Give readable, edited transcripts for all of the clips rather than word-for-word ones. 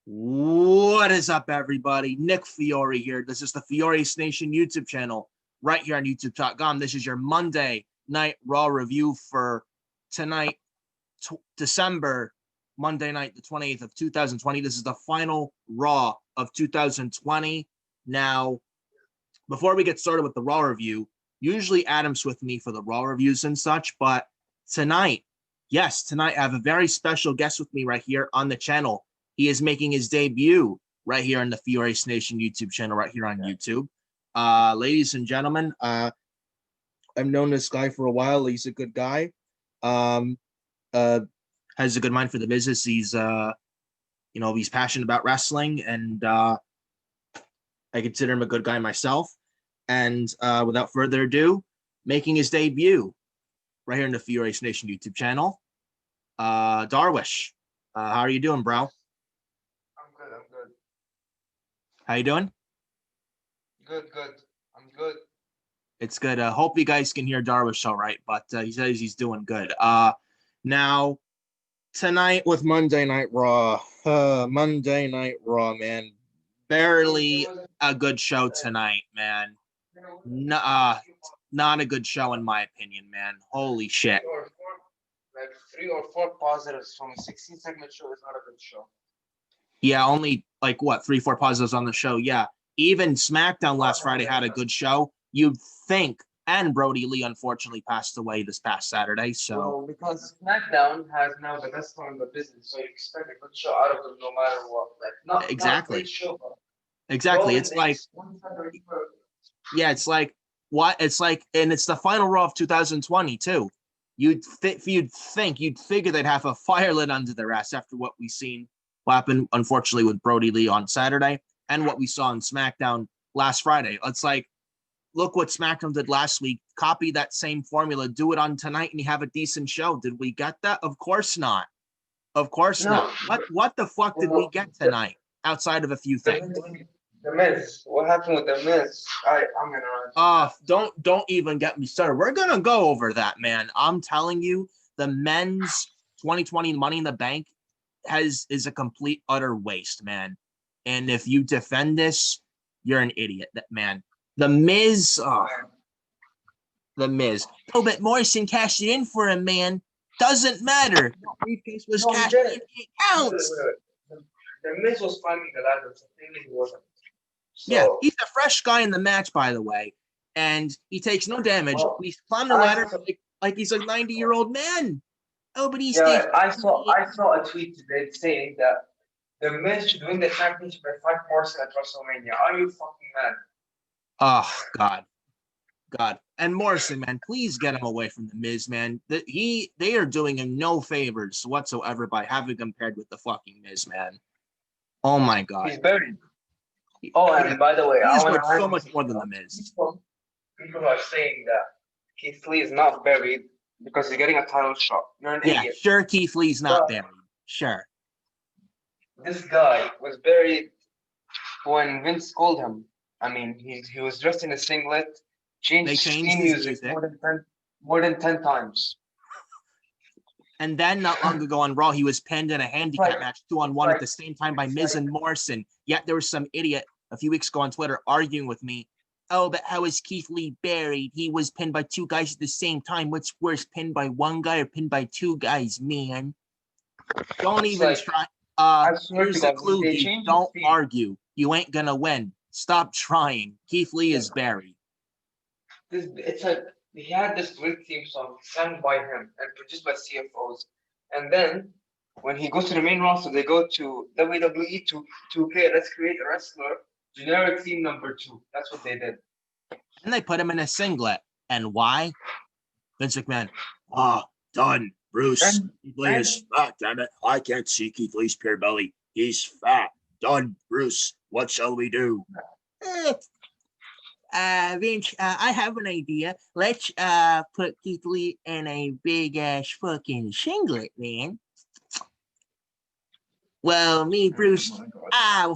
What is up, everybody? Nick Fiore here. This is the Fiorious Nation YouTube channel right here on YouTube.com. This is your Monday Night Raw review for tonight, December, Monday night, the 28th of 2020. This is the final Raw of 2020. Now, before we get started with the Raw review, usually Adam's with me for the Raw reviews and such, but tonight, yes, tonight I have a very special guest with me right here on the channel. He is making his debut right here on the Fiorious Nation YouTube channel, right here on YouTube. Ladies and gentlemen, I've known this guy for a while. He's a good guy. Has a good mind for the business. He's, he's passionate about wrestling, and I consider him a good guy myself. And without further ado, making his debut right here in the Fiorious Nation YouTube channel, Darwish. How are you doing, bro? I'm good. How you doing? Good. I'm good. It's good. Hope you guys can hear Darwish all right, but he says he's doing good. Now, tonight with Monday Night Raw. Monday Night Raw, man. Barely a good show tonight, man. Not a good show in my opinion, man. Holy shit. Three or four positives from a 16-segment show is not a good show. Yeah, only like what, 3-4 positives on the show. Yeah, even SmackDown last Friday had a good show. You'd think, and Brody Lee unfortunately passed away this past Saturday. So well, because SmackDown has now the best one in the business, so you expect a good show out of them no matter what. Like not exactly, not a great show, but exactly. It's like, yeah, it's like what it's like, and it's the final Raw of 2020 too. You'd figure they'd have a fire lit under their ass after what we've seen. What happened, unfortunately, with Brody Lee on Saturday and what we saw on SmackDown last Friday. It's like, look what SmackDown did last week. Copy that same formula. Do it on tonight and you have a decent show. Did we get that? Of course not. Of course not. What the fuck did we get tonight outside of a few things? The Miz. What happened with the Miz? I'm gonna don't even get me started. We're gonna go over that, man. I'm telling you, the men's 2020 Money in the Bank is a complete utter waste, man. And if you defend this, you're an idiot, man. The Miz, the Miz. Oh, but Morrison cashed it in for him, man. Doesn't matter. The briefcase was cashed in. It counts. The Miz was climbing the ladder. So he wasn't. So, yeah, he's a fresh guy in the match, by the way, and he takes no damage. Well, he's climbing the ladder like he's a 90-year-old man. Oh, but he's I saw a tweet today saying that the Miz should win the championship and fight Morrison at WrestleMania. Are you fucking mad? Oh God. And Morrison, man, please get him away from the Miz, man. They are doing him no favors whatsoever by having him paired with the fucking Miz, man. Oh my God. He's buried. Oh, and by the way, he's worth so much more than the Miz. People are saying that Keith Lee is not buried because he's getting a title shot. You're an idiot. Sure, Keith Lee's not buried. Sure. This guy was buried when Vince called him. I mean, he was dressed in a singlet, changed theme music more than 10 times. And then not long ago on Raw, he was pinned in a handicap match 2-on-1 at the same time by Miz and Morrison. Yet there was some idiot a few weeks ago on Twitter arguing with me. Oh, but how is Keith Lee buried? He was pinned by two guys at the same time. What's worse, pinned by one guy or pinned by two guys, man? Don't even try. Here's a clue. Don't argue. You ain't gonna win. Stop trying. Keith Lee is buried. He had this great theme song sung by him and produced by CFOs. And then when he goes to the main roster, they go to WWE to okay, let's create a wrestler, generic theme number 2. That's what they did. And they put him in a singlet. And why? Vince McMahon. Done. Bruce. Keith Lee is fat, damn it. I can't see Keith Lee's pure belly. He's fat. Done. Bruce. What shall we do? Vince, I have an idea. Let's put Keith Lee in a big ass fucking singlet, man. Well, me, Bruce.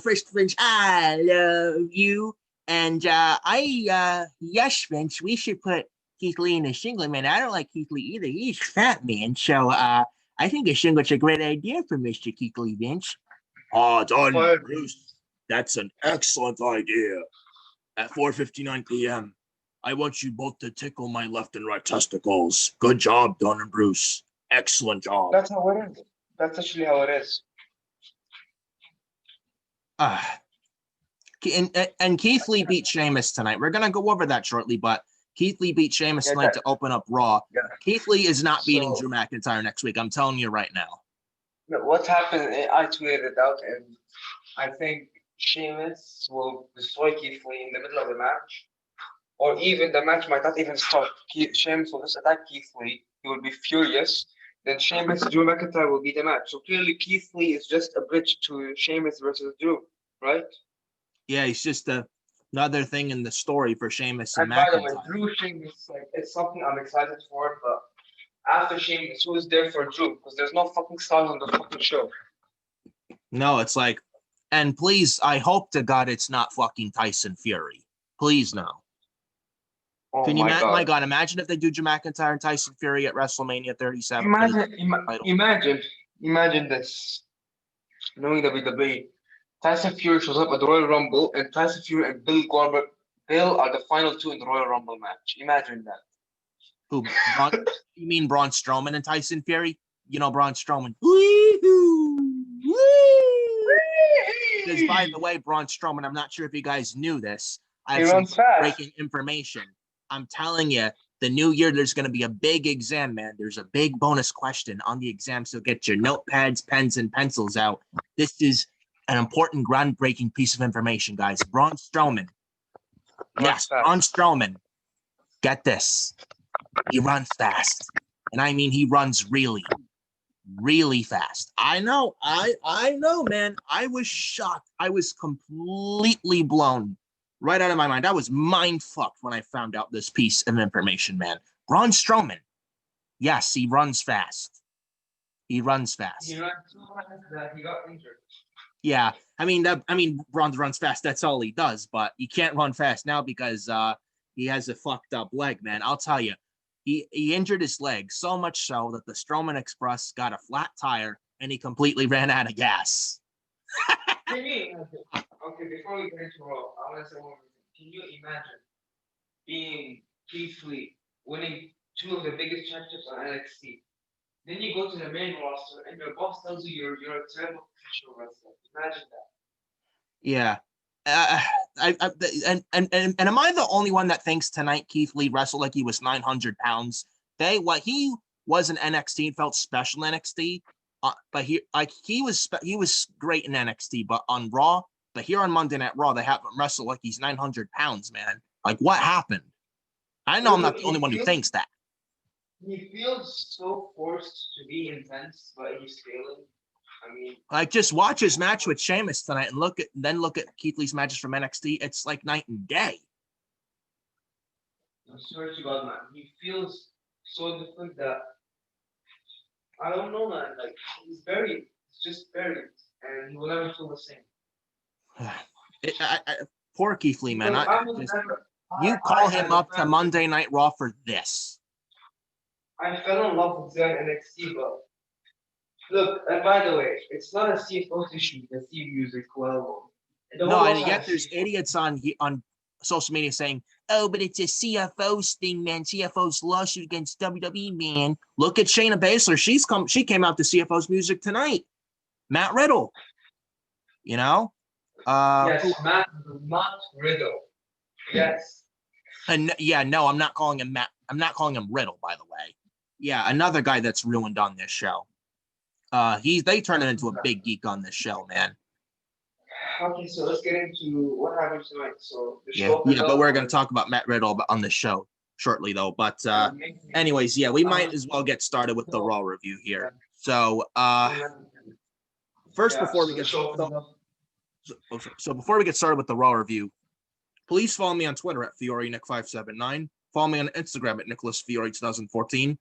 First, Vince, I love you, and yes, Vince, we should put Keith Lee in a singlet, man. I don't like Keith Lee either. He's fat, man. So I think a singlet's a great idea for Mr. Keith Lee, Vince. Oh, done, Fire. Bruce. That's an excellent idea. At 4:59 p.m., I want you both to tickle my left and right testicles. Good job, Don and Bruce. Excellent job. That's how it is. That's actually how it is. And Keith Lee beat Sheamus tonight. We're going to go over that shortly, but Keith Lee beat Sheamus tonight to open up Raw. Yeah. Keith Lee is not beating Drew McIntyre next week. I'm telling you right now. What happened, I tweeted it out, and I think Sheamus will destroy Keith Lee in the middle of the match. Or even the match might not even start. Sheamus will just attack Keith Lee. He will be furious. Then Sheamus, Drew McIntyre will be the match. So clearly Keith Lee is just a bridge to Sheamus versus Drew, right? Yeah, he's just another thing in the story for Sheamus and by McIntyre. the way, Drew Sheamus, it's something I'm excited for, but after Sheamus, who is there for Drew? Because there's no fucking star on the fucking show. No, it's like, and please, I hope to God it's not fucking Tyson Fury. Please no. Oh Can you my God, imagine if they do Drew McIntyre and Tyson Fury at WrestleMania 37. Imagine this. Knowing WWE, Tyson Fury shows up at the Royal Rumble, and Tyson Fury and Bill are the final two in the Royal Rumble match. Imagine that. Who? You mean Braun Strowman and Tyson Fury? You know Braun Strowman. Because by the way, Braun Strowman, I'm not sure if you guys knew this. I have some breaking information. I'm telling you, the new year, there's going to be a big exam, man. There's a big bonus question on the exam, so get your notepads, pens, and pencils out. This is an important, groundbreaking piece of information, guys. Braun Strowman. Yes, Braun Strowman. Get this. He runs fast. And I mean, he runs really, really fast. I know, man. I was shocked. I was completely blown right out of my mind. I was mind fucked when I found out this piece of information, man. Braun Strowman. Yes, he runs fast. He runs fast. He runs so fast that he got injured. Yeah, I mean, Braun runs fast. That's all he does. But he can't run fast now because he has a fucked up leg, man. I'll tell you, he injured his leg so much so that the Strowman Express got a flat tire and he completely ran out of gas. Okay, before we get into Raw, I want to say one more thing. Can you imagine being Keith Lee, winning two of the biggest championships on NXT? Then you go to the main roster and your boss tells you you're a terrible professional wrestler. Imagine that. Yeah. And am I the only one that thinks tonight Keith Lee wrestled like he was 900 pounds? What he was in NXT felt special in NXT. But he was great in NXT, but on Raw, but here on Monday Night Raw, they have him wrestle like he's 900 pounds, man. Like, what happened? I know I'm not the only one who thinks that. He feels so forced to be intense, but he's failing. I mean, like, just watch his match with Sheamus tonight and look at Keith Lee's matches from NXT. It's like night and day. I swear to God, man, he feels so different that I don't know, man. Like, he's just buried, and he will never feel the same. Poor Keith Lee, man. You call him up to Monday Night Raw for this. I fell in love with Zion NXT, but look, and by the way, it's not a CFO's issue, the theme music, well. No, and yet there's idiots on social media saying, oh, but it's a CFO's thing, man. CFO's lawsuit against WWE, man. Look at Shayna Baszler. She came out to CFO's music tonight. Matt Riddle. You know? Yes, Matt Riddle. Yes. And yeah, no, I'm not calling him Matt. I'm not calling him Riddle, by the way. Yeah, another guy that's ruined on this show. They turned him into a big geek on this show, man. Okay, so let's get into what happened tonight. So the show but we're going to talk about Matt Riddle on the show shortly, though. But anyways, yeah, we might as well get started with the Raw review here. So first, before we get before we get started with the Raw review, please follow me on Twitter at FioryNick579. Follow me on Instagram at NicholasFiore2014.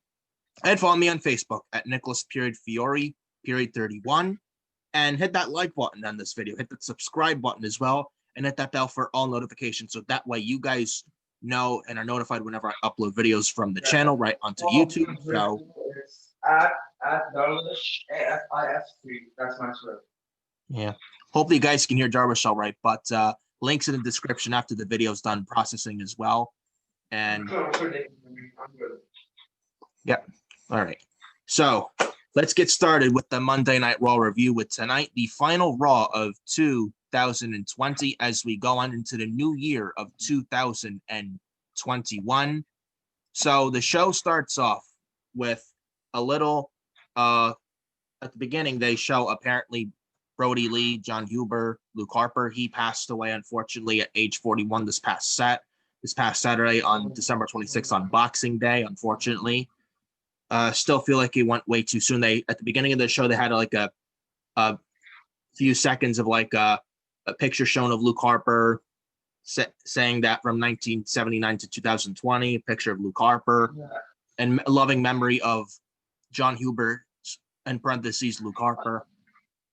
And follow me on Facebook at Nicholas_Fiore31. And hit that like button on this video. Hit the subscribe button as well. And hit that bell for all notifications. So that way you guys know and are notified whenever I upload videos from the channel right onto YouTube. So at Darwish AFIF3. That's my Twitter. Yeah. Hopefully you guys can hear Darwish all right, but links in the description after the video's done processing as well. And yeah. All right. So let's get started with the Monday Night Raw review with tonight, the final Raw of 2020 as we go on into the new year of 2021. So the show starts off with a little at the beginning they show apparently Brody Lee, John Huber, Luke Harper. He passed away unfortunately at age 41 this past Saturday on December 26th on Boxing Day, unfortunately. Still feel like he went way too soon. They at the beginning of the show they had like a few seconds of like a picture shown of Luke Harper saying that from 1979 to 2020, a picture of Luke Harper, and loving memory of John Huber, in parentheses, Luke Harper.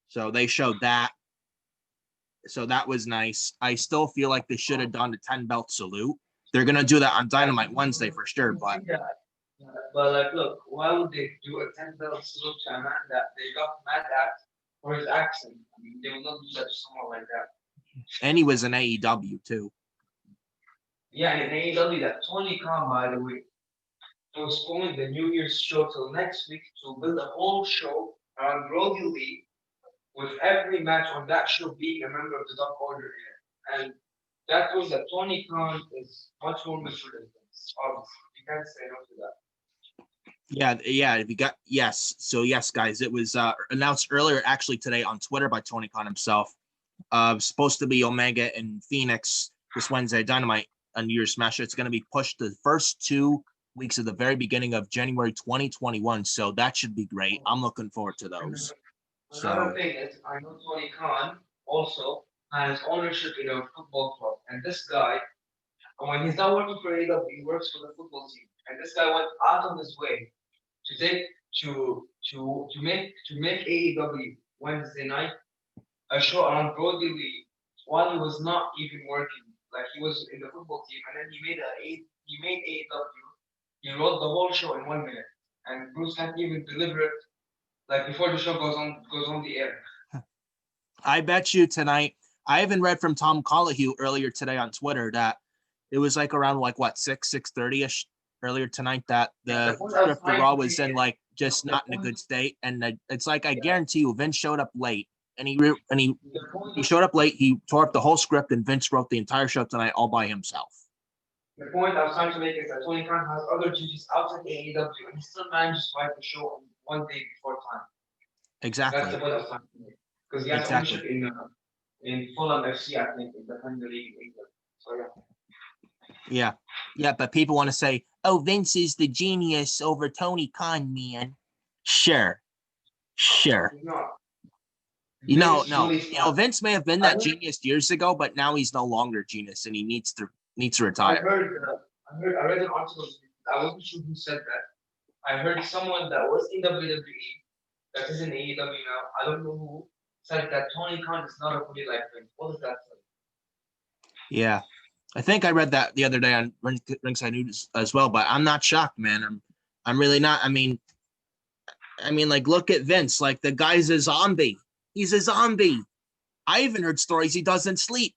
So they showed that. So that was nice. I still feel like they should have done the 10 belt salute. They're going to do that on Dynamite Wednesday for sure. But like, look, why would they do a 10 belt salute to a man that they got mad at for his accent? I mean, they will not do that to someone like that. And he was in AEW too. Yeah, in AEW, that Tony Khan, by the way, postponed the New Year's show till next week to build a whole show around Brody Lee, with every match on that show being a member of the Dark Order here. And that was that Tony Khan is much more mature than this. Obviously, you can't say no to that. Yeah, we got yes. So yes, guys, it was announced earlier actually today on Twitter by Tony Khan himself. Supposed to be Omega and Phoenix this Wednesday Dynamite on New Year's Smash. It's going to be pushed the first 2 weeks of the very beginning of January 2021. So that should be great. I'm looking forward to those. Another thing is, I know Tony Khan also has ownership in a football club, and this guy, when he's not working for AEW, he works for the football team, and this guy went out of his way to take to make AEW Wednesday night a show around Brody Lee while he was not even working. Like, he was in the football team, and then he made AEW. He wrote the whole show in 1 minute, and Bruce can't even deliver it like before the show goes on the air. I bet you tonight. I even read from Tom Collahue earlier today on Twitter that it was like around like what 6:30ish earlier tonight that the script for Raw was in like just not in a good state, and it's like I guarantee you Vince showed up late, and he showed up late. He tore up the whole script, and Vince wrote the entire show tonight all by himself. The point I was trying to make is that Tony Khan has other duties outside AEW, and he still manages to write the show one day before time. Exactly. That's the point I was trying to make. Because he has ownership in Fulham FC, I think, in the Premier League in England. So yeah. Yeah, but people want to say, oh, Vince is the genius over Tony Khan, man. Sure. No. Vince may have been that genius years ago, but now he's no longer genius, and he needs to retire. I read an article. I wasn't sure who said that. I heard someone that was in WWE, that is in AEW now. I don't know who said that Tony Khan is not a bully like Vince. What does that say? Yeah, I think I read that the other day on Ringside News as well, but I'm not shocked, man. I'm really not. I mean, like, look at Vince. Like, the guy's a zombie. He's a zombie. I even heard stories he doesn't sleep.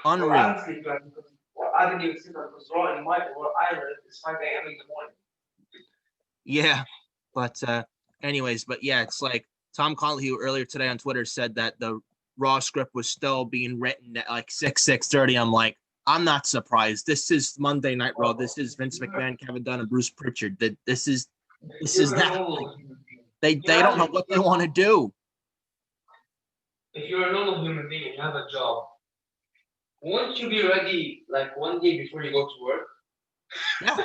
Unreal. Well, I don't sleep because I didn't even sleep because Raw in my world I live is 5 a.m. in the morning. Yeah, but anyways, but yeah, it's like Tom Collahue earlier today on Twitter said that the Raw script was still being written at like 6:30. I'm like, I'm not surprised. This is Monday Night Raw. This is Vince McMahon, Kevin Dunn, and Bruce Pritchard. This is that. Like, they don't know what they want to do. If you're a normal human being and you have a job, won't you be ready like one day before you go to work? Yeah,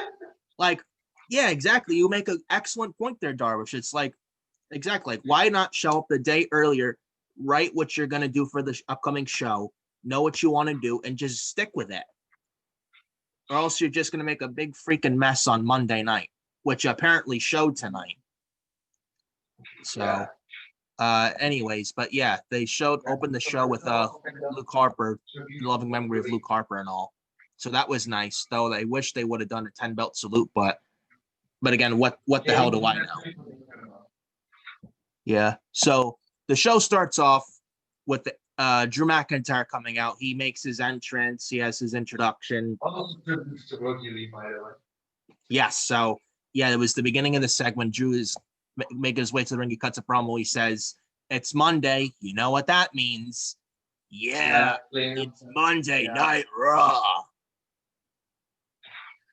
like, yeah, exactly. You make an excellent point there, Darwish. It's like, exactly, like, why not show up the day earlier, write what you're going to do for the upcoming show, know what you want to do, and just stick with it. Or else you're just going to make a big freaking mess on Monday night, which apparently showed tonight. So, anyways, but yeah, they opened the show with Luke Harper, loving memory of Luke Harper and all. So that was nice, though. They wish they would have done a 10 belt salute, but again, what the hell do I know? Yeah. So the show starts off with Drew McIntyre coming out. He makes his entrance. He has his introduction. Also, tributes to Rookie Lee, by the way. Yes. So yeah, it was the beginning of the segment. Drew is making his way to the ring. He cuts a promo. He says, "It's Monday. You know what that means? Yeah, it's Monday Night Raw."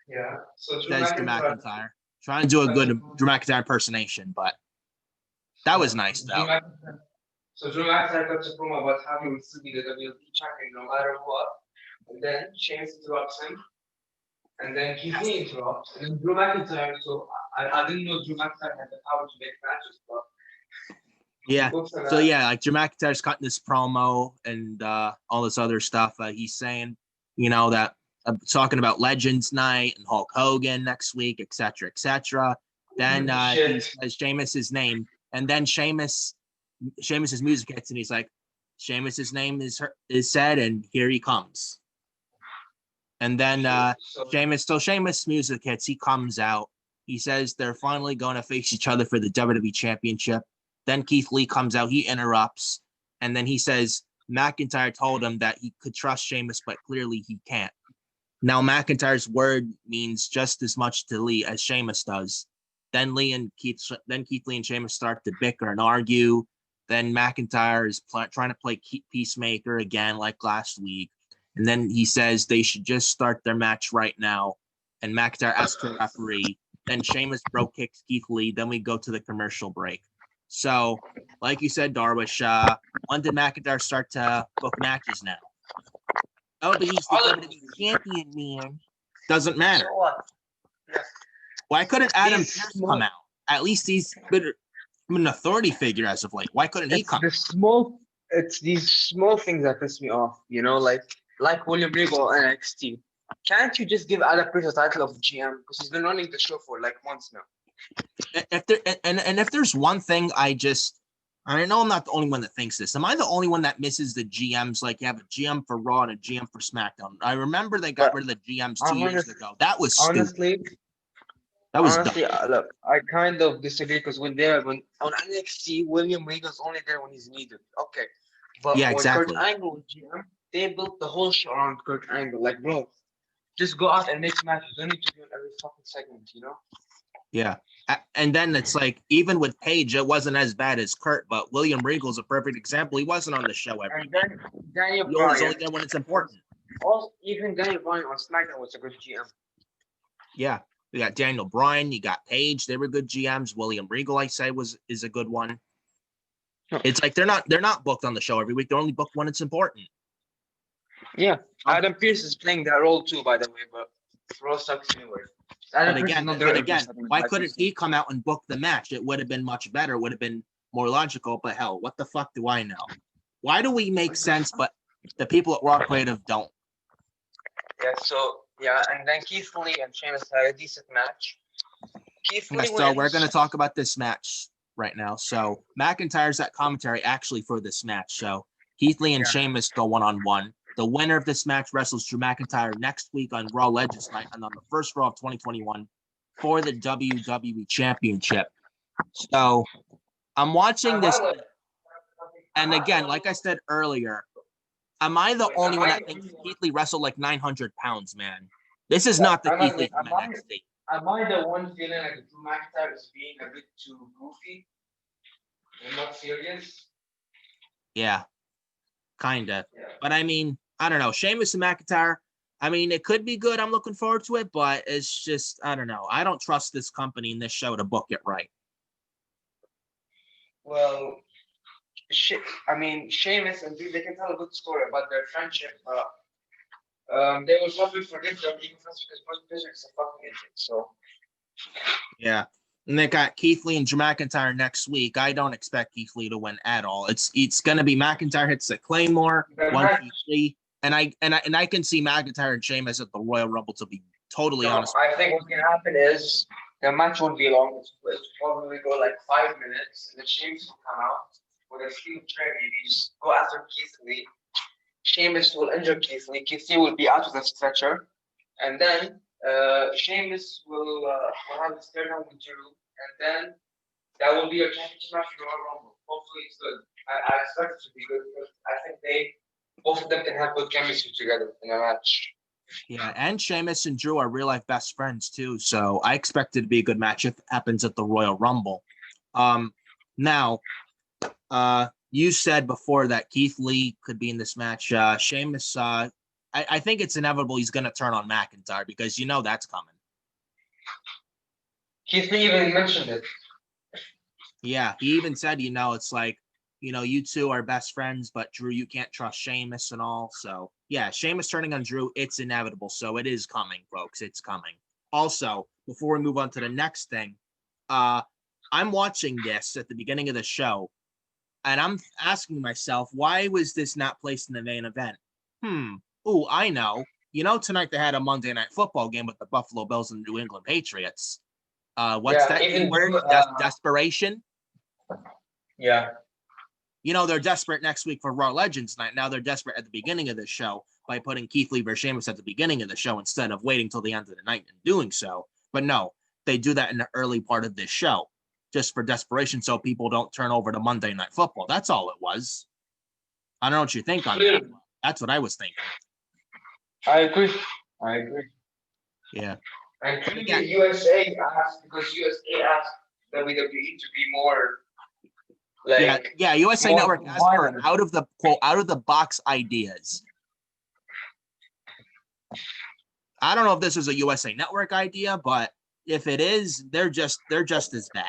Yeah. So Drew Says Drew McIntyre. McIntyre. Trying to do a good Drew McIntyre impersonation, but that was nice though. So Drew McIntyre cuts a promo about how he would still be the WWE champion no matter what. And then Sheamus interrupts him. And then Keith Lee interrupts. And then Drew McIntyre. So I didn't know Drew McIntyre had the power to make matches, but yeah. So yeah, like Drew McIntyre's cutting this promo and all this other stuff. He's saying, you know, that talking about Legends Night and Hulk Hogan next week, etc., etc. Then he says Sheamus's name, and then Sheamus's music hits, and he's like, Sheamus's name is said, and here he comes. And then Sheamus music hits. He comes out. He says they're finally going to face each other for the WWE Championship. Then Keith Lee comes out. He interrupts, and then he says McIntyre told him that he could trust Sheamus, but clearly he can't. Now McIntyre's word means just as much to Lee as Sheamus does. Then Keith Lee and Sheamus start to bicker and argue. Then McIntyre is trying to play peacemaker again, like last week. And then he says they should just start their match right now. And McIntyre asks the referee. Then Sheamus bro kicks Keith Lee. Then we go to the commercial break. So, like you said, Darwish, when did McIntyre start to book matches now? Oh, but he's the WWE champion, man. Doesn't matter. So what? Yeah. Why couldn't Adam Pearce come out? At least he's been an authority figure as of late. Why couldn't he come? It's these small things that piss me off. You know, like William Regal and NXT. Can't you just give Adam Pearce the title of GM because he's been running the show for like months now? If there's one thing I know I'm not the only one that thinks this. Am I the only one that misses the GMs? Like you have a GM for Raw and a GM for SmackDown. I remember they got rid of the GMs 2 years ago. That was stupid. That was honestly, look, I kind of disagree because when on NXT, William Regal's only there when he's needed. Okay, but yeah, when exactly. Kurt Angle was GM, they built the whole show around Kurt Angle. Like, bro, just go out and make matches. You don't need to do it every fucking segment, you know? Yeah. And then it's like, even with Paige, it wasn't as bad as Kurt, but William Regal's a perfect example. He wasn't on the show every week. And then Daniel Bryan. He's only there when it's important. Also, even Daniel Bryan on SmackDown was a good GM. Yeah. You got Daniel Bryan, you got Paige, they were good GMs. William Regal, I say, is a good one. It's like they're not booked on the show every week. They're only booked when it's important. Yeah. Adam Pearce is playing that role too, by the way, but Raw sucks anyway. But again, why couldn't he come out and book the match? It would have been much better. It would have been more logical. But hell, what the fuck do I know? Why do we make sense, but the people at Raw Creative don't? Yeah. So yeah, and then Keith Lee and Sheamus had a decent match. So we're going to talk about this match right now. So McIntyre's at commentary actually for this match. So Keith Lee and Sheamus go 1-on-1. The winner of this match wrestles Drew McIntyre next week on Raw Legends Night and on the first Raw of 2021 for the WWE Championship. So I'm watching this. And again, like I said earlier, am I the only one that thinks Keith Lee wrestled like 900 pounds, man? This is not the Keith Lee from NXT. Am I the one feeling like Drew McIntyre is being a bit too goofy and not serious? Yeah, kind of. Yeah. But I mean, I don't know. Sheamus and McIntyre, I mean, it could be good. I'm looking forward to it, but it's just, I don't know. I don't trust this company and this show to book it right. Well, I mean, Sheamus and Drew, they can tell a good story about their friendship. They will probably forget their being friends because Bruce Prichard is a fucking idiot. So. Yeah. And they got Keith Lee and Drew McIntyre next week. I don't expect Keith Lee to win at all. It's gonna be McIntyre hits the Claymore, Keith Lee, and I can see McIntyre and Sheamus at the Royal Rumble. To be totally honest, I think what's gonna happen is the match won't be long. It'll probably go like 5 minutes, and then Sheamus will come out with a steel chair. Maybe just go after Keith Lee. Sheamus will injure Keith Lee. Keith Lee will be out of the stretcher, and then Sheamus will have a stare down with Drew, and then That will be your championship match for Royal Rumble. Hopefully it's good. I expect it to be good because I think both of them can have good chemistry together in a match. Yeah, and Sheamus and Drew are real life best friends too, so I expect it to be a good match if it happens at the Royal Rumble. Now, you said before that Keith Lee could be in this match. Sheamus, I think it's inevitable he's going to turn on McIntyre because you know that's coming. Keith Lee even mentioned it. Yeah, he even said, it's like, you two are best friends, but Drew, you can't trust Sheamus and all. So, yeah, Sheamus turning on Drew, it's inevitable. So it is coming, folks. It's coming. Also, before we move on to the next thing, I'm watching this at the beginning of the show, and I'm asking myself, why was this not placed in the main event? Oh, I know. Tonight they had a Monday Night Football game with the Buffalo Bills and the New England Patriots. What's that word? Desperation? Yeah. They're desperate next week for Raw Legends Night. Now they're desperate at the beginning of the show by putting Keith Lee versus Sheamus at the beginning of the show instead of waiting till the end of the night and doing so. But no, they do that in the early part of this show just for desperation so people don't turn over to Monday Night Football. That's all it was. I don't know what you think on that. That's what I was thinking. I agree. Yeah. And USA asked WWE to be more yeah, USA Network asked for out of the box ideas. I don't know if this is a USA Network idea, but if it is, they're just as bad.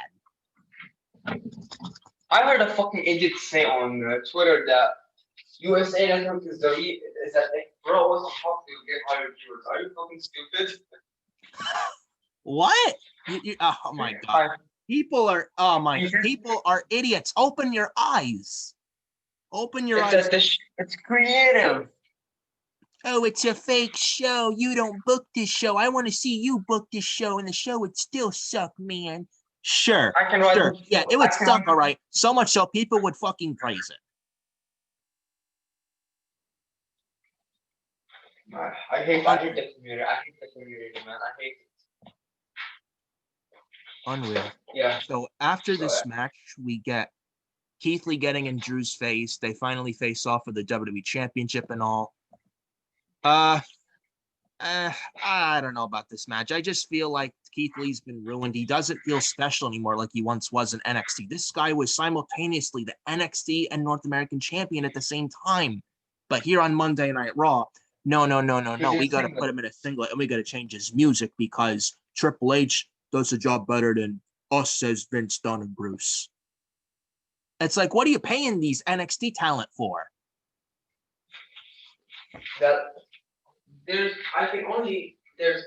I heard a fucking idiot say on Twitter that USA Network is that bro, what's the fuck to get higher viewers? Are you fucking stupid? What? Oh my god. People are idiots. Open your eyes. Open your eyes. It's creative. Oh, it's a fake show. You don't book this show. I want to see you book this show, and the show would still suck, man. Sure. Sure. Yeah, it would suck, all right. So much so people would fucking praise it. I hate the community. I hate the community, man. I hate it. Unreal. Yeah. So after this match, we get Keith Lee getting in Drew's face. They finally face off for the WWE Championship and all. I don't know about this match. I just feel like Keith Lee's been ruined. He doesn't feel special anymore like he once was in NXT. This guy was simultaneously the NXT and North American champion at the same time. But here on Monday Night Raw, no. We got to put him in a singlet and we got to change his music because Triple H does a job better than us, says Vince Dunn and Bruce. It's like, what are you paying these NXT talent for? There's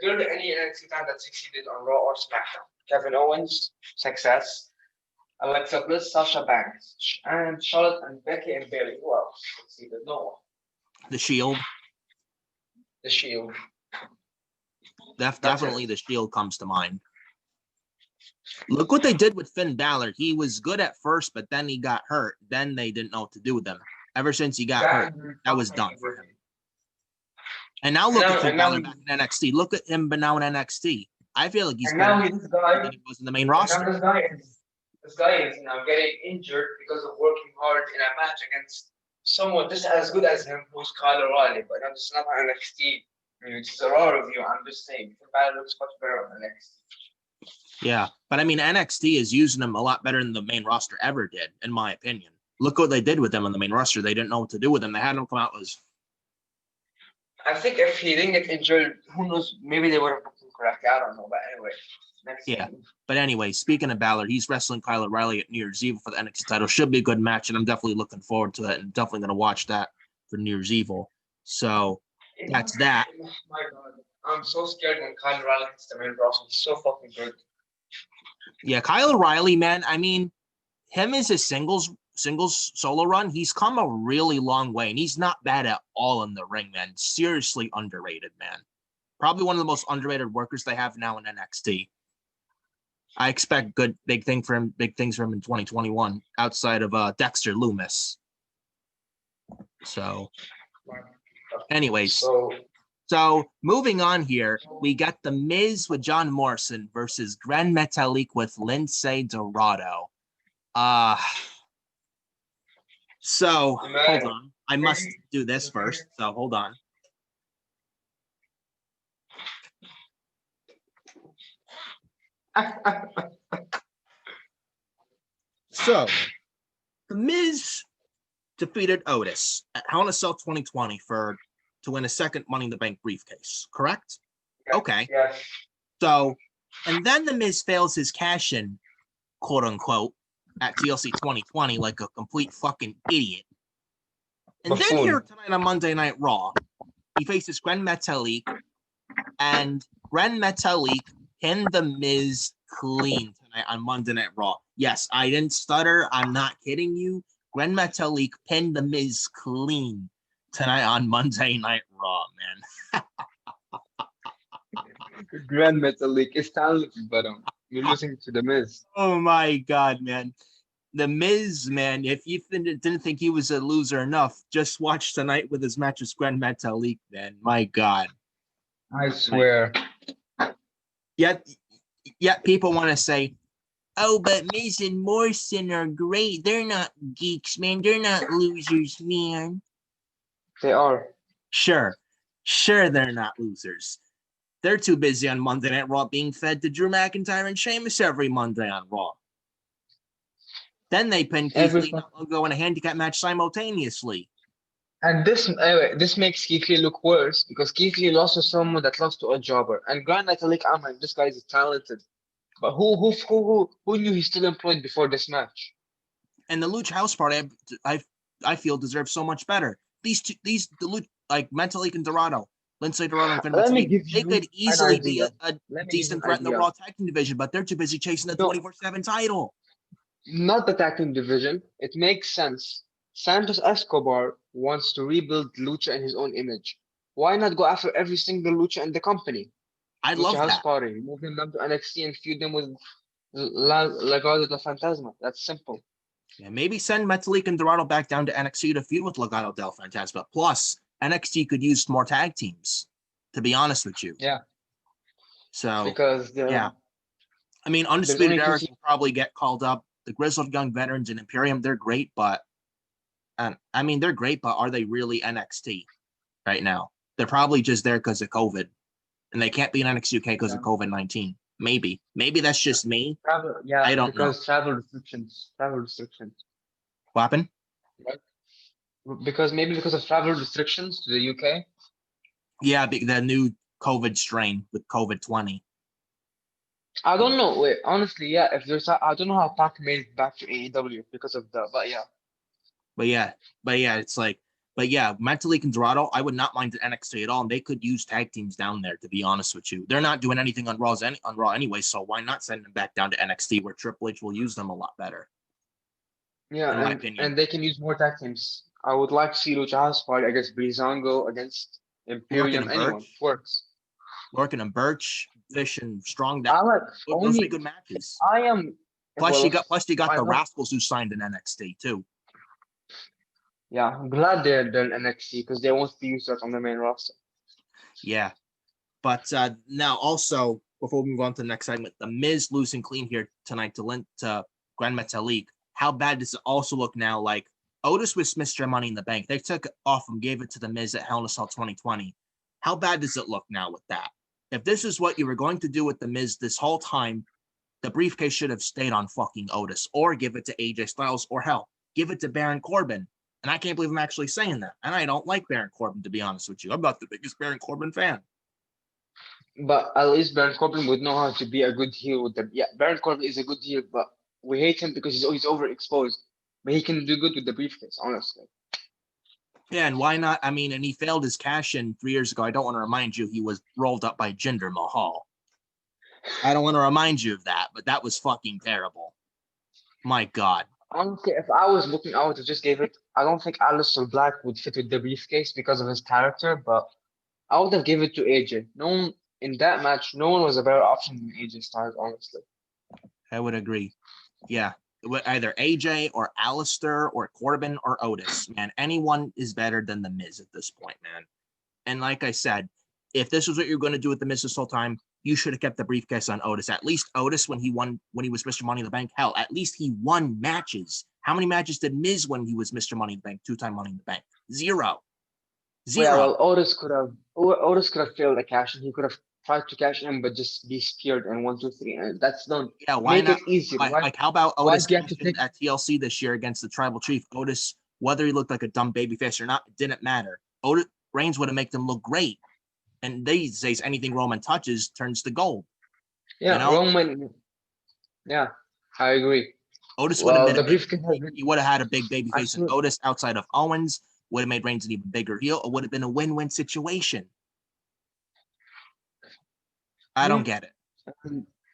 barely any NXT talent that succeeded on Raw or SmackDown. Kevin Owens, success. Alexa Bliss, Sasha Banks, and Charlotte and Becky and Bayley. Who else succeeded? No one. The Shield. The Shield. Definitely the Shield comes to mind. Look what they did with Finn Balor. He was good at first, but then he got hurt. Then they didn't know what to do with him. Ever since he got hurt, that was done for him. And now look at Finn Balor back in NXT. Look at him, but now in NXT. I feel like he's better than he was in the main roster. This guy is now getting injured because of working hard in a match against someone just as good as him, who's Kyle O'Reilly. But I'm just not on NXT. It's a Raw review. I'm just saying, Finn Balor looks much better on NXT. Yeah, but I mean, NXT is using him a lot better than the main roster ever did, in my opinion. Look what they did with them on the main roster. They didn't know what to do with him. They had him come out as. I think if he didn't get injured, who knows? Maybe they would have booked him correctly. I don't know. But anyway. But anyway, speaking of Balor, he's wrestling Kyle O'Reilly at New Year's Eve for the NXT title. Should be a good match, and I'm definitely looking forward to it, and definitely going to watch that for New Year's Eve. So that's that. Oh my God. I'm so scared when Kyle O'Reilly hits the main roster. He's so fucking good. Yeah, Kyle O'Reilly, man. I mean, him as a singles solo run, he's come a really long way, and he's not bad at all in the ring, man. Seriously underrated, man. Probably one of the most underrated workers they have now in NXT. I expect big things for him in 2021 outside of Dexter Lumis. So, anyways, so moving on here, we got The Miz with John Morrison versus Gran Metalik with Lince Dorado. So hold on. I must do this first. So hold on. So The Miz defeated Otis at Hell in a Cell 2020 to win a second Money in the Bank briefcase, correct? Okay. Yes. So, and then The Miz fails his cash-in, quote unquote, at TLC 2020 like a complete fucking idiot. And then here tonight on Monday Night Raw, he faces Gren Metalik, and Gren Metalik pinned The Miz clean tonight on Monday Night Raw. Yes, I didn't stutter. I'm not kidding you. Gren Metalik pinned The Miz clean tonight on Monday Night Raw, man. Gren Metalik is talented, but you're losing to The Miz. Oh my God, man. The Miz, man, if you didn't think he was a loser enough, just watch tonight with his match with Gren Metalik, man. My God. I swear. Yet people want to say, oh, but Miz and Morrison are great. They're not geeks, man. They're not losers, man. They are. Sure, they're not losers. They're too busy on Monday Night Raw being fed to Drew McIntyre and Sheamus every Monday on Raw. Then they pin Keith Lee and Logo in a handicap match simultaneously. And this makes Keith Lee look worse because Keith Lee lost to someone that lost to a jobber. And Gren Metalik, this guy is talented. But who knew he's still employed before this match? And the Lucha House Party, I feel deserves so much better. These like Metalik and Dorado, Lindsay Dorado and Finn Metalik, they could easily be a decent threat in the Raw Tag Team division, but they're too busy chasing the 24/7 title. Not the tag team division. It makes sense. Santos Escobar wants to rebuild Lucha in his own image. Why not go after every single Lucha in the company? I Lucha love House that. Party, moving them to NXT and feud them with Legado del Fantasma. That's simple. Yeah, maybe send Metalik and Dorado back down to NXT to feud with Legado del Fantasma. Plus, NXT could use more tag teams, to be honest with you. Yeah. So, because yeah. I mean, Undisputed Era can probably get called up. The Grizzled Young Veterans and Imperium, they're great, but they're great, but are they really NXT right now? They're probably just there because of COVID, and they can't be in NXT UK because of COVID-19. Maybe that's just me. I don't know. Travel restrictions. What happened? Right? Because of travel restrictions to the UK. Yeah, the new COVID strain with COVID-20. I don't know. Wait, honestly, yeah. If there's, I don't know how Pac made it back to AEW because of that. But yeah. It's like, Metalik and Dorado, I would not mind the NXT at all, and they could use tag teams down there. To be honest with you, they're not doing anything on Raw anyway, so why not send them back down to NXT where Triple H will use them a lot better? Yeah, in my opinion. And they can use more tag teams. I would like to see Lucha House Party against Breezango, against Imperium. Anyone works. Lorcan and Birch, Fish and Strong. Those be good matches. Plus, you got the Rascals who signed in NXT too. Yeah, I'm glad they're in NXT because they won't be used on the main roster. Yeah, but now also before we move on to the next segment, the Miz losing clean here tonight to Gren Metalik. How bad does it also look now? Like Otis was Mr. Money in the Bank. They took it off and gave it to the Miz at Hell in a Cell 2020. How bad does it look now with that? If this is what you were going to do with the Miz this whole time, the briefcase should have stayed on fucking Otis, or give it to AJ Styles, or hell, give it to Baron Corbin. And I can't believe I'm actually saying that. And I don't like Baron Corbin, to be honest with you. I'm not the biggest Baron Corbin fan. But at least Baron Corbin would know how to be a good heel with them. Yeah, Baron Corbin is a good heel, but we hate him because he's overexposed. But he can do good with the briefcase, honestly. Yeah, and why not? I mean, and he failed his cash-in 3 years ago. I don't want to remind you he was rolled up by Jinder Mahal. I don't want to remind you of that, but that was fucking terrible. My God. Honestly, if I was looking, I would have just gave it. I don't think Aleister Black would fit with the briefcase because of his character, but I would have given it to AJ. No one in that match, no one was a better option than AJ Styles, honestly. I would agree. Yeah. Either AJ or Aleister or Corbin or Otis, man. Anyone is better than The Miz at this point, man. And like I said, if this was what you're going to do with The Miz this whole time, you should have kept the briefcase on Otis. At least Otis, when he was Mr. Money in the Bank, hell, at least he won matches. How many matches did Miz when he was Mr. Money in the Bank, 2-time Money in the Bank? Zero. Yeah, well, Otis could have failed the cash, and he could have tried to cash in, but just be speared in 1, 2, 3, and that's done. Yeah, why Make not? it easier. Like, how about why Otis do you have to cashed in take? at TLC this year against the Tribal Chief? Otis, whether he looked like a dumb babyface or not, it didn't matter. Otis Reigns would have made them look great. And these days, anything Roman touches turns to gold. Yeah, You know? Roman. Yeah, I agree. Otis would have been the briefcase has been. he would have had a big baby face, and Actually, Otis outside of Owens would have made Reigns an even bigger heel. It would have been a win-win situation. I don't get it.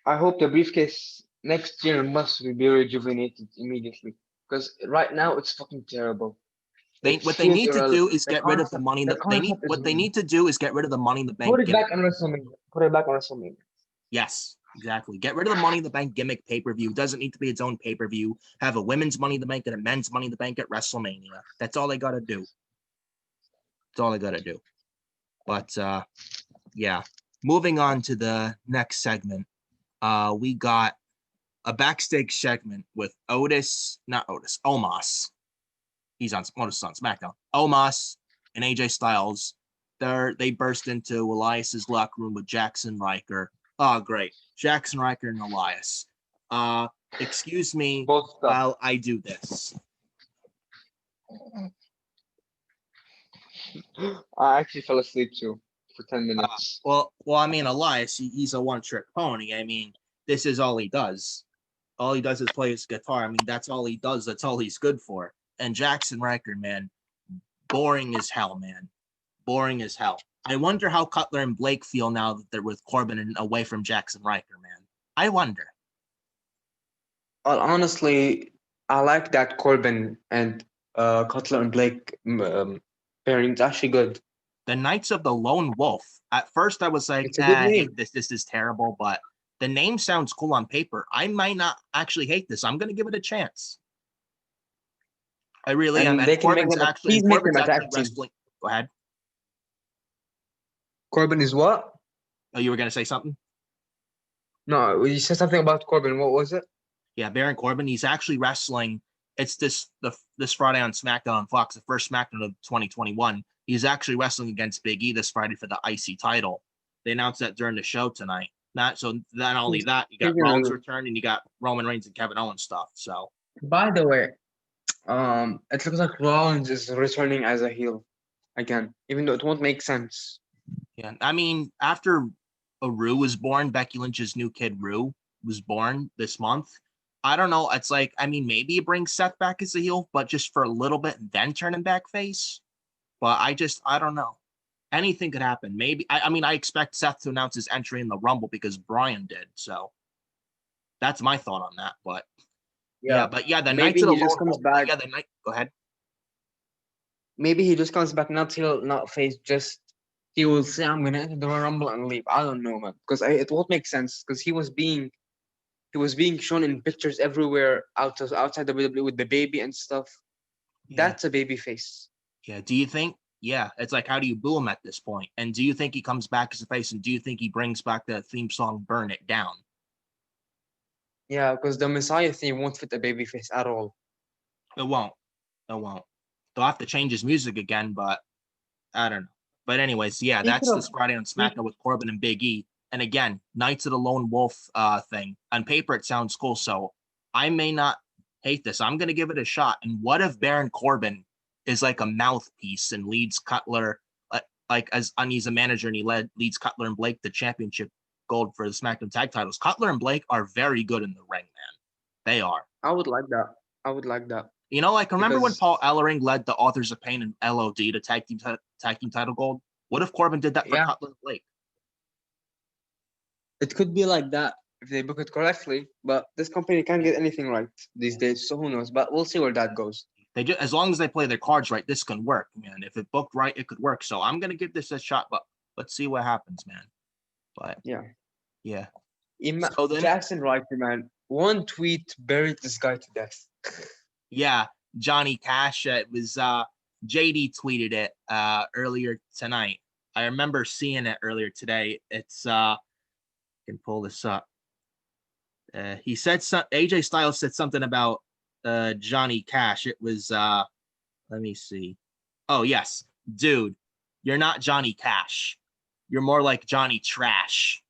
I hope the briefcase next year must be rejuvenated immediately, because right now it's fucking terrible. What they need to do is get rid of the money. What they need to do is get rid of the Money in the Bank. Put it back on WrestleMania. Put it back on WrestleMania. Yes, exactly. Get rid of the Money in the Bank gimmick pay-per-view. It doesn't need to be its own pay-per-view. Have a women's Money in the Bank and a men's Money in the Bank at WrestleMania. That's all they got to do. That's all they got to do. But yeah, moving on to the next segment. We got a backstage segment with Omos. Otis is on SmackDown. Omos and AJ Styles. They burst into Elias's locker room with Jackson Riker. Oh, great. Jackson Riker and Elias. Excuse me while I do this. I actually fell asleep too for 10 minutes. Well, I mean, Elias, he's a one-trick pony. I mean, this is all he does. All he does is play his guitar. I mean, that's all he does. That's all he's good for. And Jackson Riker, man, boring as hell, man. Boring as hell. I wonder how Cutler and Blake feel now that they're with Corbin and away from Jackson Riker, man. I wonder. Well, honestly, I like that Corbin and Cutler and Blake pairing. It's actually good. The Knights of the Lone Wolf. At first, I was like, It's a good I name. hate this. This is terrible, but the name sounds cool on paper. I might not actually hate this. I'm going to give it a chance. I really am. And Corbin's actually wrestling. Go ahead. Corbin is what? Oh, you were going to say something? No, you said something about Corbin. What was it? Yeah, Baron Corbin. He's actually wrestling. It's this Friday on SmackDown on Fox, the first SmackDown of 2021. He's actually wrestling against Big E this Friday for the IC title. They announced that during the show tonight. Not only that, you got Rollins return and you got Roman Reigns and Kevin Owens stuff. So, by the way, it looks like Rollins is returning as a heel again, even though it won't make sense. Yeah, I mean, after Rue was born, Becky Lynch's new kid Rue was born this month. I don't know. It's like, I mean, maybe you bring Seth back as a heel, but just for a little bit and then turn him back face. But I don't know. Anything could happen. Maybe. I mean, I expect Seth to announce his entry in the Rumble because Bryan did. So that's my thought on that. But the Knights of the Lone Wolf. Yeah, the night. Go ahead. Maybe he just comes back not heel, not face. Just he will say, "I'm gonna enter the Rumble and leave." I don't know, man, because it won't make sense. Because he was being shown in pictures everywhere outside the WWE with the baby and stuff. Yeah. That's a baby face. Yeah. Do you think? Yeah, it's like, how do you boo him at this point? And do you think he comes back as a face? And do you think he brings back the theme song "Burn It Down"? Yeah, because the Messiah theme won't fit a baby face at all. It won't. They'll have to change his music again, but I don't know. But anyways, yeah, that's this Friday on SmackDown with Corbin and Big E. And again, Knights of the Lone Wolf thing. On paper, it sounds cool. So I may not hate this. I'm going to give it a shot. And what if Baron Corbin is like a mouthpiece and leads Cutler, he's a manager and he leads Cutler and Blake the championship gold for the SmackDown tag titles. Cutler and Blake are very good in the ring, man. They are. I would like that. You know, like, remember when Paul Ellering led the Authors of Pain and LOD to tag team title gold? What if Corbin did that for Cutler and Blake? It could be like that if they book it correctly, but this company can't get anything right these days, so who knows? But we'll see where that goes. As long as they play their cards right, this can work, man. If it booked right, it could work. So I'm gonna give this a shot, but let's see what happens, man. But yeah. Jackson Riker, man, one tweet buried this guy to death. Yeah, Johnny Cash. It was JD tweeted it earlier tonight. I remember seeing it earlier today. It's can pull this up. He said AJ Styles said something about Johnny Cash. It was let me see. Oh yes, dude, you're not Johnny Cash. You're more like Johnny Trash.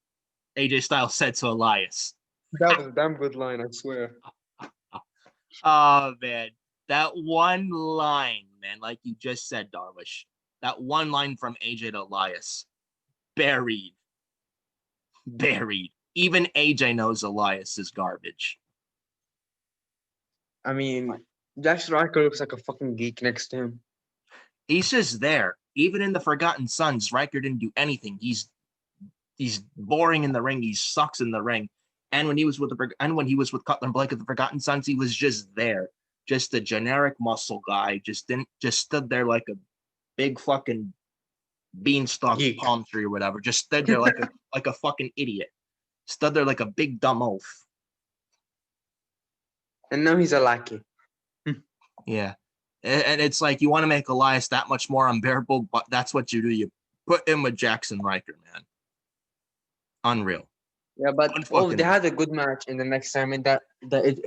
AJ Styles said to Elias. That was a damn good line, I swear. Oh man, that one line, man, like you just said, Darwish. That one line from AJ to Elias, buried. Even AJ knows Elias is garbage. I mean, Jax Riker looks like a fucking geek next to him. He's just there. Even in the Forgotten Sons, Riker didn't do anything. He's boring in the ring. He sucks in the ring. And when he was with Cutler and Blake of the Forgotten Sons, he was just there, just a generic muscle guy. Just stood there like a big fucking beanstalk palm tree or whatever. Just stood there like a fucking idiot. Stood there like a big dumb oaf. And now he's a lackey. Yeah. And it's like you want to make Elias that much more unbearable, but that's what you do. You put him with Jackson Riker, man. Unreal. Yeah, but they had a good match in the next time. And the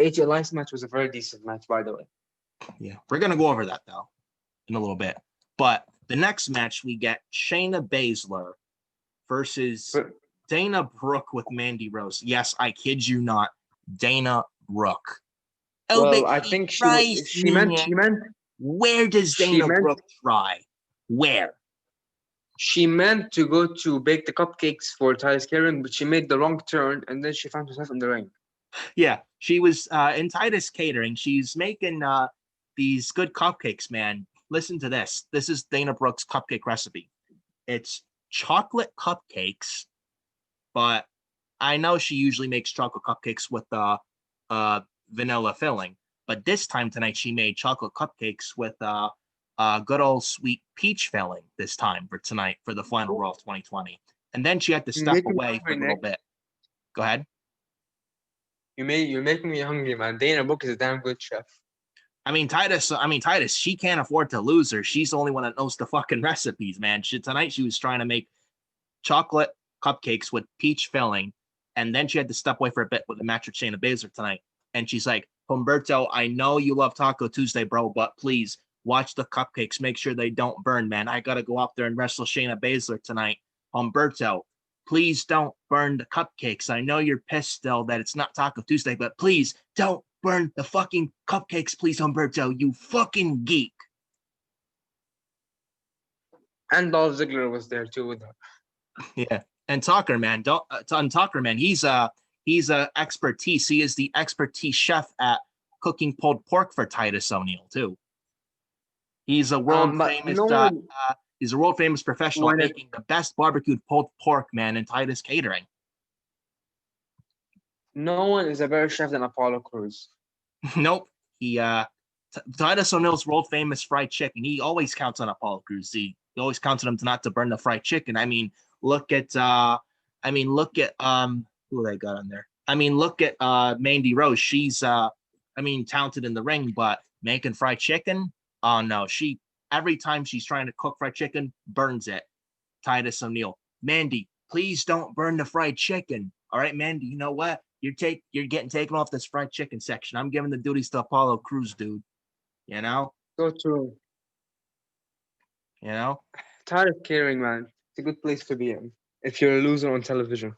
AJ Elias match was a very decent match, by the way. Yeah, we're gonna go over that though in a little bit. But the next match we get Shayna Baszler versus Dana Brooke with Mandy Rose. Yes, I kid you not, Dana Brooke. Oh, well, I think she meant. Where does Dana Brooke try? Where? She meant to go to bake the cupcakes for Titus Catering, but she made the wrong turn, and then she found herself in the ring. Yeah, she was in Titus Catering. She's making these good cupcakes, man. Listen to this. This is Dana Brooke's cupcake recipe. It's chocolate cupcakes, but I know she usually makes chocolate cupcakes with vanilla filling. But this time tonight, she made chocolate cupcakes with good old sweet peach filling this time for tonight for the final Raw of 2020. And then she had to step away for a little bit. Go ahead. You're making me hungry, man. Dana Brooke is a damn good chef. I mean, Titus, she can't afford to lose her. She's the only one that knows the fucking recipes, man. Tonight she was trying to make chocolate cupcakes with peach filling, and then she had to step away for a bit with a match with Shayna Baszler tonight. And she's like, Humberto, I know you love Taco Tuesday, bro, but please watch the cupcakes. Make sure they don't burn, man. I got to go up there and wrestle Shayna Baszler tonight. Humberto, please don't burn the cupcakes. I know you're pissed still that it's not Taco Tuesday, but please don't burn the fucking cupcakes, please, Humberto, you fucking geek. And Dolph Ziggler was there too with her. Yeah, and Tucker, man, he's a expertise. He is the expertise chef at cooking pulled pork for Titus O'Neil too. He's a world famous. He's a world famous professional at making the best barbecued pulled pork, man, in Titus Catering. No one is a better chef than Apollo Crews. Nope. Titus O'Neil's world famous fried chicken. He always counts on Apollo Crews. He always counts on him not to burn the fried chicken. I mean, look at who they got on there. I mean, look at Mandy Rose. She's talented in the ring, but making fried chicken, oh no, every time she's trying to cook fried chicken, burns it. Titus O'Neil. Mandy, please don't burn the fried chicken. All right, Mandy, you know what? You're getting taken off this fried chicken section. I'm giving the duties to Apollo Crews, dude. You know? So true. You know? Titus Catering, man. It's a good place to be in if you're a loser on television.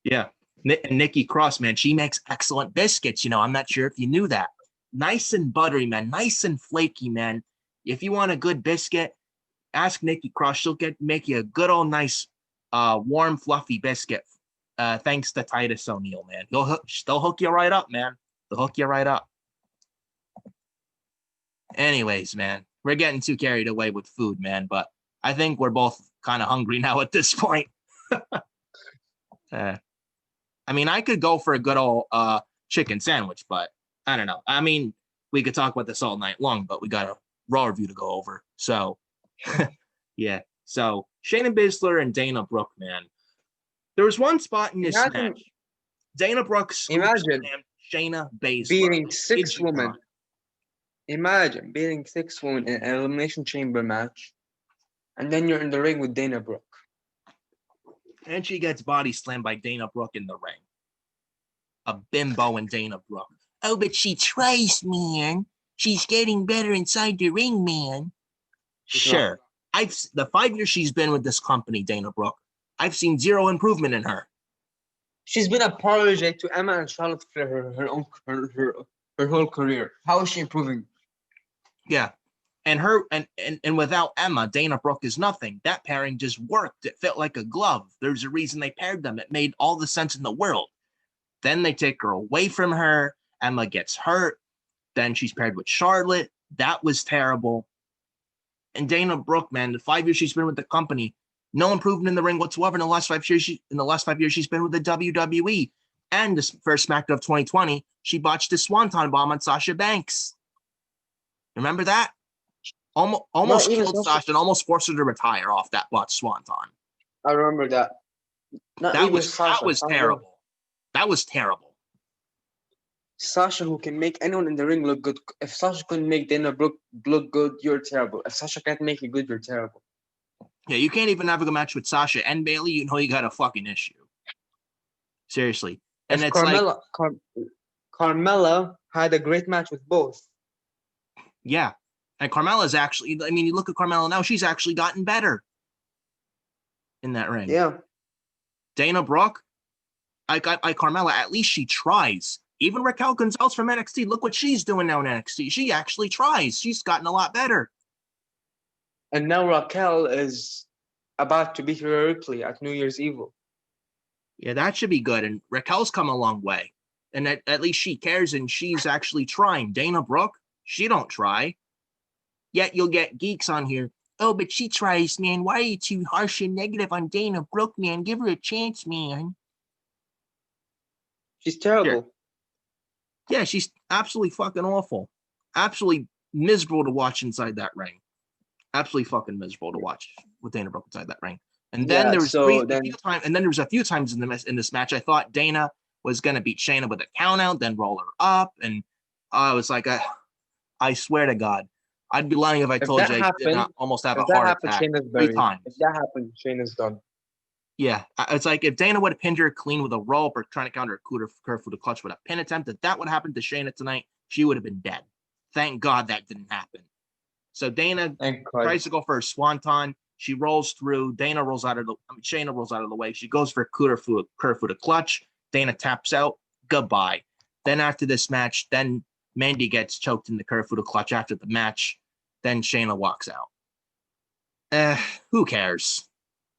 Yeah. Nikki Cross, man, she makes excellent biscuits. You know, I'm not sure if you knew that. Nice and buttery, man. Nice and flaky, man. If you want a good biscuit, ask Nikki Cross. She'll make you a good old nice, warm, fluffy biscuit. Thanks to Titus O'Neil, man. They'll hook you right up, man. They'll hook you right up. Anyways, man, we're getting too carried away with food, man. But I think we're both kind of hungry now at this point. I mean, I could go for a good old chicken sandwich, but I don't know. I mean, we could talk about this all night long, but we got a Raw review to go over. So, yeah. So, Shayna Baszler and Dana Brooke, man. There was one spot in this match. Dana Brooke imagine Shayna Baszler beating 6 women. Imagine beating 6 women in an Elimination Chamber match, and then you're in the ring with Dana Brooke. And she gets body slammed by Dana Brooke in the ring. A bimbo and Dana Brooke. Oh, but she tries, man. She's getting better inside the ring, man. Sure. The 5 years she's been with this company, Dana Brooke, I've seen zero improvement in her. She's been a protege to Emma and Charlotte for her whole career. How is she improving? Yeah. And without Emma, Dana Brooke is nothing. That pairing just worked. It felt like a glove. There's a reason they paired them. It made all the sense in the world. Then they take her away from her. Emma gets hurt. Then she's paired with Charlotte. That was terrible. And Dana Brooke, man, the 5 years she's been with the company, no improvement in the ring whatsoever. In the last 5 years, she's been with the WWE. And this first SmackDown of 2020, she botched the Swanton Bomb on Sasha Banks. Remember that? Almost killed Sasha and almost forced her to retire off that botched Swanton. I remember that. That was terrible. That was terrible. Sasha, who can make anyone in the ring look good. If Sasha couldn't make Dana Brooke look good, you're terrible. If Sasha can't make you good, you're terrible. Yeah, you can't even have a good match with Sasha and Bayley. You know you got a fucking issue. Seriously. And if Carmella had a great match with both. Yeah. And Carmella's actually, I mean, you look at Carmella now, she's actually gotten better in that ring. Yeah. Dana Brooke, Carmella, at least she tries. Even Raquel Gonzalez from NXT, look what she's doing now in NXT. She actually tries. She's gotten a lot better. And now Raquel is about to beat Rhea Ripley at New Year's Evil. Yeah, that should be good. And Raquel's come a long way. And at least she cares and she's actually trying. Dana Brooke, she don't try. Yet you'll get geeks on here. Oh, but she tries, man. Why are you too harsh and negative on Dana Brooke, man? Give her a chance, man. She's terrible. Sure. Yeah, she's absolutely fucking awful. Absolutely miserable to watch inside that ring. Absolutely fucking miserable to watch with Dana Brooke inside that ring. And then there was a few times in this match I thought Dana was gonna beat Shayna with a count out, then roll her up, and I was like, I swear to God, I'd be lying if I told you I did not almost have a heart attack 3 times. If that happened, Shayna's done. Yeah, it's like if Dana would have pinned her clean with a rope or trying to counter a curve with a clutch with a pin attempt, if that would happen to Shayna tonight, she would have been dead. Thank God that didn't happen. So Dana tries to go for a swanton. She rolls through. Shayna rolls out of the way. She goes for a curve with a clutch. Dana taps out. Goodbye. Then after this match, then Mandy gets choked in the curve with a clutch after the match. Then Shayna walks out. Who cares?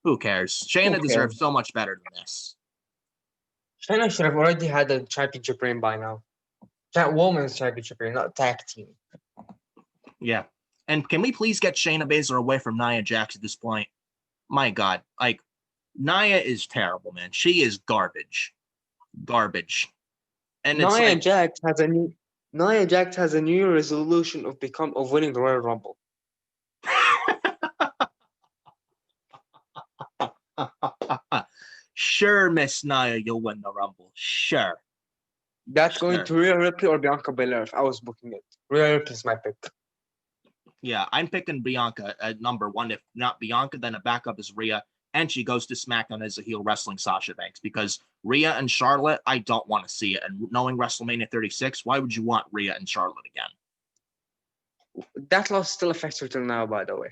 Who cares? Shayna deserves so much better than this. Shayna should have already had a championship reign by now. That woman's championship reign, not tag team. Yeah. And can we please get Shayna Baszler away from Nia Jax at this point? My God. Like, Nia is terrible, man. She is garbage. Garbage. And it's Nia Jax has a new resolution of winning the Royal Rumble. Sure, Miss Nia, you'll win the Rumble. Sure. That's going to Rhea Ripley or Bianca Belair if I was booking it. Rhea Ripley's my pick. Yeah, I'm picking Bianca at number 1. If not Bianca, then a backup is Rhea. And she goes to SmackDown as a heel wrestling Sasha Banks because Rhea and Charlotte, I don't want to see it. And knowing WrestleMania 36, why would you want Rhea and Charlotte again? That loss still affects her till now, by the way.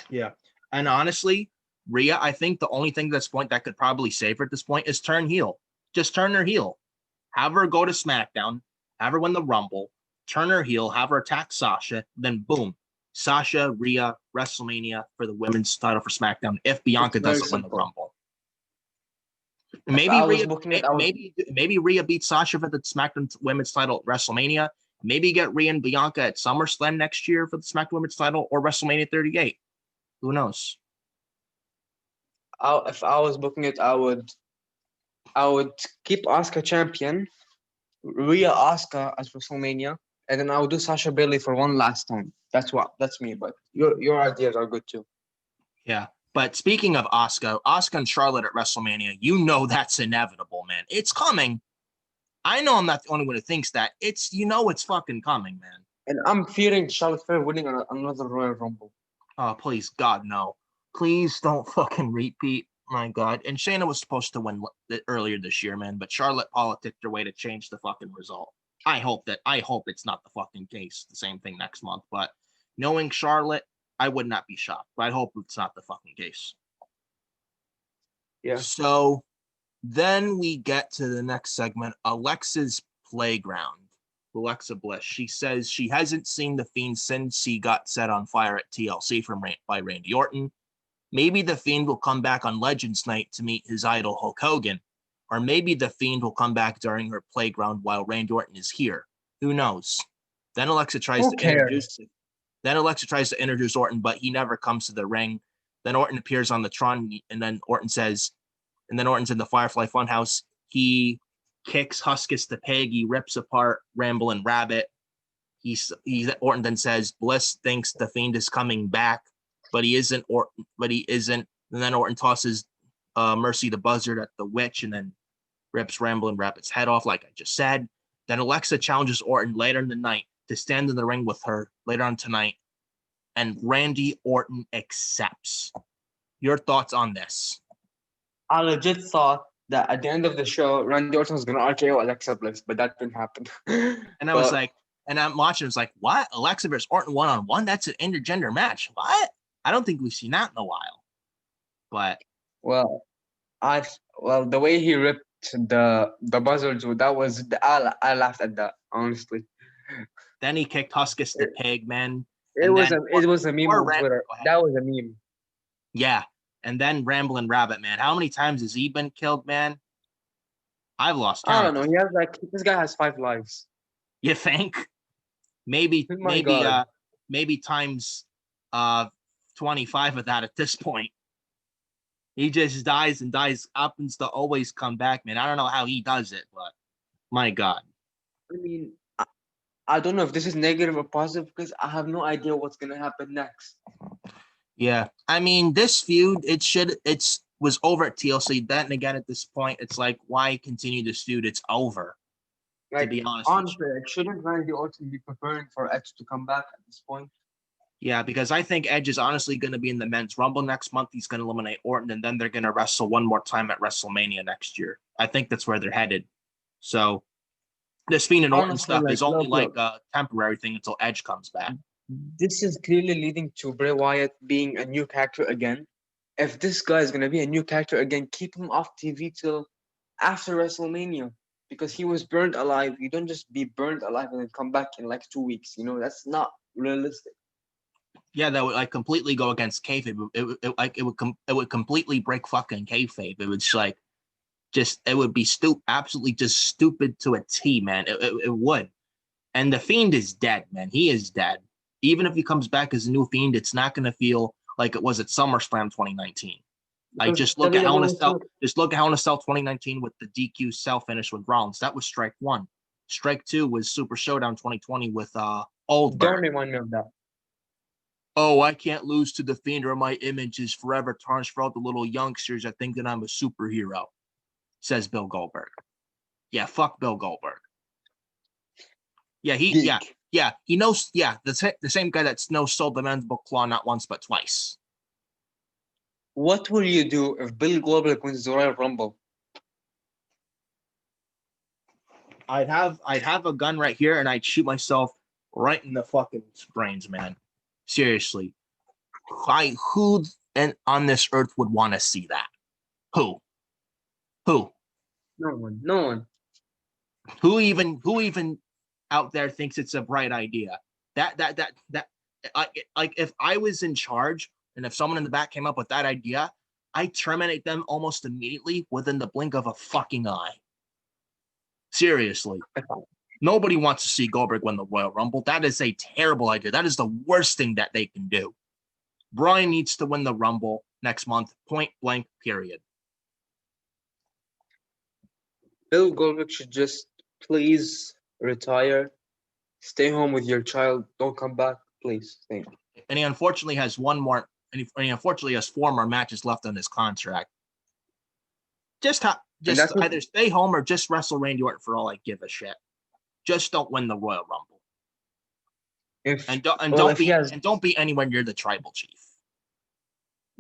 Yeah. And honestly, Rhea, I think the only thing at this point that could probably save her at this point is turn heel. Just turn her heel. Have her go to SmackDown. Have her win the Rumble. Turn her heel. Have her attack Sasha. Then boom. Sasha, Rhea, WrestleMania for the women's title for SmackDown if Bianca doesn't win the Rumble. Maybe Rhea beats Sasha for the SmackDown women's title at WrestleMania. Maybe get Rhea and Bianca at SummerSlam next year for the SmackDown women's title or WrestleMania 38. Who knows? If I was booking it, I would keep Asuka champion, Rhea Asuka at WrestleMania, and then I would do Sasha Bayley for one last time. That's me, but your ideas are good too. Yeah. But speaking of Asuka and Charlotte at WrestleMania, you know that's inevitable, man. It's coming. I know I'm not the only one who thinks that. It's fucking coming, man. And I'm fearing Charlotte Flair winning another Royal Rumble. Oh, please, God, no. Please don't fucking repeat. My God. And Shayna was supposed to win earlier this year, man, but Charlotte politicked her way to change the fucking result. I hope it's not the fucking case. The same thing next month. But knowing Charlotte, I would not be shocked. But I hope it's not the fucking case. Yeah. So then we get to the next segment, Alexa's Playground. Alexa Bliss. She says she hasn't seen The Fiend since he got set on fire at TLC by Randy Orton. Maybe The Fiend will come back on Legends Night to meet his idol Hulk Hogan. Or maybe The Fiend will come back during her Playground while Randy Orton is here. Who knows? Then Alexa tries to introduce Orton, but he never comes to the ring. Then Orton appears on the Tron, and then Orton's in the Firefly Funhouse. He kicks Huskus the pig. He rips apart Ramblin' Rabbit. Orton then says Bliss thinks The Fiend is coming back, but he isn't. And then Orton tosses Mercy the Buzzard at the Witch, and then rips Ramblin' Rabbit's head off, like I just said. Then Alexa challenges Orton later in the night to stand in the ring with her later on tonight, and Randy Orton accepts. Your thoughts on this? I legit thought that at the end of the show, Randy Orton was going to RKO Alexa Bliss, but that didn't happen. And I was like, and I'm watching, it's like, what? Alexa versus Orton one-on-one? That's an intergender match. What? I don't think we've seen that in a while. But the way he ripped the buzzards, I laughed at that, honestly. Then he kicked Huskus the pig, man. It was a meme on Twitter. That was a meme. Yeah. And then Ramblin' Rabbit, man. How many times has he been killed, man? I've lost count. I don't know. He has this guy has 5 lives. You think? Maybe times 25 of that at this point. He just dies and happens to always come back, man. I don't know how he does it, but my God. I mean, I don't know if this is negative or positive because I have no idea what's gonna happen next. Yeah, I mean, this feud, was over at TLC. Then again, at this point, it's like, why continue this feud? It's over. To be honest, honestly, shouldn't Randy Orton be preparing for Edge to come back at this point? Yeah, because I think Edge is honestly going to be in the Men's Rumble next month. He's going to eliminate Orton, and then they're going to wrestle one more time at WrestleMania next year. I think that's where they're headed. So this Fiend and Orton stuff is only like a temporary thing until Edge comes back. This is clearly leading to Bray Wyatt being a new character again. If this guy is going to be a new character again, keep him off TV till after WrestleMania because he was burned alive. You don't just be burned alive and then come back in like 2 weeks. You know, that's not realistic. Yeah, that would completely go against kayfabe. It would completely break fucking kayfabe. It would it would be absolutely just stupid to a T, man. It would. And the Fiend is dead, man. He is dead. Even if he comes back as a new Fiend, it's not going to feel like it was at SummerSlam 2019. Like just look at Hell in a Cell 2019 with the DQ cell finish with Rollins. That was strike 1. Strike 2 was Super Showdown 2020 with Oldberg. Don't remind me of that. Oh, I can't lose to the Fiend or my image is forever tarnished for all the little youngsters that think that I'm a superhero, says Bill Goldberg. Yeah, fuck Bill Goldberg. Yeah, he knows. Yeah, the same guy that sold the Mandible Claw not once but twice. What will you do if Bill Goldberg wins the Royal Rumble? I'd have a gun right here and I'd shoot myself right in the fucking brains, man. Seriously, who on this earth would want to see that? Who? No one. Who even out there thinks it's a bright idea? Like if I was in charge and if someone in the back came up with that idea, I terminate them almost immediately within the blink of a fucking eye. Seriously. Nobody wants to see Goldberg win the Royal Rumble. That is a terrible idea. That is the worst thing that they can do. Bryan needs to win the Rumble next month, point blank, period. Bill Goldberg should just please retire. Stay home with your child. Don't come back, please. Thank you. And he unfortunately has 4 more matches left on his contract. Just either stay home or just wrestle Randy Orton for all I give a shit. Just don't win the Royal Rumble. Don't be anywhere near the tribal chief.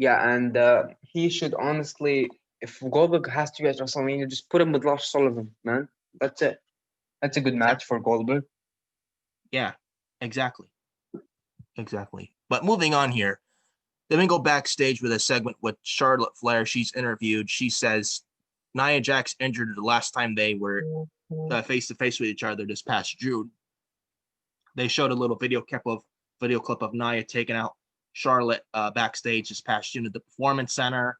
Yeah, and he should honestly, if Goldberg has to be at WrestleMania, just put him with Lars Sullivan, man. That's it. That's a good match for Goldberg. Yeah, exactly. Exactly. But moving on here, then we go backstage with a segment with Charlotte Flair. She's interviewed. She says Nia Jax injured her the last time they were face to face with each other this past June. They showed a little video clip of Nia taking out Charlotte backstage this past June at the Performance Center,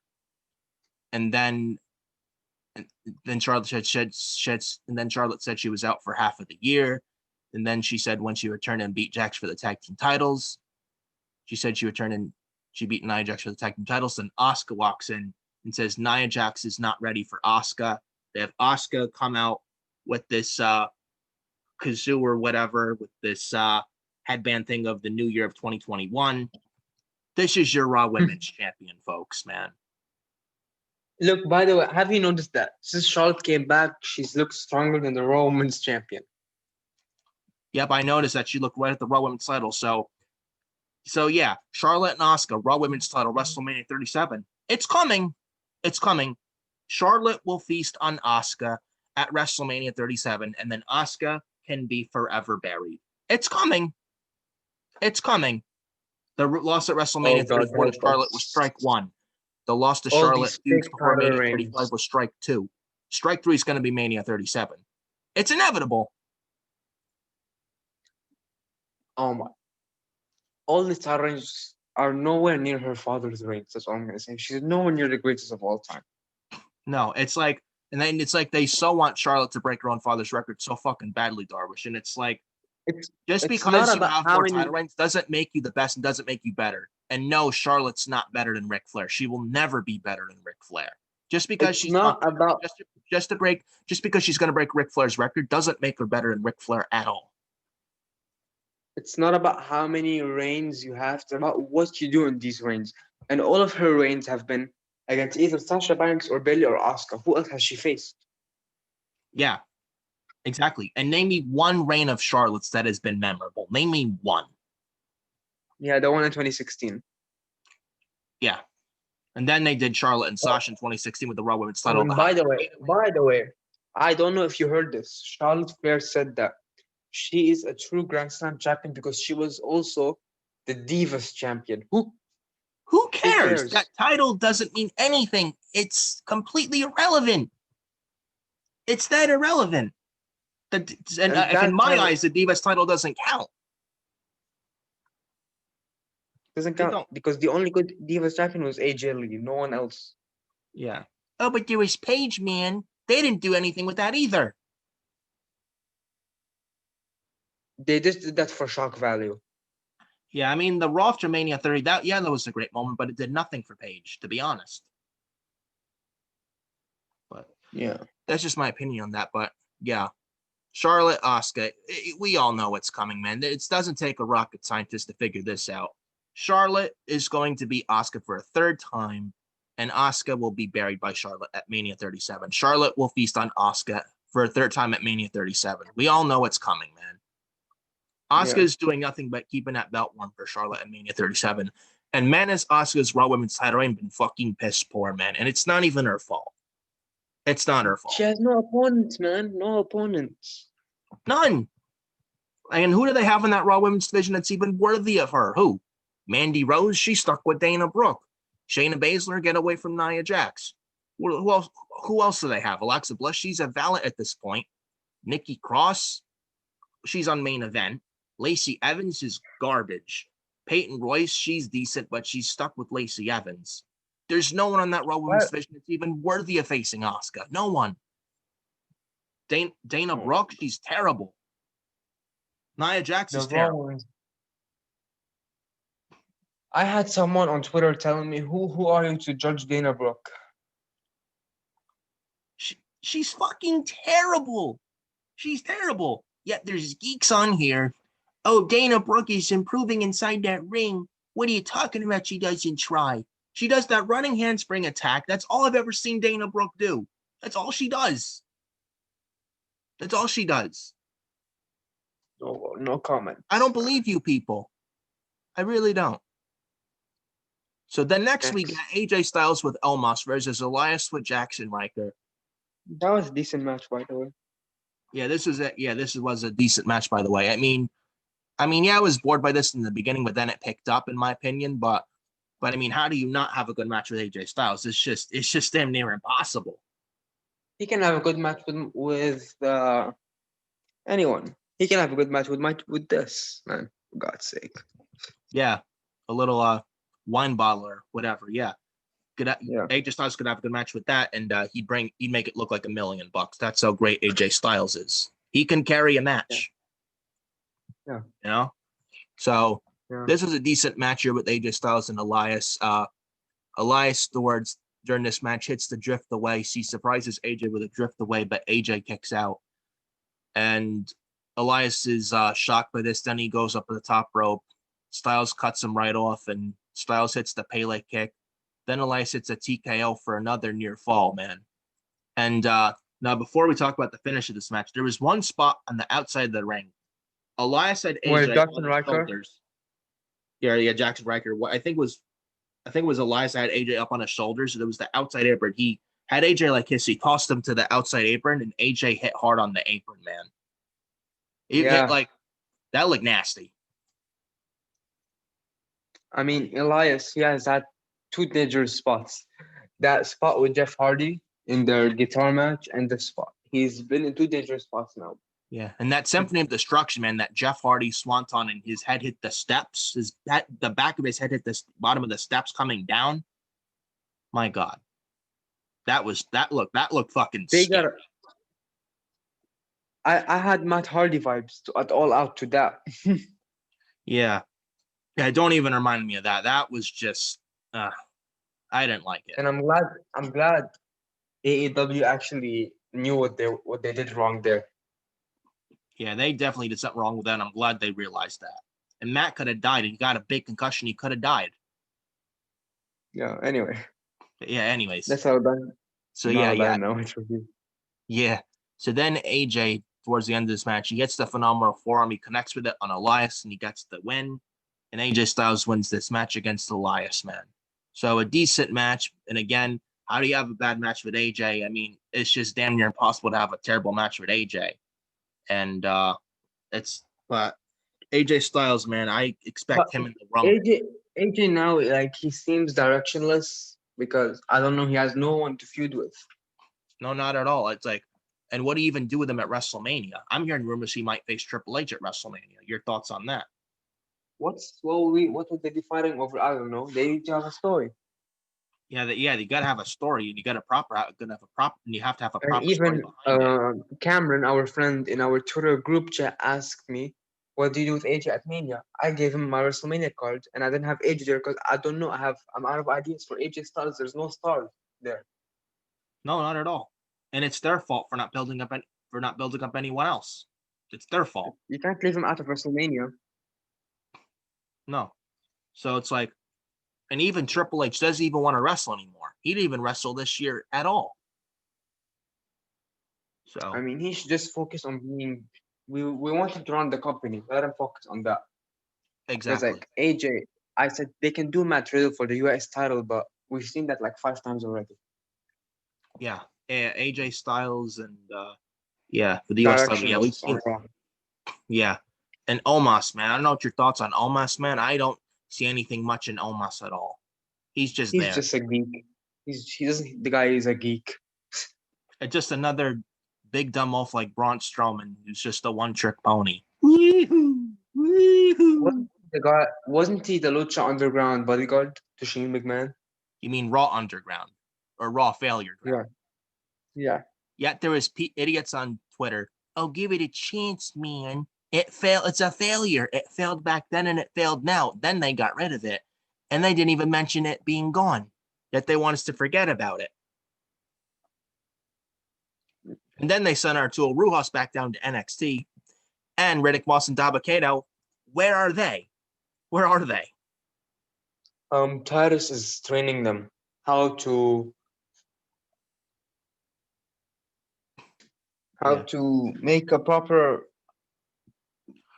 and then Charlotte said she was out for half of the year, and then she said when she returned and beat Jax for the tag team titles, she said she returned and she beat Nia Jax for the tag team titles. Then Asuka walks in and says Nia Jax is not ready for Asuka. They have Asuka come out with this kazoo or whatever, with this headband thing of the new year of 2021. This is your Raw Women's Champion, folks, man. Look, by the way, have you noticed that since Charlotte came back, she's looked stronger than the Raw Women's Champion? Yep, I noticed that she looked right at the Raw Women's title. So yeah, Charlotte and Asuka, Raw Women's title, WrestleMania 37. It's coming. It's coming. Charlotte will feast on Asuka at WrestleMania 37, and then Asuka can be forever buried. It's coming. It's coming. The loss at WrestleMania 34 to Charlotte was strike one. The loss to Charlotte before Mania 35 was strike two. Strike three is going to be Mania 37. It's inevitable. Oh my. All these title reigns are nowhere near her father's reigns. That's all I'm going to say. She's nowhere near the greatest of all time. No, it's like, and then it's like they so want Charlotte to break her own father's record so fucking badly, Darwish. And it's like, just because you have more title reigns doesn't make you the best and doesn't make you better. And no, Charlotte's not better than Ric Flair. She will never be better than Ric Flair. Just because she's not about just because she's going to break Ric Flair's record doesn't make her better than Ric Flair at all. It's not about how many reigns you have. It's about what you do in these reigns. And all of her reigns have been against either Sasha Banks or Bayley or Asuka. Who else has she faced? Yeah, exactly. And name me one reign of Charlotte's that has been memorable. Name me one. Yeah, the one in 2016. Yeah. And then they did Charlotte and Sasha in 2016 with the Raw Women's title. By the way, I don't know if you heard this. Charlotte Flair said that she is a true Grand Slam champion because she was also the Divas champion. Who cares? That title doesn't mean anything. It's completely irrelevant. It's that irrelevant. In my eyes, the Divas title doesn't count. Doesn't count because the only good Divas champion was AJ Lee, no one else. Yeah. Oh, but there was Paige, man. They didn't do anything with that either. They just did that for shock value. Yeah, I mean, the Raw after Mania 30, that was a great moment, but it did nothing for Paige, to be honest. But yeah, that's just my opinion on that. But yeah, Charlotte, Asuka, we all know what's coming, man. It doesn't take a rocket scientist to figure this out. Charlotte is going to beat Asuka for a third time, and Asuka will be buried by Charlotte at Mania 37. Charlotte will feast on Asuka for a third time at Mania 37. We all know what's coming, man. Asuka is doing nothing but keeping that belt warm for Charlotte at Mania 37. And man, has Asuka's Raw Women's title reign been fucking piss poor, man. And it's not even her fault. It's not her fault. She has no opponents, man. No opponents. None. And who do they have in that Raw Women's division that's even worthy of her? Who? Mandy Rose? She's stuck with Dana Brooke. Shayna Baszler, get away from Nia Jax. Who else do they have? Alexa Bliss, she's a valet at this point. Nikki Cross, she's on main event. Lacey Evans is garbage. Peyton Royce, she's decent, but she's stuck with Lacey Evans. There's no one on that Raw Women's division that's even worthy of facing Asuka. No one. Dana Brooke, she's terrible. Nia Jax is terrible. I had someone on Twitter telling me, who are you to judge Dana Brooke? She's fucking terrible. She's terrible. Yet there's geeks on here. Oh, Dana Brooke is improving inside that ring. What are you talking about? She doesn't try. She does that running handspring attack. That's all I've ever seen Dana Brooke do. That's all she does. That's all she does. No comment. I don't believe you people. I really don't. So then next we Next. got AJ Styles with Omos versus Elias with Jackson Riker. That was a decent match, by the way. Yeah, this was it. Yeah, this was a decent match, by the way. I mean, yeah, I was bored by this in the beginning, but then it picked up, in my opinion. But I mean, how do you not have a good match with AJ Styles? It's just damn near impossible. He can have a good match with anyone. He can have a good match with this man. For God's sake. Yeah, a little wine bottle or whatever. Yeah, Yeah. AJ Styles could have a good match with that, and he'd make it look like $1 million. That's how great AJ Styles is. He can carry a match. Yeah. You know. So Yeah. this was a decent match here with AJ Styles and Elias. Elias towards during this match hits the drift away. He surprises AJ with a drift away, but AJ kicks out. And Elias is shocked by this. Then he goes up to the top rope. Styles cuts him right off, and Styles hits the Pele kick. Then Elias hits a TKO for another near fall, man. And now, before we talk about the finish of this match, there was one spot on the outside of the ring. Elias had Where AJ Jackson on his Riker? shoulders. Yeah, Jackson Riker. What I think it was Elias that had AJ up on his shoulders. It was the outside apron. He had AJ like this. He tossed him to the outside apron, and AJ hit hard on the apron, man. He hit like that looked nasty. I mean, Elias, he has had two dangerous spots. That spot with Jeff Hardy in their guitar match, and the spot. He's been in two dangerous spots now. Yeah, and that Symphony of Destruction, man, that Jeff Hardy swanton and his head hit the steps. The back of his head hit the bottom of the steps coming down. My God, that looked fucking. They scary. got. I had Matt Hardy vibes at all out to that. Yeah, don't even remind me of that. That was just, I didn't like it. And I'm glad AEW actually knew what they did wrong there. Yeah, they definitely did something wrong with that. And I'm glad they realized that. And Matt could have died. He got a big concussion. He could have died. Yeah. Anyway. Yeah. Anyways. That's all done. So yeah. Yeah. So then AJ, towards the end of this match, he gets the phenomenal forearm. He connects with it on Elias, and he gets the win. And AJ Styles wins this match against Elias, man. So a decent match. And again, how do you have a bad match with AJ? I mean, it's just damn near impossible to have a terrible match with AJ. And but AJ Styles, man, I expect him in the Rumble. AJ now, like, he seems directionless because I don't know, he has no one to feud with. No, not at all. It's like, and what do you even do with him at WrestleMania? I'm hearing rumors he might face Triple H at WrestleMania. Your thoughts on that? What would they be fighting over? I don't know. They need to have a story. Yeah, you gotta have a story, and you gotta and you have to have a proper and even story behind it. Cameron, our friend in our Twitter group chat, asked me, "What do you do with AJ at Mania?" I gave him my WrestleMania card, and I didn't have AJ there because I don't know. I'm out of ideas for AJ Styles. There's no stars there. No, not at all. And it's their fault for not building up anyone else. It's their fault. You can't leave him out of WrestleMania. No. So it's like, and even Triple H doesn't even want to wrestle anymore. He didn't even wrestle this year at all. So I mean, he should just focus on being. We want him to run the company. Let him focus on that. Exactly. Because like AJ, I said they can do Matt Riddle for the US title, but we've seen that like 5 times already. Yeah, AJ Styles and for the US title. Yeah, we've seen. Yeah, and Omos, man. I don't know what your thoughts on Omos, man. I don't see anything much in Omos at all. He's just there. He's just a geek. He doesn't. The guy is a geek. It's just another big dumb oaf like Braun Strowman, who's just a one-trick pony. Wasn't he the Lucha Underground bodyguard to Shane McMahon? You mean Raw Underground or Raw Failure Ground? Yeah. Yet there was idiots on Twitter. Oh, give it a chance, man. It failed. It's a failure. It failed back then and it failed now. Then they got rid of it. And they didn't even mention it being gone. Yet they want us to forget about it. And then they sent Arturo Rujas back down to NXT. And Riddick Moss and Dabba-Kato, where are they? Where are they? Titus is training them how to make a proper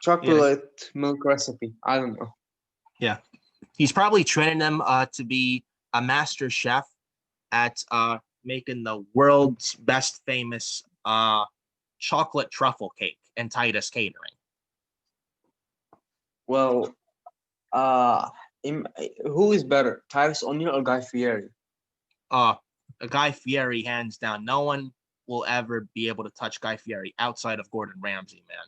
chocolate milk recipe. I don't know. Yeah. He's probably training them to be a master chef at making the world's best famous chocolate truffle cake and Titus Catering. Well, who is better, Titus O'Neil or Guy Fieri? A Guy Fieri, hands down. No one will ever be able to touch Guy Fieri outside of Gordon Ramsay, man.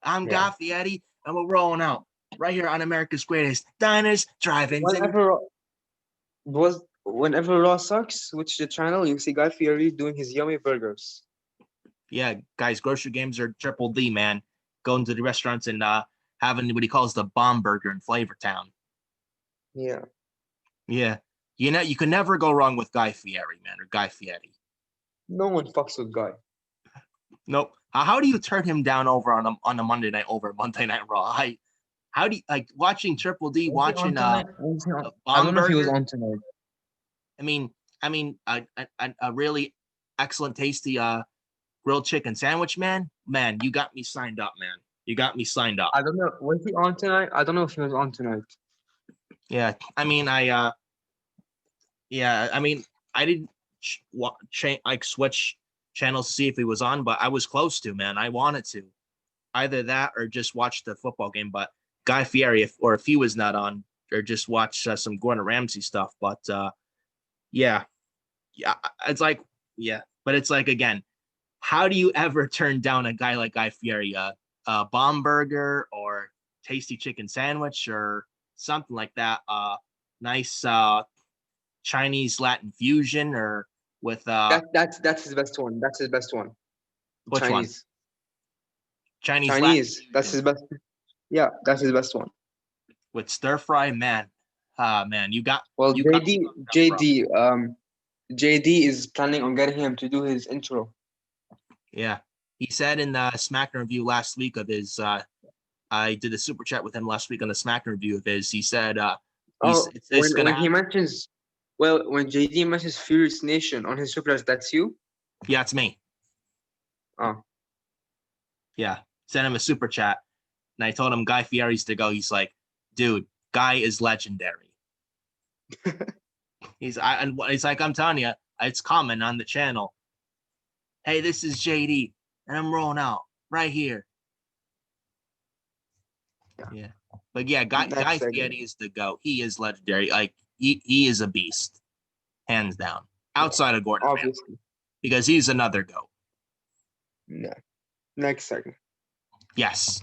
I'm Guy Fieri, and we're rolling out right here on America's Greatest Diners, Drive-Ins. Whenever Raw sucks, switch the channel, you see Guy Fieri doing his yummy burgers. Yeah, guys, grocery games are triple D, man. Going to the restaurants and having what he calls the bomb burger in Flavortown. Yeah. Yeah. You know, you can never go wrong with Guy Fieri, man, or Guy Fieri. No one fucks with Guy. Nope. How do you turn him down over on a Monday night over Monday Night Raw? How do you like watching Triple D, watching I don't know if he was on tonight. I mean, a really excellent, tasty grilled chicken sandwich, man. Man, you got me signed up, man. You got me signed up. I don't know. Was he on tonight? I don't know if he was on tonight. Yeah, I mean, I didn't switch channels to see if he was on, but I was close to, man. I wanted to either that or just watch the football game. But Guy Fieri, if he was not on, or just watch some Gordon Ramsay stuff. But yeah, it's like, but it's like, again, how do you ever turn down a guy like Guy Fieri, a bomb burger or tasty chicken sandwich or something like that? Nice Chinese Latin fusion, or with that's his best one. That's his best one. Which Chinese. one? Chinese. That's his best. Yeah, that's his best one. With stir fry, man. Man, you got. Well, JD is planning on getting him to do his intro. Yeah, he said in the SmackDown review last week of his. I did a super chat with him last week on the SmackDown review of his. He said, when JD mentions Fiorious Nation on his super chat, that's you? Yeah, it's me. Oh. Yeah, sent him a super chat, and I told him Guy Fieri's to go. He's like, dude, Guy is legendary. He's like, I'm telling you, it's common on the channel. Hey, this is JD, and I'm rolling out right here. Yeah. But yeah, Guy Fieri is the GOAT. He is legendary. Like, he is a beast, hands down. Outside of Gordon Ramsay, because he's another GOAT. No. Next segment. Yes.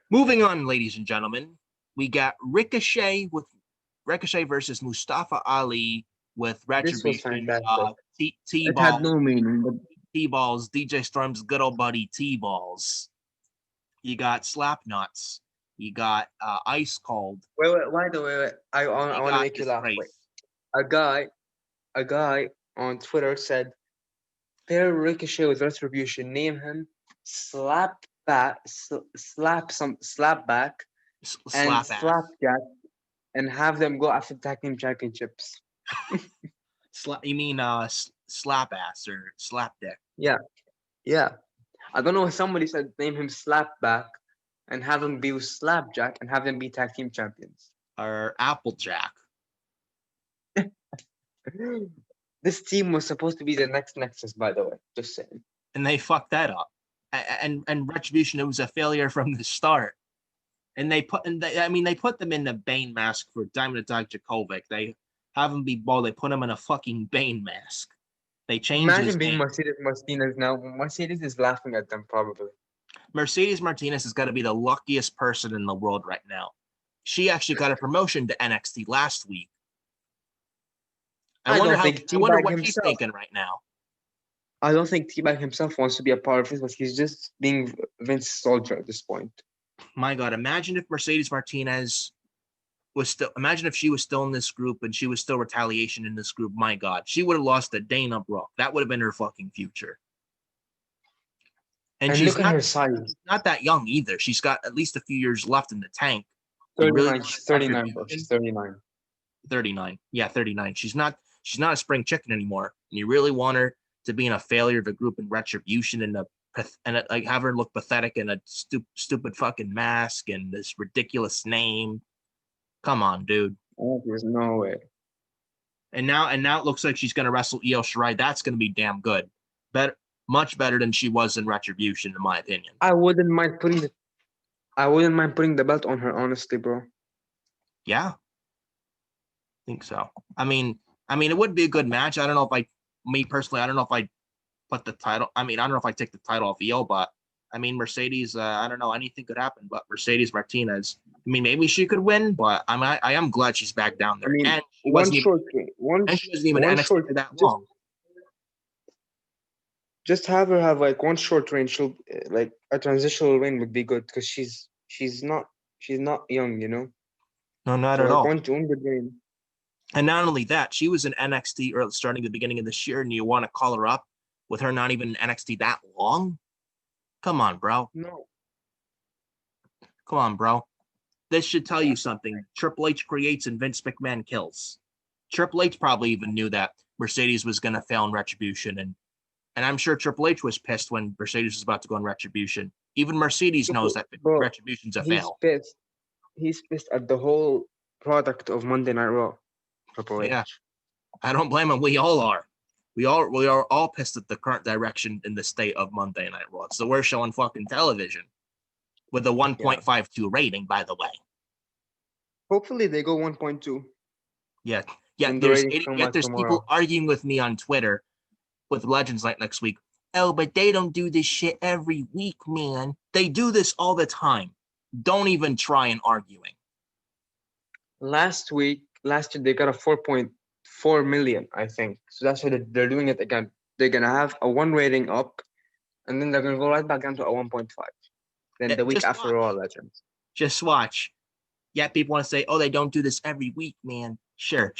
Moving on, ladies and gentlemen, we got Ricochet versus Mustafa Ali with Retribution. It had no meaning. But... T-Balls, DJ Storm's good old buddy T-Balls. You got Slapnuts. You got Ice Cold. Wait. I want to make you laugh. Wait. A guy on Twitter said, pair Ricochet with Retribution, name him Slapback, and Slapjack, and have them go after tag team championships. You mean Slap Ass or Slap Dick? Yeah. I don't know. Somebody said name him Slapback and have him be with Slapjack and have them be tag team champions. Or Applejack. This team was supposed to be the next Nexus, by the way. Just saying. And they fucked that up. And Retribution, it was a failure from the start. And they put them in the Bane mask for Diamond Dog Djokovic. They have him be bald. They put him in a fucking Bane mask. They changed his name. Imagine being Mercedes Martinez now. Mercedes is laughing at them, probably. Mercedes Martinez has got to be the luckiest person in the world right now. She actually got a promotion to NXT last week. I wonder what he's thinking right now. I don't think T-Bag himself wants to be a part of this, but he's just being Vince's soldier at this point. My God, imagine if Mercedes Martinez imagine if she was still in this group and she was still Retaliation in this group. My God, she would have lost to Dana Brooke. That would have been her fucking future. And she's look at her size. Not that young either. She's got at least a few years left in the tank. 39. She's 39, bro. She's 39. 39. Yeah, 39. She's not a spring chicken anymore. And you really want her to be in a failure of a group in Retribution and to and it, like have her look pathetic in a stupid fucking mask and this ridiculous name. Come on, dude. Oh, there's no way. And now it looks like she's gonna wrestle Io Shirai. That's gonna be damn good. Better, much better than she was in Retribution, in my opinion. I wouldn't mind putting the belt on her, honestly, bro. Yeah, I think so. I mean, it would be a good match. I don't know if me personally, I don't know if I put the title. I mean, I don't know if I take the title off Io, but I mean, Mercedes. I don't know. Anything could happen, but Mercedes Martinez. I mean, maybe she could win, but I am glad she's back down there. I mean, and she one wasn't short even, reign, one and she wasn't even one NXT short, for that long. Just have her have like one short reign. She'll like a transitional reign would be good because she's not young, you know. No, not So at like all. one good reign. And not only that, she was in NXT early, starting the beginning of this year, and you want to call her up with her not even in NXT that long? Come on, bro. No. Come on, bro. This should tell you something. Triple H creates and Vince McMahon kills. Triple H probably even knew that Mercedes was going to fail in Retribution, and I'm sure Triple H was pissed when Mercedes was about to go in Retribution. Even Mercedes knows that Bro, Retribution's a he's fail. pissed. He's pissed at the whole product of Monday Night Raw. Triple H. Yeah, I don't blame him. We all are. We are all pissed at the current direction in the state of Monday Night Raw. It's the worst show on fucking television, with a 1.52 rating, by the way. Hopefully they go 1.2. Yeah. When the ratings come out There's tomorrow. people arguing with me on Twitter with Legends Night next week. Oh, but they don't do this shit every week, man. They do this all the time. Don't even try and arguing. Last year they got a 4.4 million, I think. So that's why they're doing it again. They're gonna have a 1 rating up, and then they're gonna go right back down to a 1.5. Then the week Just after Raw Legends. Just watch. Yeah, people want to say, oh, they don't do this every week, man. Sure.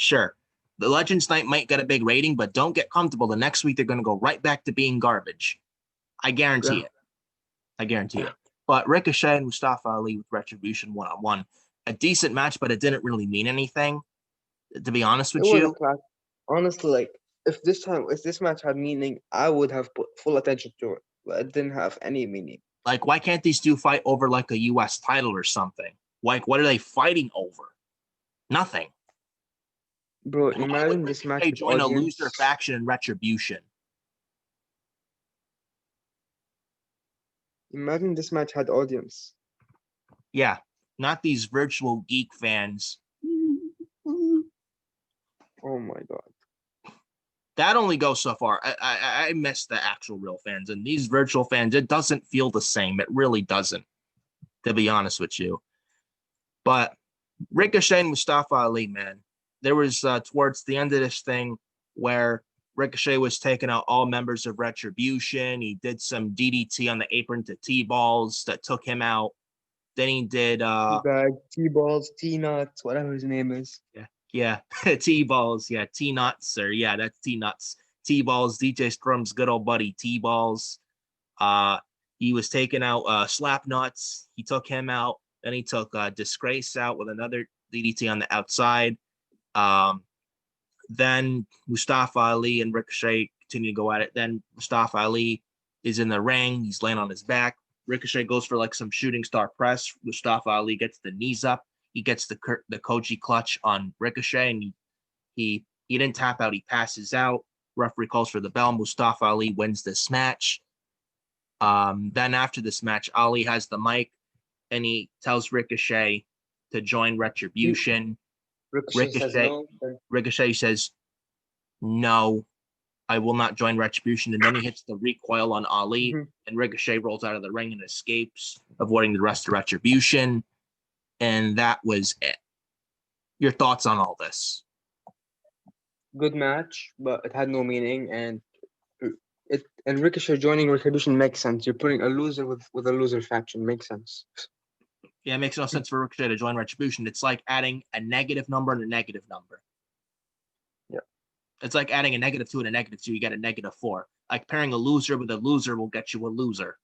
The Legends Night might get a big rating, but don't get comfortable. The next week, they're going to go right back to being garbage. I guarantee it. I guarantee it. But Ricochet and Mustafa Ali with Retribution one-on-one. A decent match, but it didn't really mean anything, to be honest with you. Honestly, like, if this match had meaning, I would have put full attention to it. But it didn't have any meaning. Like, why can't these two fight over, like, a U.S. title or something? Like, what are they fighting over? Nothing. Bro, imagine this match with join audience. A loser faction in Retribution. Imagine this match had audience. Yeah, not these virtual geek fans. Oh my god. That only goes so far. I miss the actual real fans, and these virtual fans, it doesn't feel the same. It really doesn't, to be honest with you. But Ricochet and Mustafa Ali, man, there was towards the end of this thing where Ricochet was taking out all members of Retribution. He did some DDT on the apron to T-balls that took him out. Then he did T-balls, T-nuts, whatever his name is. Yeah. T-balls, yeah, T-nuts, or yeah, that's T-nuts. T-balls, DJ Scrum's good old buddy T-balls. He was taking out Slap Nuts. He took him out. Then he took Disgrace out with another DDT on the outside. Then Mustafa Ali and Ricochet continue to go at it. Then Mustafa Ali is in the ring. He's laying on his back. Ricochet goes for like some shooting star press. Mustafa Ali gets the knees up. He gets the Koji clutch on Ricochet, and he didn't tap out. He passes out. Referee calls for the bell. Mustafa Ali wins this match. Then after this match, Ali has the mic, and he tells Ricochet to join Retribution. Ricochet says, no, I will not join Retribution. And then he hits the recoil on Ali, and Ricochet rolls out of the ring and escapes, avoiding the rest of Retribution. And that was it. Your thoughts on all this? Good match, but it had no meaning, and Ricochet joining Retribution makes sense. You're putting a loser with a loser faction. Makes sense. Yeah, it makes no sense for Ricochet to join Retribution. It's like adding a negative number and a negative number. Yeah. It's like adding a -2 and a -2. You get a -4. Like pairing a loser with a loser will get you a loser.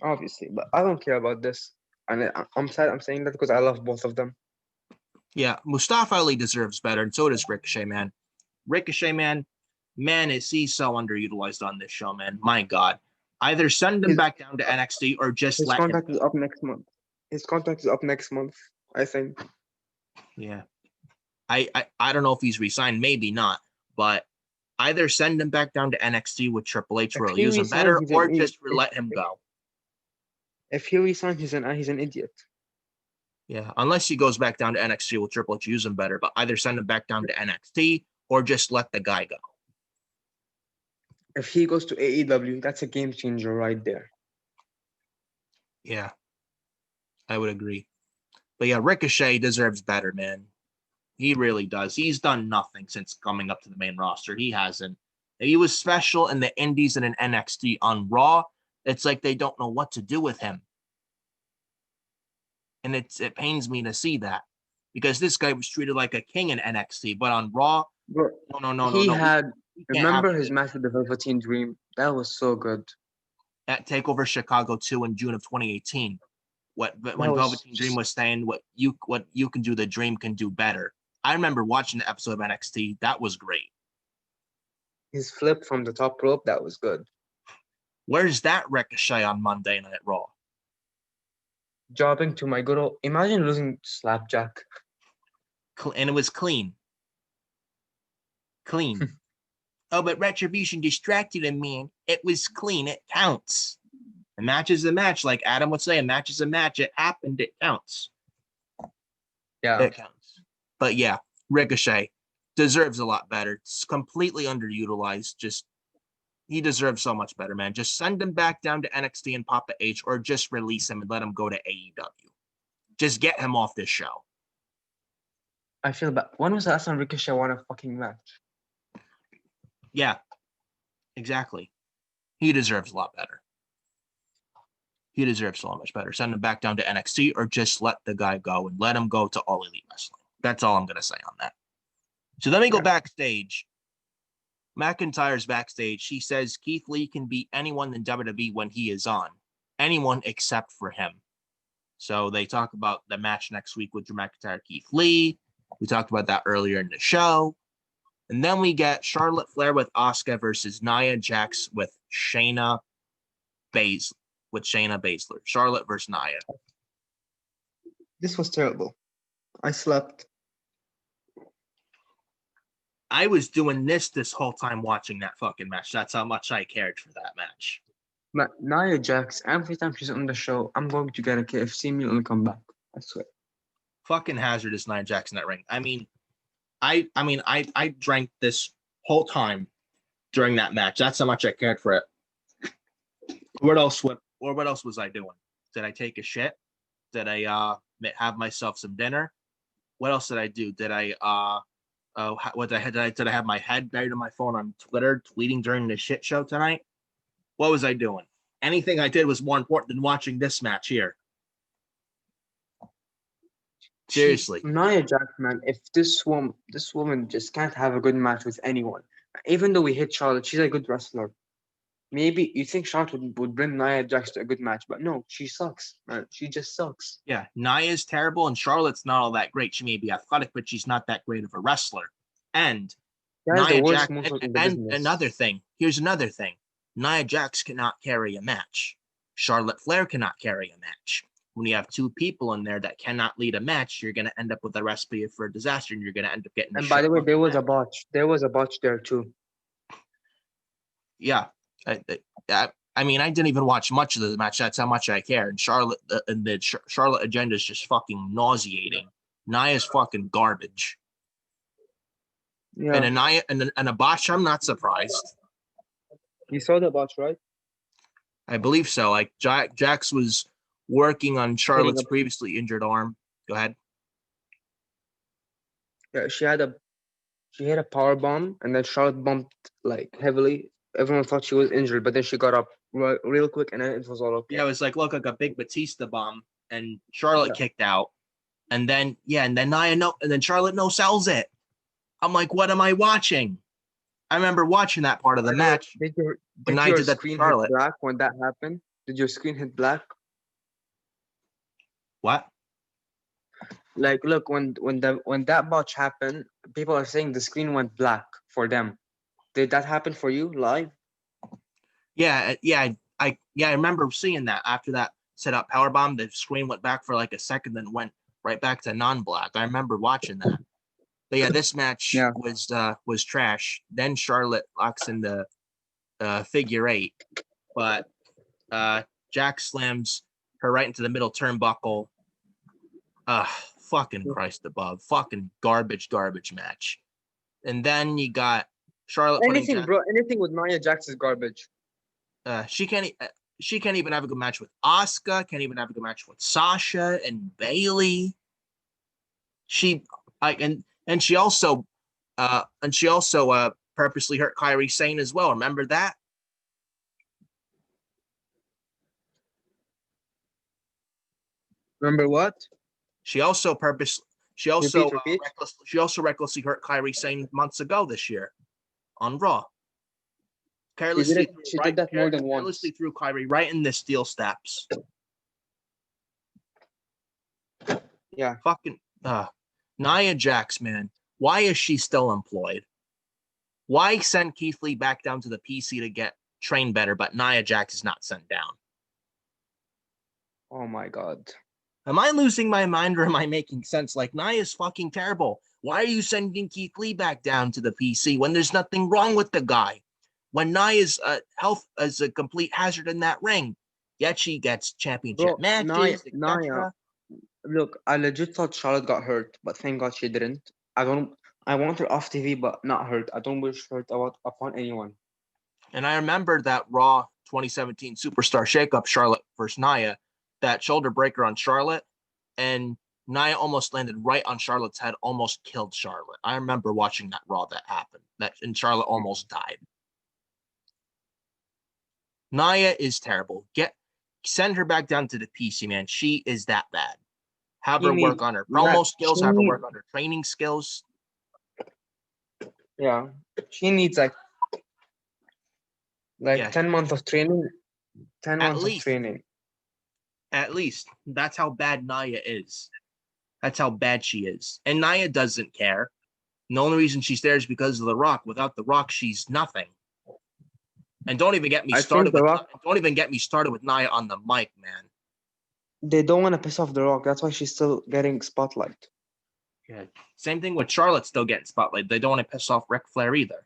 Obviously, but I don't care about this. And I'm sad I'm saying that because I love both of them. Yeah, Mustafa Ali deserves better, and so does Ricochet, man. Ricochet, man, is he so underutilized on this show, man. My God. Either send him His back down to NXT or just his let him contract is go. up next month. His contract is up next month, I think. Yeah. I don't know if he's resigned, maybe not, but either send him back down to NXT with Triple H If where he'll he use him resigns, better, he's or an just let him go. if he resigns, he's an idiot. Yeah, unless he goes back down to NXT with Triple H, use him better, but either send him back down to NXT or just let the guy go. If he goes to AEW, that's a game changer right there. Yeah, I would agree. But yeah, Ricochet deserves better, man. He really does. He's done nothing since coming up to the main roster. He hasn't. He was special in the Indies and in NXT. On Raw, it's like they don't know what to do with him. And it pains me to see that because this guy was treated like a king in NXT, but on Raw, Bro, no. he had. We can't have Remember his match with the Velveteen Dream? That was so good. at Takeover Chicago 2 in June of 2018. When was Velveteen Dream was saying what you can do, the Dream can do better. I remember watching the episode of NXT. That was great. His flip from the top rope, that was good. Where's that Ricochet on Monday Night Raw? Jobbing to my good old. Imagine losing Slapjack. And it was clean. Clean. Oh, but Retribution distracted him, man. It was clean. It counts. A match is a match. Like Adam would say, a match is a match. It happened. It counts. Yeah. It counts. But yeah, Ricochet deserves a lot better. It's completely underutilized. Just he deserves so much better, man. Just send him back down to NXT and Papa H, or just release him and let him go to AEW. Just get him off this show. I feel bad. When was the last time Ricochet won a fucking match? Yeah, exactly. He deserves a lot better. He deserves so much better. Send him back down to NXT or just let the guy go and let him go to All Elite Wrestling. That's all I'm going to say on that. So then we go backstage. McIntyre's backstage. He says Keith Lee can beat anyone in WWE when he is on. Anyone except for him. So they talk about the match next week with Drew McIntyre, Keith Lee. We talked about that earlier in the show. And then we get Charlotte Flair with Asuka versus Nia Jax with Shayna Baszler. Charlotte versus Nia. This was terrible. I slept. I was doing this whole time watching that fucking match. That's how much I cared for that match. Nia Jax, every time she's on the show, I'm going to get a KFC meal and come back. I swear. Fucking hazardous Nia Jax in that ring. I drank this whole time during that match. That's how much I cared for it. What else was I doing? Did I take a shit? Did I have myself some dinner? What else did I do? Did I did I have my head buried in my phone on Twitter tweeting during the shit show tonight? What was I doing? Anything I did was more important than watching this match here. Seriously. Nia Jax, man, if this woman just can't have a good match with anyone. Even though we hate Charlotte, she's a good wrestler. Maybe you think Charlotte would bring Nia Jax to a good match, but no, she sucks, man. She just sucks. Yeah, Nia's terrible, and Charlotte's not all that great. She may be athletic, but she's not that great of a wrestler. And Nia Jax, and another thing. Here's another thing. Nia Jax cannot carry a match. Charlotte Flair cannot carry a match. When you have two people in there that cannot lead a match, you're going to end up with a recipe for a disaster, and you're going to end up getting. And by the way, there was a botch. There was a botch there too. Yeah, I mean, I didn't even watch much of the match. That's how much I care. And Charlotte, the Charlotte agenda is just fucking nauseating. Nia's fucking garbage. Yeah. And a Nia and a botch, I'm not surprised. You saw the botch, right? I believe so. Like Jax was working on Charlotte's previously injured arm. Go ahead. Yeah, she hit a power bomb, and then Charlotte bumped like heavily. Everyone thought she was injured, but then she got up real quick, and then it was all okay. Yeah, it was like looked like a big Batista bomb, and Charlotte kicked out, and then Nia and then Charlotte no sells it. I'm like, what am I watching? I remember watching that part of the match. Did your screen hit black when that happened? Did your screen hit black? What? Like, look, when that botch happened, people are saying the screen went black for them. Did that happen for you live? Yeah. I remember seeing that after that set up powerbomb, the screen went back for like a second, then went right back to non-black. I remember watching that. But yeah, this match Yeah. was trash. Then Charlotte locks in the figure eight, but Jack slams her right into the middle turnbuckle. Fucking Christ above. Fucking garbage match. And then you got Charlotte putting Anything, bro. Anything with Nia Jax is garbage. she can't even have a good match with Asuka, can't even have a good match with Sasha and Bailey. She and she also purposely hurt Kairi Sane as well. Remember that? Remember what? She also Repeat. recklessly hurt Kairi Sane months ago this year on Raw. She did that more than once. Carelessly threw Kairi right in the steel steps. Yeah. Fucking Nia Jax, man. Why is she still employed? Why send Keith Lee back down to the PC to get trained better, but Nia Jax is not sent down? Oh my God. Am I losing my mind or am I making sense? Like, Nia's fucking terrible. Why are you sending Keith Lee back down to the PC when there's nothing wrong with the guy? When Nia's health is a complete hazard in that ring, yet she gets championship matches, etc. Look, I legit thought Charlotte got hurt, but thank God she didn't. I want her off TV, but not hurt. I don't wish hurt upon anyone. And I remember that Raw 2017 Superstar Shakeup, Charlotte versus Nia, that shoulder breaker on Charlotte, and Nia almost landed right on Charlotte's head, almost killed Charlotte. I remember watching that Raw that happened, and Charlotte almost died. Nia is terrible. Send her back down to the PC, man. She is that bad. Have her work on her promo skills, have her work on her training skills. Yeah. She needs like 10 months of training. 10 months of training. At least. That's how bad Nia is. That's how bad she is. And Nia doesn't care. And the only reason she's there is because of The Rock. Without The Rock, she's nothing. And don't even get me started with Nia on the mic, man. They don't want to piss off The Rock. That's why she's still getting spotlight. Yeah. Same thing with Charlotte still getting spotlight. They don't want to piss off Ric Flair either.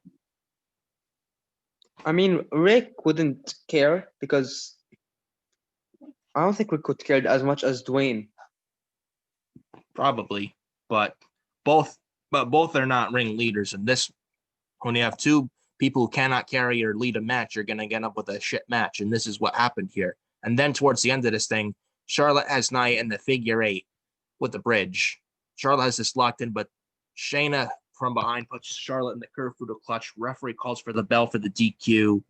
I mean, Rick wouldn't care because I don't think Rick would care as much as Dwayne. Probably, but both are not ring leaders. And this, when you have two people who cannot carry or lead a match, you're gonna get up with a shit match. And this is what happened here. And then towards the end of this thing, Charlotte has Nia in the figure eight with the bridge. Charlotte has this locked in, but Shayna from behind puts Charlotte in the curve through the clutch. Referee calls for the bell for the DQ,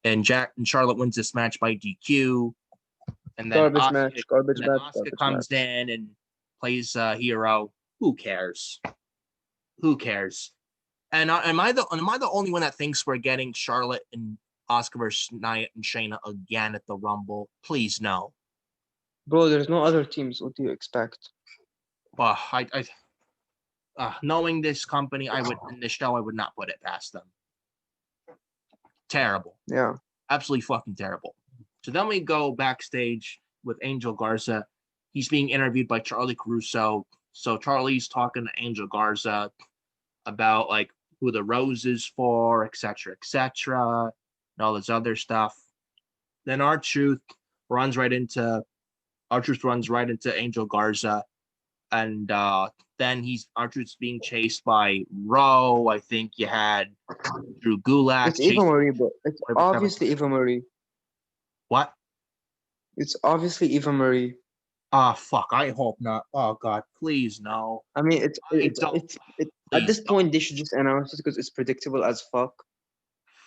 and Charlotte wins this match by DQ. And then Asuka comes in and plays hero. Who cares? Who cares? And am I the only one that thinks we're getting Charlotte and Asuka versus Nia and Shayna again at the Rumble? Please no. Bro, there's no other teams. What do you expect? Knowing this company, I would not put it past them. Terrible. Yeah. Absolutely fucking terrible. So then we go backstage with Angel Garza. He's being interviewed by Charlie Caruso. So Charlie's talking to Angel Garza about like who the rose is for, etc., and all this other stuff. Then R-Truth runs right into Angel Garza, and then R-Truth's being chased by RAW. I think you had Drew Gulak. It's Eva Marie, bro. It's obviously Eva Marie. What? It's obviously Eva Marie. Fuck. I hope not. Oh God, please no. I mean, it's at this point they should just announce it because it's predictable as fuck.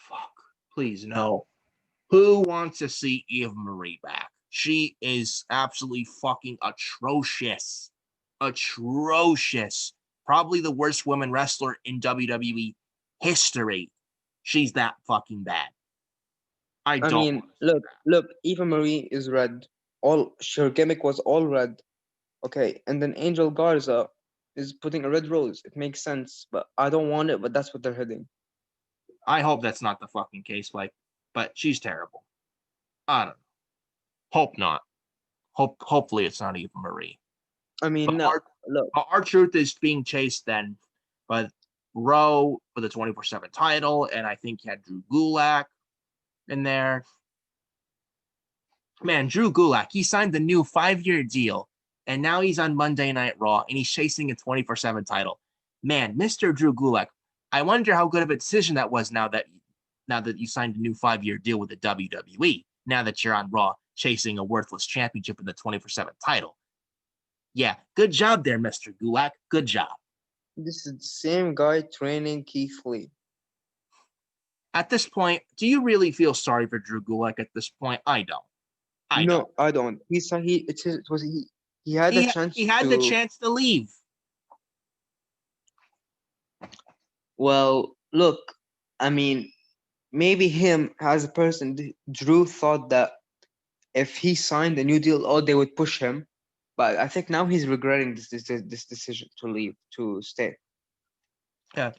Fuck. Please no. Who wants to see Eva Marie back? She is absolutely fucking atrocious. Atrocious. Probably the worst woman wrestler in WWE history. She's that fucking bad. I mean, look, Eva Marie is red. Her gimmick was all red. Okay, and then Angel Garza is putting a red rose. It makes sense, but I don't want it, but that's what they're heading. I hope that's not the fucking case, but she's terrible. I don't know. Hope not. Hopefully it's not Eva Marie. I mean, But no, look. our truth is being chased then by Rowe for the 24/7 title, and I think you had Drew Gulak in there. Man, Drew Gulak, he signed the new 5-year deal, and now he's on Monday Night Raw, and he's chasing a 24/7 title. Man, Mr. Drew Gulak, I wonder how good of a decision that was now that you signed a new 5-year deal with the WWE, now that you're on Raw chasing a worthless championship in the 24/7 title. Yeah, good job there, Mr. Gulak. Good job. This is the same guy training Keith Lee. At this point, do you really feel sorry for Drew Gulak at this point? I don't. I don't. I don't. He had the chance He had the chance to leave. Well, look, I mean, maybe him as a person, Drew thought that if he signed a new deal, oh, they would push him. But I think now he's regretting this decision to leave, to stay. Yeah.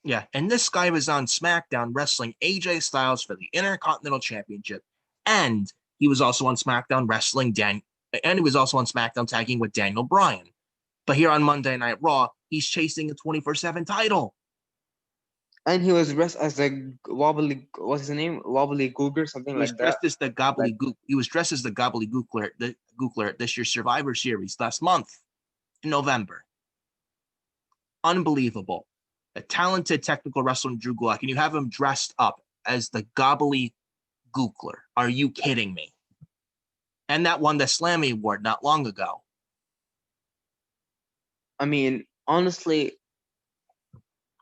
Yeah. And this guy was on SmackDown wrestling AJ Styles for the Intercontinental Championship. And he was also on SmackDown wrestling and he was also on SmackDown tagging with Daniel Bryan. But here on Monday Night Raw, he's chasing a 24/7 title. And he was dressed as the wobbly, what's his name? Wobbly Googer, something like that. He was dressed as the Gobbledygook. He was dressed as the Gobbledygookler at this year's Survivor Series last month in November. Unbelievable. A talented technical wrestler, Drew Gulak, and you have him dressed up as the Gobbledygookler. Are you kidding me? And that won the Slammy Award not long ago. I mean, honestly,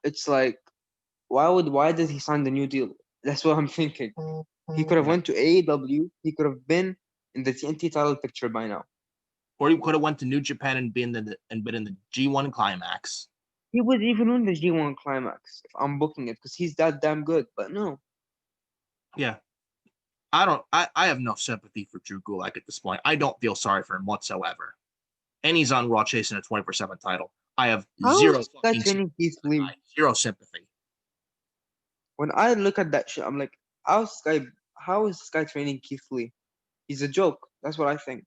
it's like, why did he sign the new deal? That's what I'm thinking. He could have went to AEW. He could have been in the TNT title picture by now. Or he could have went to New Japan and been in the G1 Climax. He would even win the G1 Climax if I'm booking it because he's that damn good. But no. Yeah. I have no sympathy for Drew Gulak at this point. I don't feel sorry for him whatsoever. And he's on Raw chasing a 24/7 title. I have zero sympathy. When I look at that shit, I'm like, how is this guy training Keith Lee? He's a joke. That's what I think.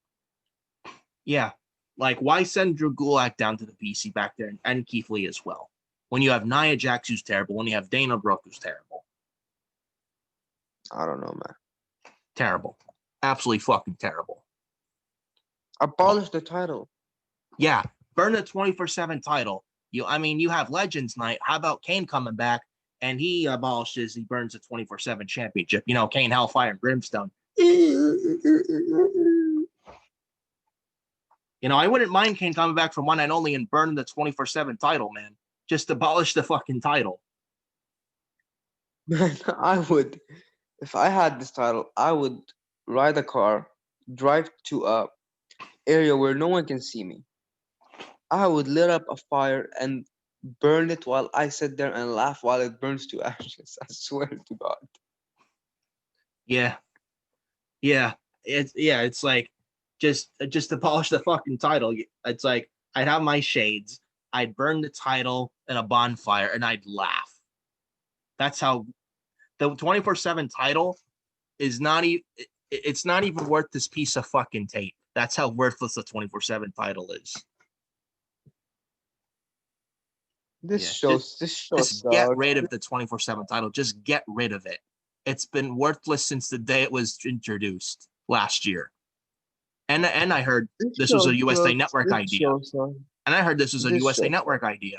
Yeah. Like, why send Drew Gulak down to the PC back there and Keith Lee as well? When you have Nia Jax, who's terrible, when you have Dana Brooke, who's terrible. I don't know, man. Terrible. Absolutely fucking terrible. Abolish the title. Yeah. Burn the 24/7 title. You have Legends Night. How about Kane coming back? And he burns the 24/7 championship. Kane, Hellfire, and Brimstone. I wouldn't mind Kane coming back from One Night Only and burning the 24/7 title, man. Just abolish the fucking title. Man, I would. If I had this title, I would ride a car, drive to a area where no one can see me. I would lit up a fire and burn it while I sit there and laugh while it burns to ashes. I swear to God. Yeah. It's like just abolish the fucking title. It's like I'd have my shades, I'd burn the title in a bonfire, and I'd laugh. That's how the 24/7 title is not even. It's not even worth this piece of fucking tape. That's how worthless the 24/7 title is. Just get rid of the 24/7 title. Just get rid of it. It's been worthless since the day it was introduced last year. And I heard this was a USA Network idea. And I heard this was a USA Network idea.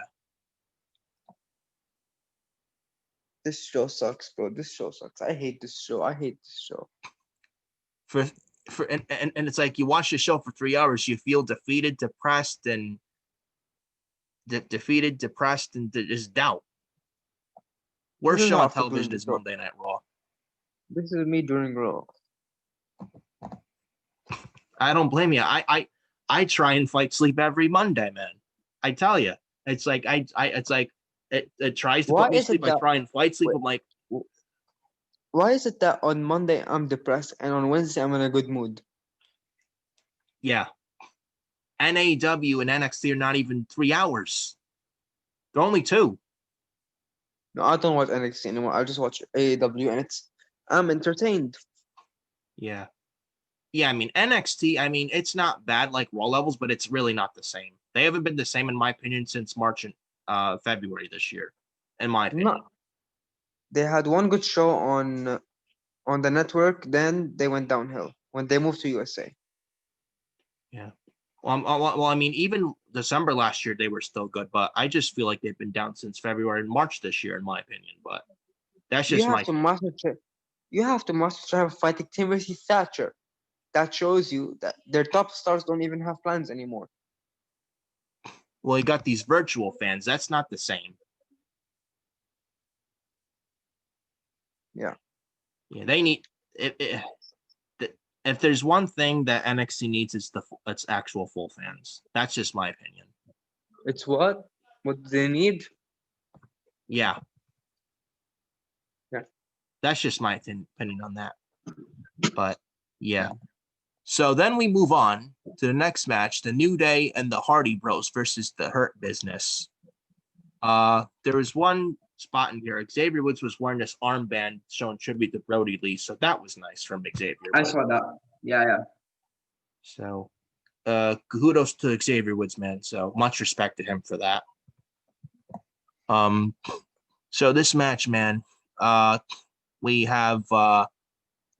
This show sucks, bro. This show sucks. I hate this show. And it's like you watch the show for 3 hours, you feel defeated, depressed, and just doubt. Worst show on television is Monday Night Raw. This is me during Raw. I don't blame you. I try and fight sleep every Monday, man. I tell you, it's like it tries to put me to sleep. I try and fight sleep. I'm like, why is it that on Monday I'm depressed and on Wednesday I'm in a good mood? Yeah. NAW and NXT are not even 3 hours. They're only 2. No, I don't watch NXT anymore. I just watch AEW and I'm entertained. Yeah. Yeah, I mean, NXT, I mean, it's not bad like Raw levels, but it's really not the same. They haven't been the same, in my opinion, since March and February this year, in my opinion. No, they had one good show on the network, then they went downhill when they moved to USA. Yeah. Well, I mean, even December last year, they were still good, but I just feel like they've been down since February and March this year, in my opinion. But that's You just have my to take. master you have to master have fighting Timothy Thatcher. That shows you that their top stars don't even have plans anymore. Well, you got these virtual fans. That's not the same. Yeah. Yeah, they need if there's one thing that NXT needs, it's actual full fans. That's just my opinion. It's what? What they need? Yeah, Yeah. that's just my opinion on that. But yeah. So then we move on to the next match, the New Day and the Hardy Bros versus the Hurt Business. There was one spot in here. Xavier Woods was wearing this armband showing tribute to Brody Lee, so that was nice from Xavier I Woods. saw that. Yeah. So kudos to Xavier Woods, man. So much respect to him for that. So this match, man, we have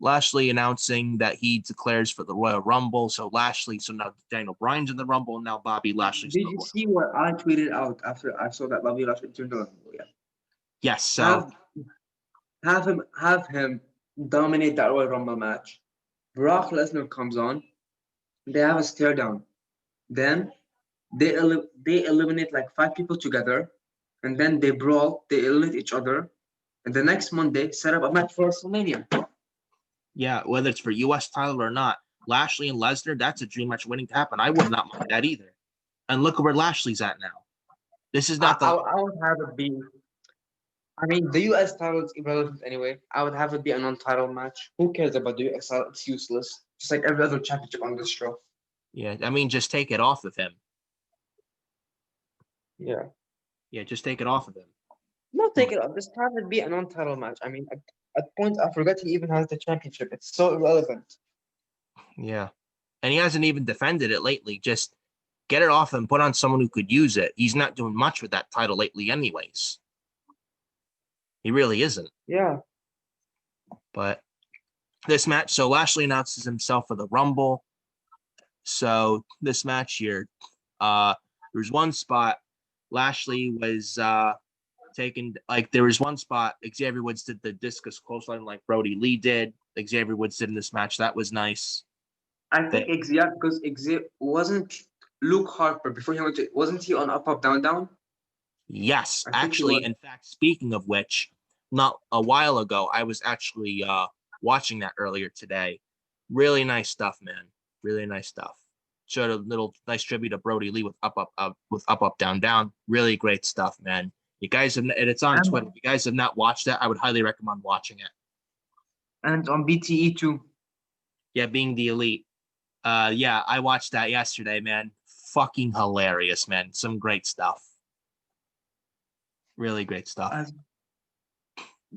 Lashley announcing that he declares for the Royal Rumble. So now Daniel Bryan's in the Rumble, and now Bobby Lashley's in Did the you Royal. see what I tweeted out after I saw that Bobby Lashley turned on? Yeah. Yes, so Have him dominate that Royal Rumble match. Brock Lesnar comes on. They have a stare down. Then they eliminate like 5 people together, and then they brawl. They eliminate each other, and the next Monday set up a match for WrestleMania. yeah, whether it's for US title or not, Lashley and Lesnar, that's a dream match waiting to happen. I would not mind that either. And look at where Lashley's at now. This is not I would have it be. I mean, the US title is irrelevant anyway. I would have it be a non-title match. Who cares about the US title? It's useless. Just like every other championship on this show. yeah, I mean, just take it off of him. Yeah. Yeah, just take it off of him. No, take it off. Just have it be a non-title match. I mean, at point, I forgot he even has the championship. It's so irrelevant. Yeah. And he hasn't even defended it lately. Just get it off and put on someone who could use it. He's not doing much with that title lately, anyways. He really isn't. Yeah. But this match, so Lashley announces himself for the Rumble. So this match here, there's one spot Lashley was taken, like there was one spot Xavier Woods did the discus clothesline like Brody Lee did. Xavier Woods did in this match. That was nice. I think because wasn't Luke Harper before he went to, wasn't he on Up Up Down Down? Yes, I think he actually, was. in fact, speaking of which, not a while ago, I was actually watching that earlier today. Really nice stuff, man. Really nice stuff. Showed a little nice tribute to Brody Lee with Up Down Down. Really great stuff, man. You guys have, and it's on Twitter. If you guys have not watched that, I would highly recommend watching it. And on BTE too. Yeah, being the elite. Yeah, I watched that yesterday, man. Fucking hilarious, man. Some great stuff. Really great stuff.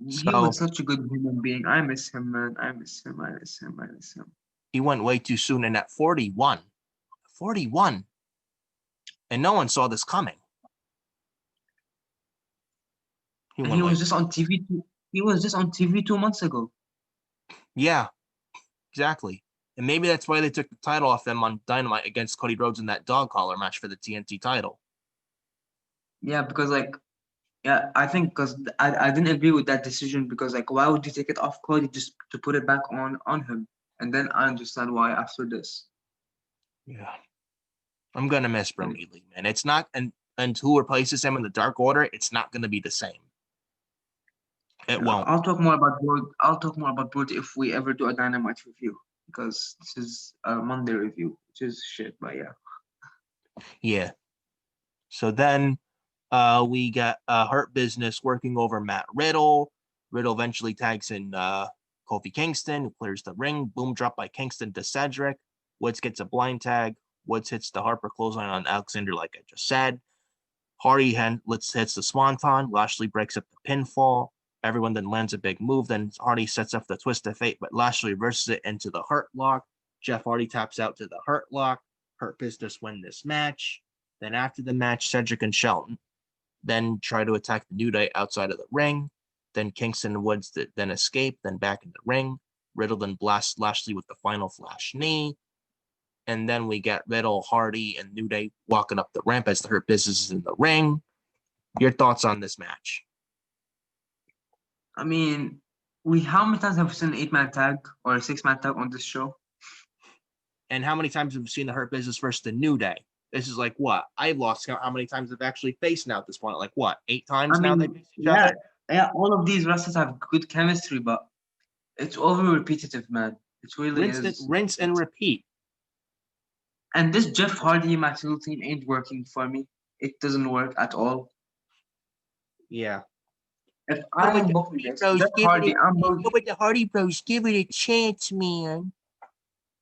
He So was such a good human being. I miss him, man. I miss him. I miss him. I miss him. he went way too soon, and at 41, and no one saw this coming. And he was just on TV. He was just on TV 2 months ago. Yeah, exactly. And maybe that's why they took the title off them on Dynamite against Cody Rhodes in that dog collar match for the TNT title. Yeah, because yeah, I think because I didn't agree with that decision because why would you take it off Cody just to put it back on him? And then I understand why after this. Yeah, I'm gonna miss Brody Lee, man. It's not, and who replaces him in the Dark Order, it's not gonna be the same. It won't. I'll talk more about Broad. I'll talk more about Broad if we ever do a Dynamite review because this is a Monday review, which is shit. But yeah. Yeah. So then we got Hurt Business working over Matt Riddle. Riddle eventually tags in Kofi Kingston, who clears the ring. Boom drop by Kingston to Cedric. Woods gets a blind tag. Woods hits the Harper clothesline on Alexander, like I just said. Hardy hits the Swanton. Lashley breaks up the pinfall. Everyone then lands a big move. Then Hardy sets up the twist of fate, but Lashley reverses it into the Hurt Lock. Jeff Hardy taps out to the Hurt Lock. Hurt Business win this match. Then after the match, Cedric and Shelton then try to attack the New Day outside of the ring. Then Kingston and Woods then escape, then back in the ring. Riddle then blasts Lashley with the final flash knee. And then we get Riddle, Hardy, and New Day walking up the ramp as the Hurt Business is in the ring. Your thoughts on this match? I mean, how many times have we seen an 8-man tag or a 6-man tag on this show? And how many times have we seen the Hurt Business versus the New Day? This is like what? I've lost count how many times they've actually faced now at this point. Like what? 8 times now they face each other? Yeah, all of these wrestlers have good chemistry, but it's over repetitive, man. It really is. Rinse and repeat. And this Jeff Hardy Matt Riddle team ain't working for me. It doesn't work at all. Yeah. If I'm booking this, Jeff Hardy, but the Hardy Bros, give it a chance, man.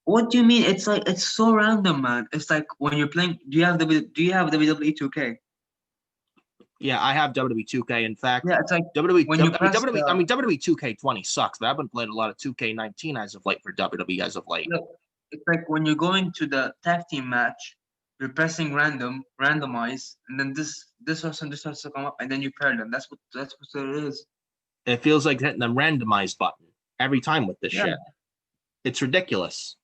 What do you mean? It's like it's so random, man. It's like when you're playing. Do you have WWE 2K? Yeah, I have WWE 2K. In fact, yeah, it's like WWE. I mean, WWE 2K20 sucks, but I've been playing a lot of 2K19 as of late for WWE as of late. Look, it's like when you're going to the tag team match, you're pressing randomize, and then this person just starts to come up, and then you pair them. That's what it is. It feels like hitting the randomize button every time with this shit. It's ridiculous.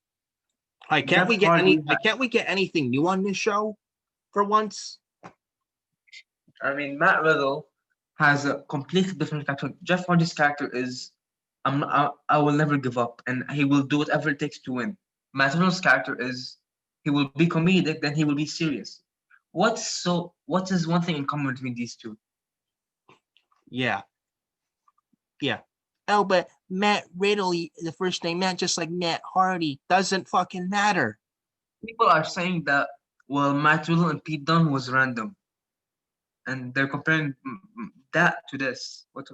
Can't we get anything new on this show for once? I mean, Matt Riddle has a completely different character. Jeff Hardy's character is, I will never give up, and he will do whatever it takes to win. Matt Riddle's character is, he will be comedic, then he will be serious. What is one thing in common between these two? Yeah. Oh, but Matt Riddle, the first name Matt, just like Matt Hardy, doesn't fucking matter. People are saying that, well, Matt Riddle and Pete Dunne was random. And they're comparing that to this. What?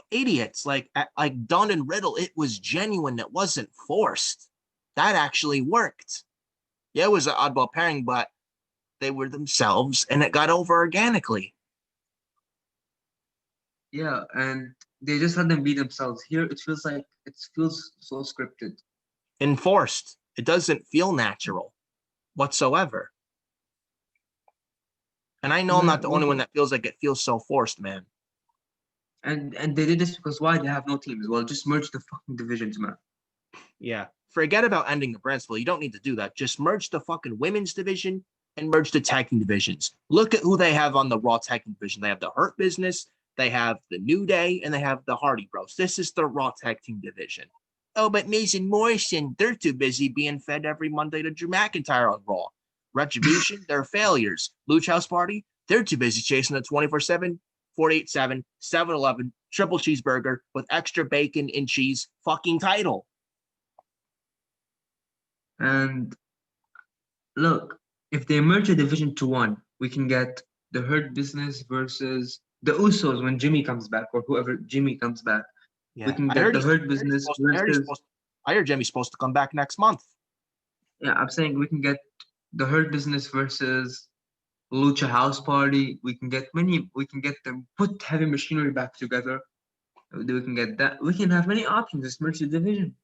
Idiots. Like Dunne and Riddle, it was genuine. It wasn't forced. That actually worked. Yeah, it was an oddball pairing, but they were themselves, and it got over organically. Yeah, and they just let them be themselves. Here, it feels so scripted. Enforced. It doesn't feel natural whatsoever. And I know I'm not the only one that feels like it feels so forced, man. And they did this because why? They have no teams. Well, just merge the fucking divisions, man. Yeah. Forget about ending the brand split. You don't need to do that. Just merge the fucking women's division and merge the tag team divisions. Look at who they have on the Raw tag team division. They have the Hurt Business, they have the New Day, and they have the Hardy Bros. This is the Raw tag team division. Oh, but Miz and Morrison, they're too busy being fed every Monday to Drew McIntyre on Raw. Retribution, they're failures. Lucha House Party, they're too busy chasing the 24/7, 48/7, 7-Eleven triple cheeseburger with extra bacon and cheese fucking title. And look, if they merge a division to one, we can get the Hurt Business versus the Usos when Jimmy comes back, or whoever Jimmy comes back. Yeah. We can get the Hurt Business versus. I heard Jimmy's supposed to come back next month. Yeah, I'm saying we can get the Hurt Business versus Lucha House Party. We can get them put Heavy Machinery back together. We can get that. We can have many options. Just merge the division.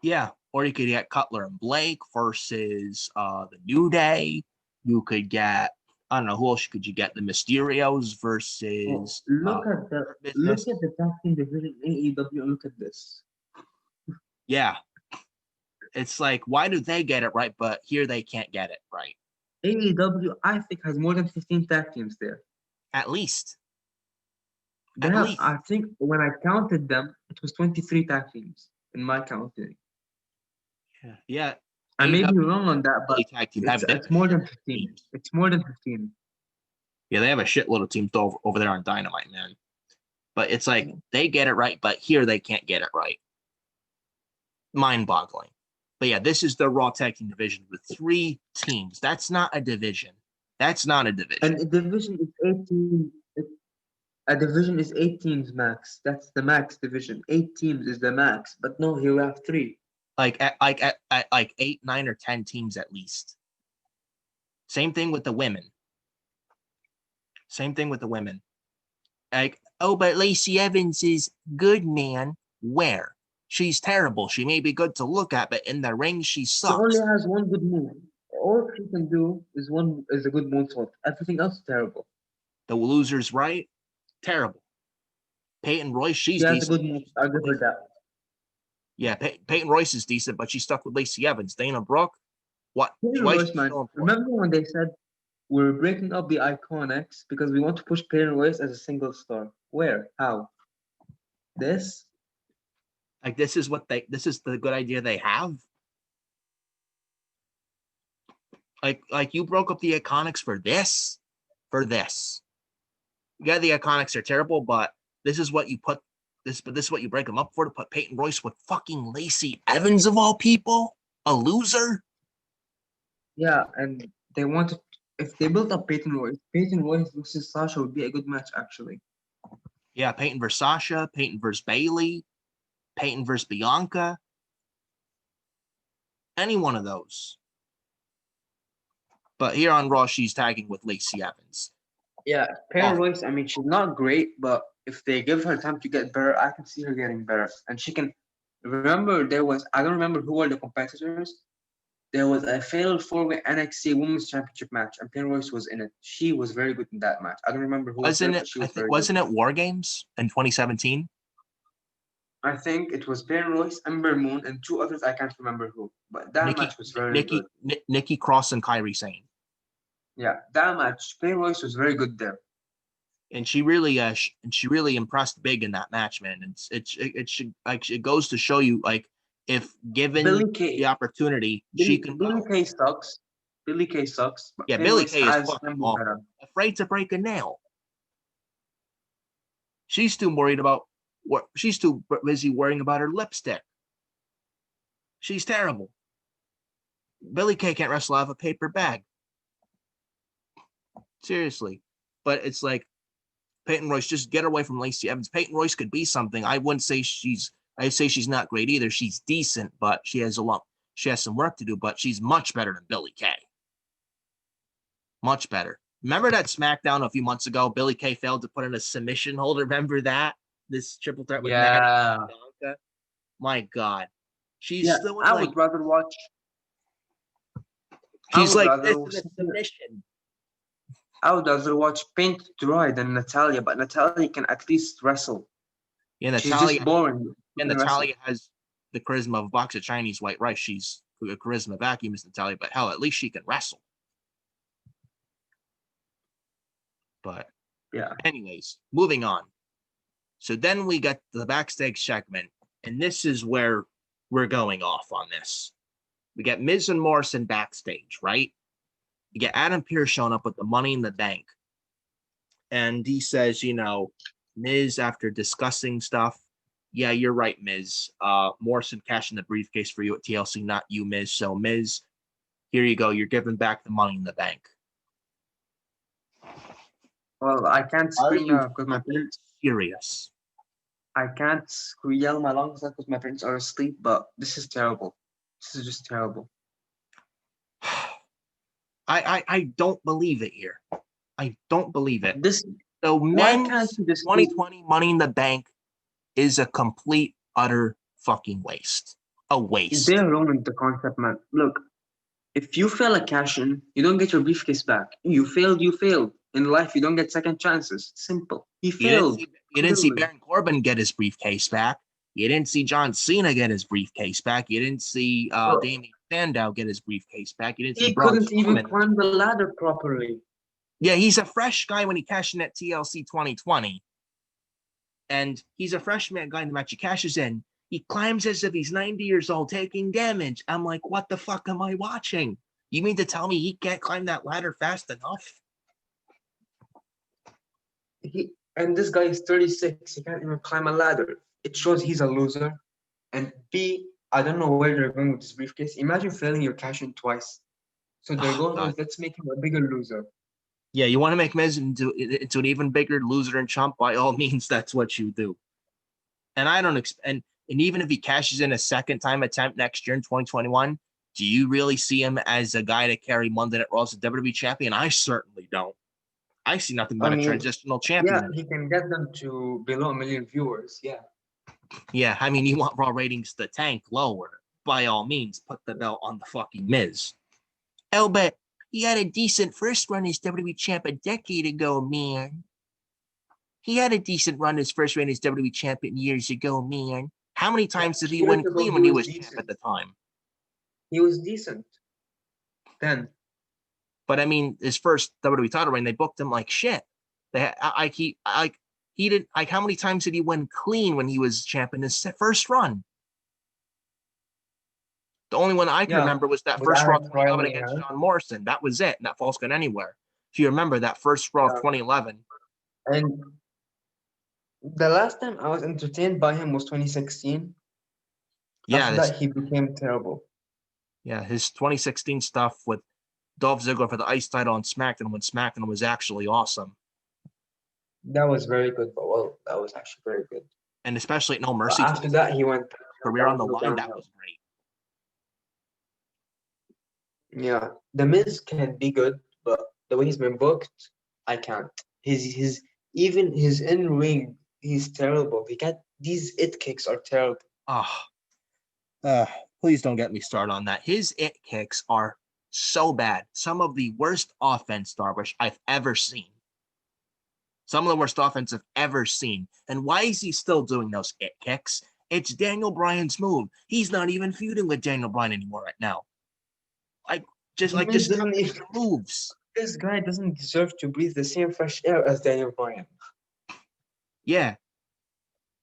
Yeah, or you could get Cutler and Blake versus the New Day. You could get, I don't know, who else could you get? The Mysterios versus. Look at the tag team division AEW. Look at this. Yeah. It's like, why do they get it right, but here they can't get it right? AEW, I think, has more than 15 tag teams there. At least. I think when I counted them, it was 23 tag teams in my counting. Yeah. I may be wrong on that, but it's more than 15. It's more than 15. Yeah, they have a shitload of teams over there on Dynamite, man. But it's like, they get it right, but here they can't get it right. Mind-boggling. But yeah, this is the Raw Tag Team division with 3 teams. That's not a division. And a division is 18. A division is 8 teams max. That's the max division. 8 teams is the max. But no, here we have 3. Like 8, 9, or 10 teams at least. Same thing with the women. Like, oh, but Lacey Evans is good, man. Where? She's terrible. She may be good to look at, but in the ring, she She only sucks. has one good move. All she can do is a good moonsault. Everything else is terrible. The loser's right. Terrible. Peyton Royce, She she's has a decent. good move. I'll give her that. Yeah, Peyton Royce is decent, but she's stuck with Lacey Evans. Dana Brooke, what? Peyton Why is Royce, she man. still important? Remember when they said we're breaking up the Iconics because we want to push Peyton Royce as a single star? Where? How? This? Like, this is the good idea they have. Like you broke up the Iconics for this. Yeah, the Iconics are terrible, but this is what you put this is what you break them up for, to put Peyton Royce with fucking Lacey Evans of all people, a loser. Yeah, and they wanted, if they built up Peyton Royce versus Sasha would be a good match, actually. Yeah, Peyton versus Sasha, Peyton versus Bailey, Peyton versus Bianca, any one of those. But here on Raw, she's tagging with Lacey Evans. Yeah, Peyton Royce, I mean, she's not great, but if they give her time to get better, I can see her getting better. And she can, remember, I don't remember who were the competitors. There was a failed four-way NXT Women's Championship match, and Peyton Royce was in it. She was very good in that match. I don't remember who was there, but she was very good. Wasn't it War Games in 2017? I think it was Peyton Royce, Ember Moon, and two others. I can't remember who, but that match was very good. Nikki Cross and Kairi Sane. Yeah, that match, Peyton Royce was very good there. And she really impressed big in that match, man. And it goes to show you, like, if given the opportunity, she can. Billy Kay sucks. Billy Kay sucks. Yeah, Billy Kay is fucking awful. Afraid to break a nail. She's too busy worrying about her lipstick. She's terrible. Billy Kay can't wrestle out of a paper bag. Seriously. But it's like, Peyton Royce, just get away from Lacey Evans. Peyton Royce could be something. I'd say she's not great either. She's decent, but she has some work to do, but she's much better than Billy Kay. Much better. Remember that SmackDown a few months ago? Billy Kay failed to put in a submission holder. Remember that? This triple threat with Natty. My God. She's still I would rather watch. She's like, this is a submission. I would rather watch Paint Dry than Natalia, but Natalia can at least wrestle. Yeah, Natalia, she's just boring. And Natalia has the charisma of a box of Chinese white rice. She's a charisma vacuum, is Natalia, but hell, at least she can wrestle. But yeah. Anyways, moving on. So then we got the backstage segment, and this is where we're going off on this. We get Miz and Morrison backstage, right? You get Adam Pearce showing up with the Money in the Bank. And he says, Miz, after discussing stuff, yeah, you're right, Miz. Morrison cashing the briefcase for you at TLC, not you, Miz. So, Miz, here you go. You're giving back the Money in the Bank. Well, I can't scream now because my parents. Serious. I can't yell my lungs out because my parents are asleep, but this is terrible. This is just terrible. I don't believe it here. I don't believe it. So men's 2020 Money in the Bank is a complete, utter fucking waste. A waste. They ruined the concept, man. Look, if you fail a cash-in, you don't get your briefcase back. You failed, you failed. In life, you don't get second chances. Simple. He failed. You didn't see Baron Corbin get his briefcase back. You didn't see John Cena get his briefcase back. You didn't see Damien Sandow get his briefcase back. You didn't see Braun couldn't even climb the ladder properly. Yeah, he's a fresh guy when he cashed in at TLC 2020. And he's a freshman guy in the match. He cashes in. He climbs as if he's 90 years old, taking damage. I'm like, what the fuck am I watching? You mean to tell me he can't climb that ladder fast enough? And this guy is 36. He can't even climb a ladder. It shows he's a loser. And B, I don't know where they're going with this briefcase. Imagine failing your cash in twice. So they're going, let's make him a bigger loser. Yeah, you want to make Miz into an even bigger loser and chump? By all means, that's what you do. And I don't and even if he cashes in a second time attempt next year in 2021, do you really see him as a guy to carry Monday Night Raw as a WWE champion? I certainly don't. I see nothing I but a mean, transitional yeah, champion. he can get them to below 1 million viewers. Yeah. Yeah, I mean, you want Raw ratings to tank lower. By all means, put the belt on the fucking Miz. Oh, but he had a decent first run as WWE champ a decade ago, man. He had a decent run as first run as WWE champion years ago, man. How many times did he Years win ago, clean he when he was was champ at decent. the time? He was decent then. But I mean, his first WWE title reign, they booked him like shit. He didn't like how many times did he win clean when he was champ in his first run? The only one I can Yeah, remember was that with first Raw Alex 2011 Riley, against huh? John Morrison. That was it. And that falls going anywhere. If you remember that first Raw of Yeah. 2011. And the last time I was entertained by him was 2016. Yeah, After that, he became terrible. his 2016 stuff with Dolph Ziggler for the Ice title on SmackDown when SmackDown was actually awesome. That was very good, but well, that was actually very good. And especially at No But Mercy after that, he went career on the downhill, line, that downhill. was great. Yeah, The Miz can be good, but the way he's been booked, I can't. His even his in ring, he's terrible. He got these it kicks are terrible. Oh, please don't get me started on that. His it kicks are so bad. Some of the worst offense, Darwish, I've ever seen. Some of the worst offense I've ever seen. And why is he still doing those it kicks? It's Daniel Bryan's move. He's not even feuding with Daniel Bryan anymore right now. Miz Just stop doesn't doing even. the moves. This guy doesn't deserve to breathe the same fresh air as Daniel Bryan. Yeah.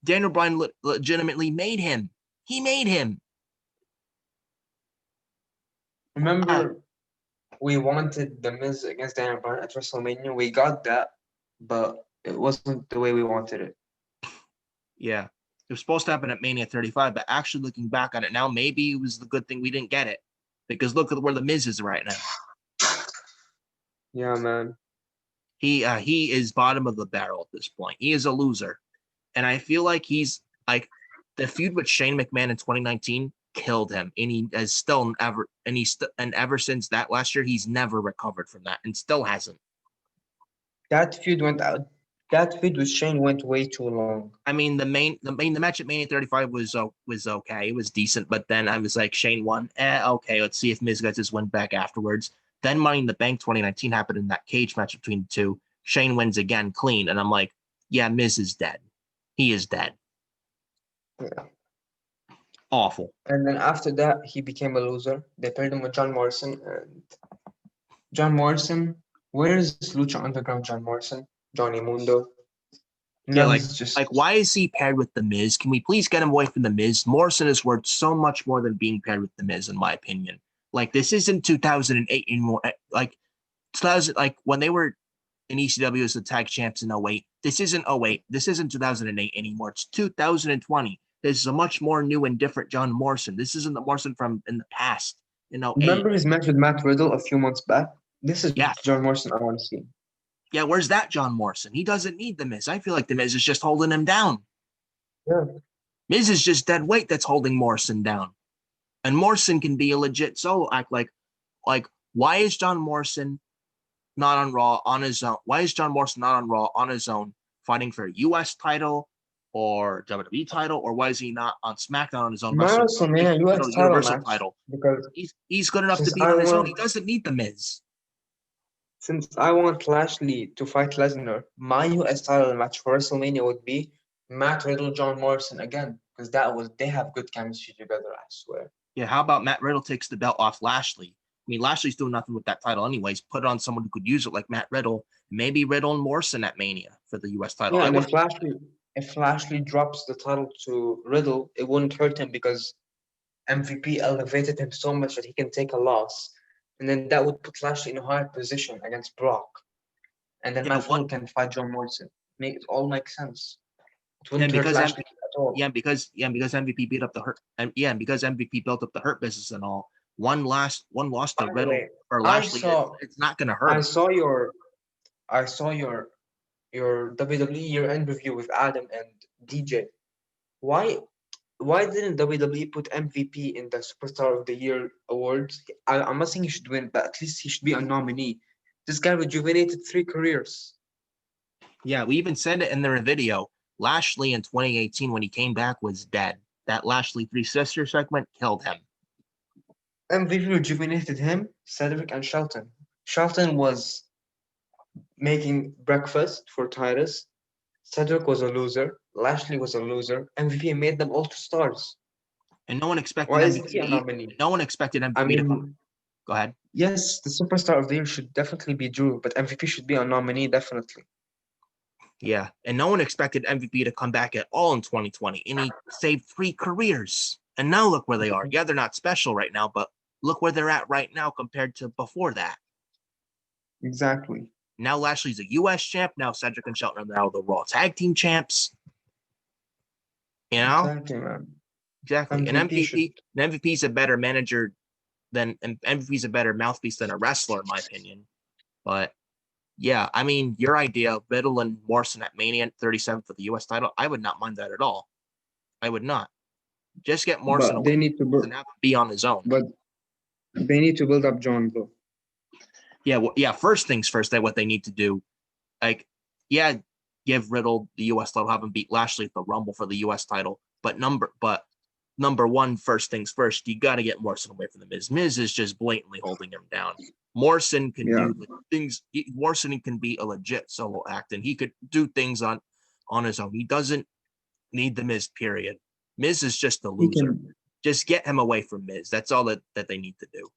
Daniel Bryan legitimately made him. He made him. Remember, we wanted The Miz against Daniel Bryan at WrestleMania. We got that, but it wasn't the way we wanted it. Yeah. It was supposed to happen at Mania 35, but actually looking back on it now, maybe it was the good thing we didn't get it. Because look at where the Miz is right now. Yeah, man. He is bottom of the barrel at this point. He is a loser. And I feel like he's like the feud with Shane McMahon in 2019 killed him. And he has still ever and ever since that last year, he's never recovered from that and still hasn't. That feud went out. That feud with Shane went way too long. I mean, the match at Mania 35 was okay. It was decent, but then I was like, Shane won. Okay, let's see if Miz gets his win back afterwards. Then Money in the Bank 2019 happened in that cage match between the two. Shane wins again clean, and I'm like, yeah, Miz is dead. He is dead. Yeah. Awful. And then after that, he became a loser. They paired him with John Morrison. And John Morrison, where's Lucha Underground John Morrison? Johnny Mundo. Yeah, Now he's just. why is he paired with the Miz? Can we please get him away from the Miz? Morrison is worth so much more than being paired with the Miz, in my opinion. Like this isn't 2008 anymore. Like 2000, like when they were in ECW as the tag champs in 08. This isn't 08. This isn't 2008 anymore. It's 2020. This is a much more new and different John Morrison. This isn't the Morrison from in the past, 08. Remember his match with Matt Riddle a few months back? This is Yeah. John Morrison I want to see. Yeah, where's that John Morrison? He doesn't need the Miz. I feel like the Miz is just holding him down. Yeah. Miz is just dead weight that's holding Morrison down. And Morrison can be a legit solo act. Like why is John Morrison not on Raw on his own? Why is John Morrison not on Raw on his own fighting for a US title or WWE title? Or why is he not on SmackDown on his own wrestling WrestleMania US title Universal match title? because He's good enough to since be on his own. He doesn't need the Miz. Since I want Lashley to fight Lesnar, my US title match for WrestleMania would be Matt Riddle, John Morrison again, because they have good chemistry together, I swear. Yeah, how about Matt Riddle takes the belt off Lashley? I mean, Lashley's doing nothing with that title anyways. Put it on someone who could use it like Matt Riddle, maybe Riddle and Morrison at Mania for the US title. Yeah, and if Lashley drops the title to Riddle, it wouldn't hurt him because MVP elevated him so much that he can take a loss. And then that would put Lashley in a higher position against Brock. And then Matt Riddle can fight John Morrison. It all makes sense. It wouldn't hurt Lashley at all. Because MVP beat up the hurt, and because MVP built up the hurt business and all. One loss to Riddle or Lashley. It's not going to hurt. I saw your WWE year-end review with Adam and DJ. Why didn't WWE put MVP in the Superstar of the Year awards? I'm not saying he should win, but at least he should be a nominee. This guy rejuvenated 3 careers. Yeah, we even said it in their video. Lashley in 2018, when he came back, was dead. That Lashley Three Sisters segment killed him. MVP rejuvenated him, Cedric, and Shelton. Shelton was making breakfast for Titus. Cedric was a loser. Lashley was a loser. MVP made them all to stars. And no one expected Why isn't he a MVP. nominee? No one expected I MVP to come. mean, Go ahead. yes, the superstar of the year should definitely be Drew, but MVP should be a nominee, definitely. Yeah, and no one expected MVP to come back at all in 2020, and he saved 3 careers. And now look where they are. Yeah, they're not special right now, but look where they're at right now compared to before that. Exactly. Now Lashley's a U.S. champ. Now Cedric and Shelton are now the Raw Tag Team champs. You know? Exactly, man. Exactly. MVP And MVP's a better manager than, and MVP's a better mouthpiece than a wrestler, in my opinion. But yeah, I mean, your idea of Riddle and Morrison at Mania 37 for the U.S. title, I would not mind that at all. I would not. Just get Morrison But they away need to and have him be on his own. but they need to build up John though. Yeah, well, yeah. First things first. That what they need to do. Like, yeah, give Riddle the U.S. title, have him beat Lashley at the Rumble for the U.S. title. But number one, first things first, you got to get Morrison away from the Miz. Miz is just blatantly holding him down. Morrison can do the things. Morrison can be a legit solo act, and he could do things on his own. He doesn't need the Miz. Period. Miz is just a loser. Just get him away from Miz. That's all that they need to do.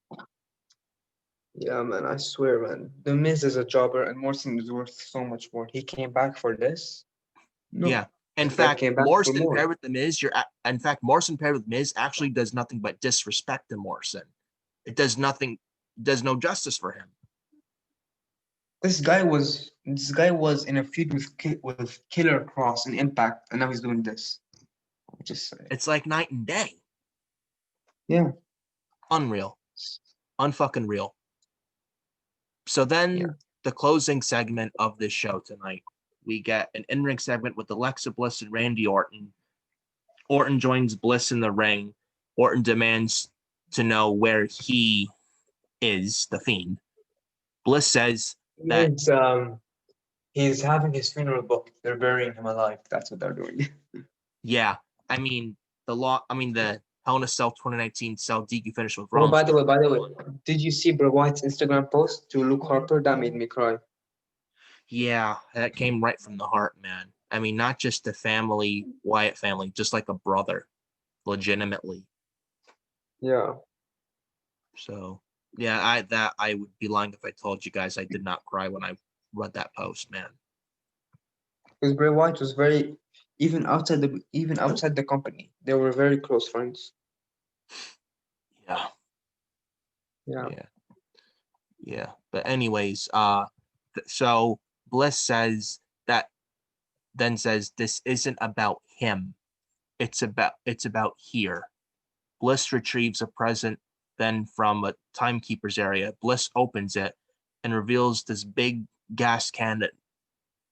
Yeah, man, I swear, man. The Miz is a jobber, and Morrison is worth so much more. He came back for this. No. Yeah. In fact, Morrison paired with the Miz, Morrison paired with Miz actually does nothing but disrespect to Morrison. It does nothing, does no justice for him. This guy was in a feud with Killer Cross and Impact, and now he's doing this. Just say. It's like night and day. Yeah. Unreal. Unfucking real. So then the closing segment of this show tonight, we get an in-ring segment with Alexa Bliss and Randy Orton. Orton joins Bliss in the ring. Orton demands to know where he is, the Fiend. Bliss says that he's having his funeral booked. They're burying him alive. That's what they're doing. Yeah, I mean the Hell in a Cell 2019 Cell DQ finish with Oh, Rollins. by the way, did you see Bray Wyatt's Instagram post to Luke Harper? That made me cry. Yeah, that came right from the heart, man. I mean, not just the family, Wyatt family, just like a brother, legitimately. Yeah. So, yeah, I would be lying if I told you guys I did not cry when I read that post, man. Because Bray Wyatt was very even outside the company, they were very close friends. Yeah. Yeah. Yeah. Yeah. But anyways, so Bliss says this isn't about him. It's about here. Bliss retrieves a present then from a timekeeper's area. Bliss opens it and reveals this big gas can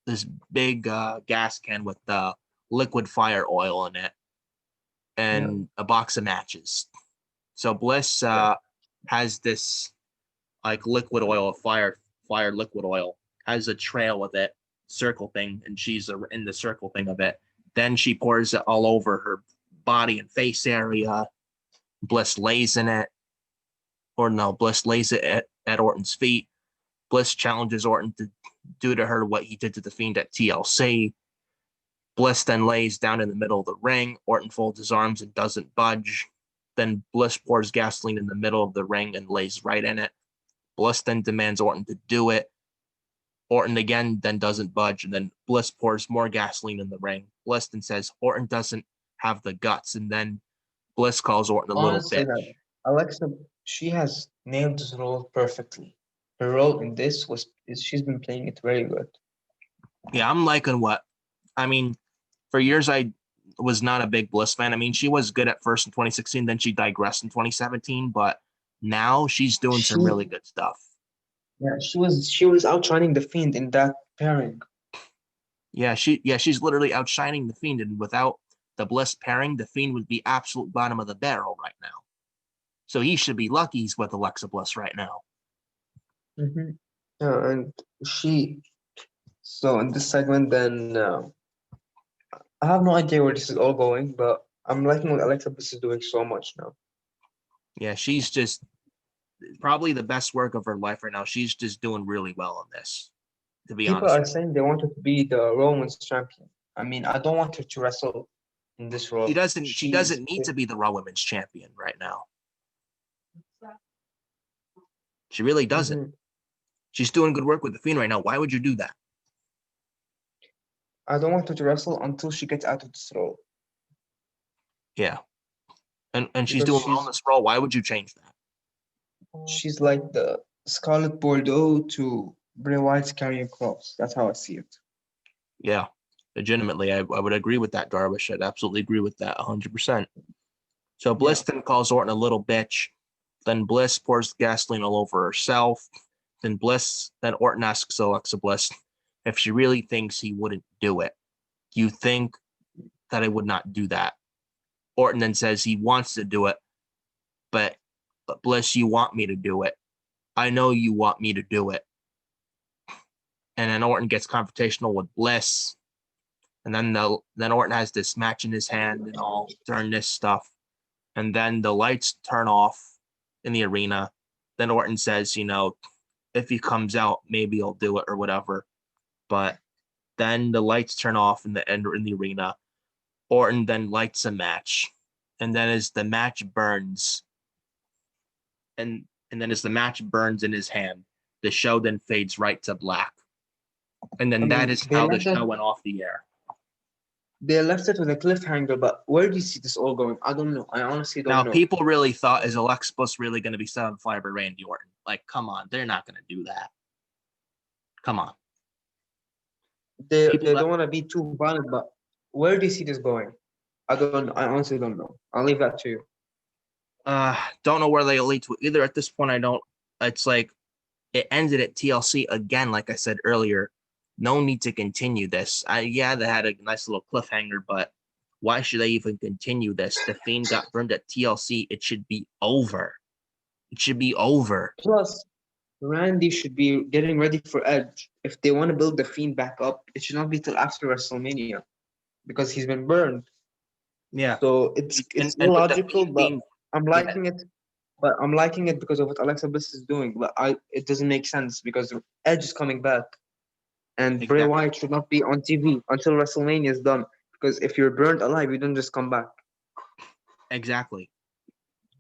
with liquid fire oil in it and a box of matches. So Bliss has this like liquid oil, fire liquid oil, has a trail with it, circle thing, and she's in the circle thing of it. Then she pours it all over her body and face area. Bliss lays in it. Bliss lays it at Orton's feet. Bliss challenges Orton to do to her what he did to the Fiend at TLC. Bliss then lays down in the middle of the ring. Orton folds his arms and doesn't budge. Then Bliss pours gasoline in the middle of the ring and lays right in it. Bliss then demands Orton to do it. Orton again then doesn't budge, and then Bliss pours more gasoline in the ring. Bliss then says Orton doesn't have the guts, and then Bliss calls Orton a little bitch. Alexa, she has nailed this role perfectly. Her role in this she's been playing it very good. Yeah, I'm liking for years I was not a big Bliss fan. I mean, she was good at first in 2016, then she digressed in 2017, but now she's doing some really good stuff. Yeah, she was outshining the Fiend in that pairing. Yeah, she's literally outshining the Fiend, and without the Bliss pairing, the Fiend would be absolute bottom of the barrel right now. So he should be lucky he's with Alexa Bliss right now. Mm-hmm. Yeah, and she. So in this segment, then I have no idea where this is all going, but I'm liking what Alexa Bliss is doing so much now. Yeah, she's just probably the best work of her life right now. She's just doing really well on this, to be People honest are with saying they want her to be the Roman's champion. I mean, I don't want her to wrestle in this you. role. She doesn't need to be the Raw Women's Champion right now. She really doesn't. Mhm. She's doing good work with the Fiend right now. Why would you do that? I don't want her to wrestle until she gets out of this role Yeah. And she's because doing well in this role. Why would you change that? she's like the Scarlet Bordeaux to Bray Wyatt's Karrion Kross. That's how I see it. Yeah. Legitimately, I would agree with that, Darwish. I'd absolutely agree with that 100%. So Yeah. Bliss then calls Orton a little bitch. Then Bliss pours gasoline all over herself. Then Orton asks Alexa Bliss if she really thinks he wouldn't do it. You think that I would not do that? Orton then says he wants to do it, but Bliss, you want me to do it. I know you want me to do it. And then Orton gets confrontational with Bliss. And then Orton has this match in his hand and all during this stuff. And then the lights turn off in the arena. Then Orton says, if he comes out, maybe I'll do it or whatever. But then the lights turn off in the arena. Orton then lights a match. And then as the match burns, and then as the match burns in his hand, the show then fades right to black. And I then that mean, is how the show went off the air. they left it with a cliffhanger, but where do you see this all going? I don't know. I honestly don't Now, know. people really thought, is Alexa Bliss really going to be set on fire by Randy Orton? Like, come on, they're not going to do that. Come on. They don't want to be too violent, but where do you see this going? I honestly don't know. I'll leave that to you. Don't know where they'll lead to either. At this point, I don't. It's like it ended at TLC again. Like I said earlier, no need to continue this. Yeah, they had a nice little cliffhanger, but why should they even continue this? The Fiend got burned at TLC. It should be over. It should be over. Plus, Randy should be getting ready for Edge. If they want to build the Fiend back up, it should not be till after WrestleMania because he's been burned. Yeah. So it's and with the illogical, Fiend but being, I'm liking it. But I'm liking it because of what Alexa Bliss is doing. But it doesn't make sense because Edge is coming back, and Bray exactly. Wyatt should not be on TV until WrestleMania is done. Because if you're burned alive, you don't just come back. Exactly.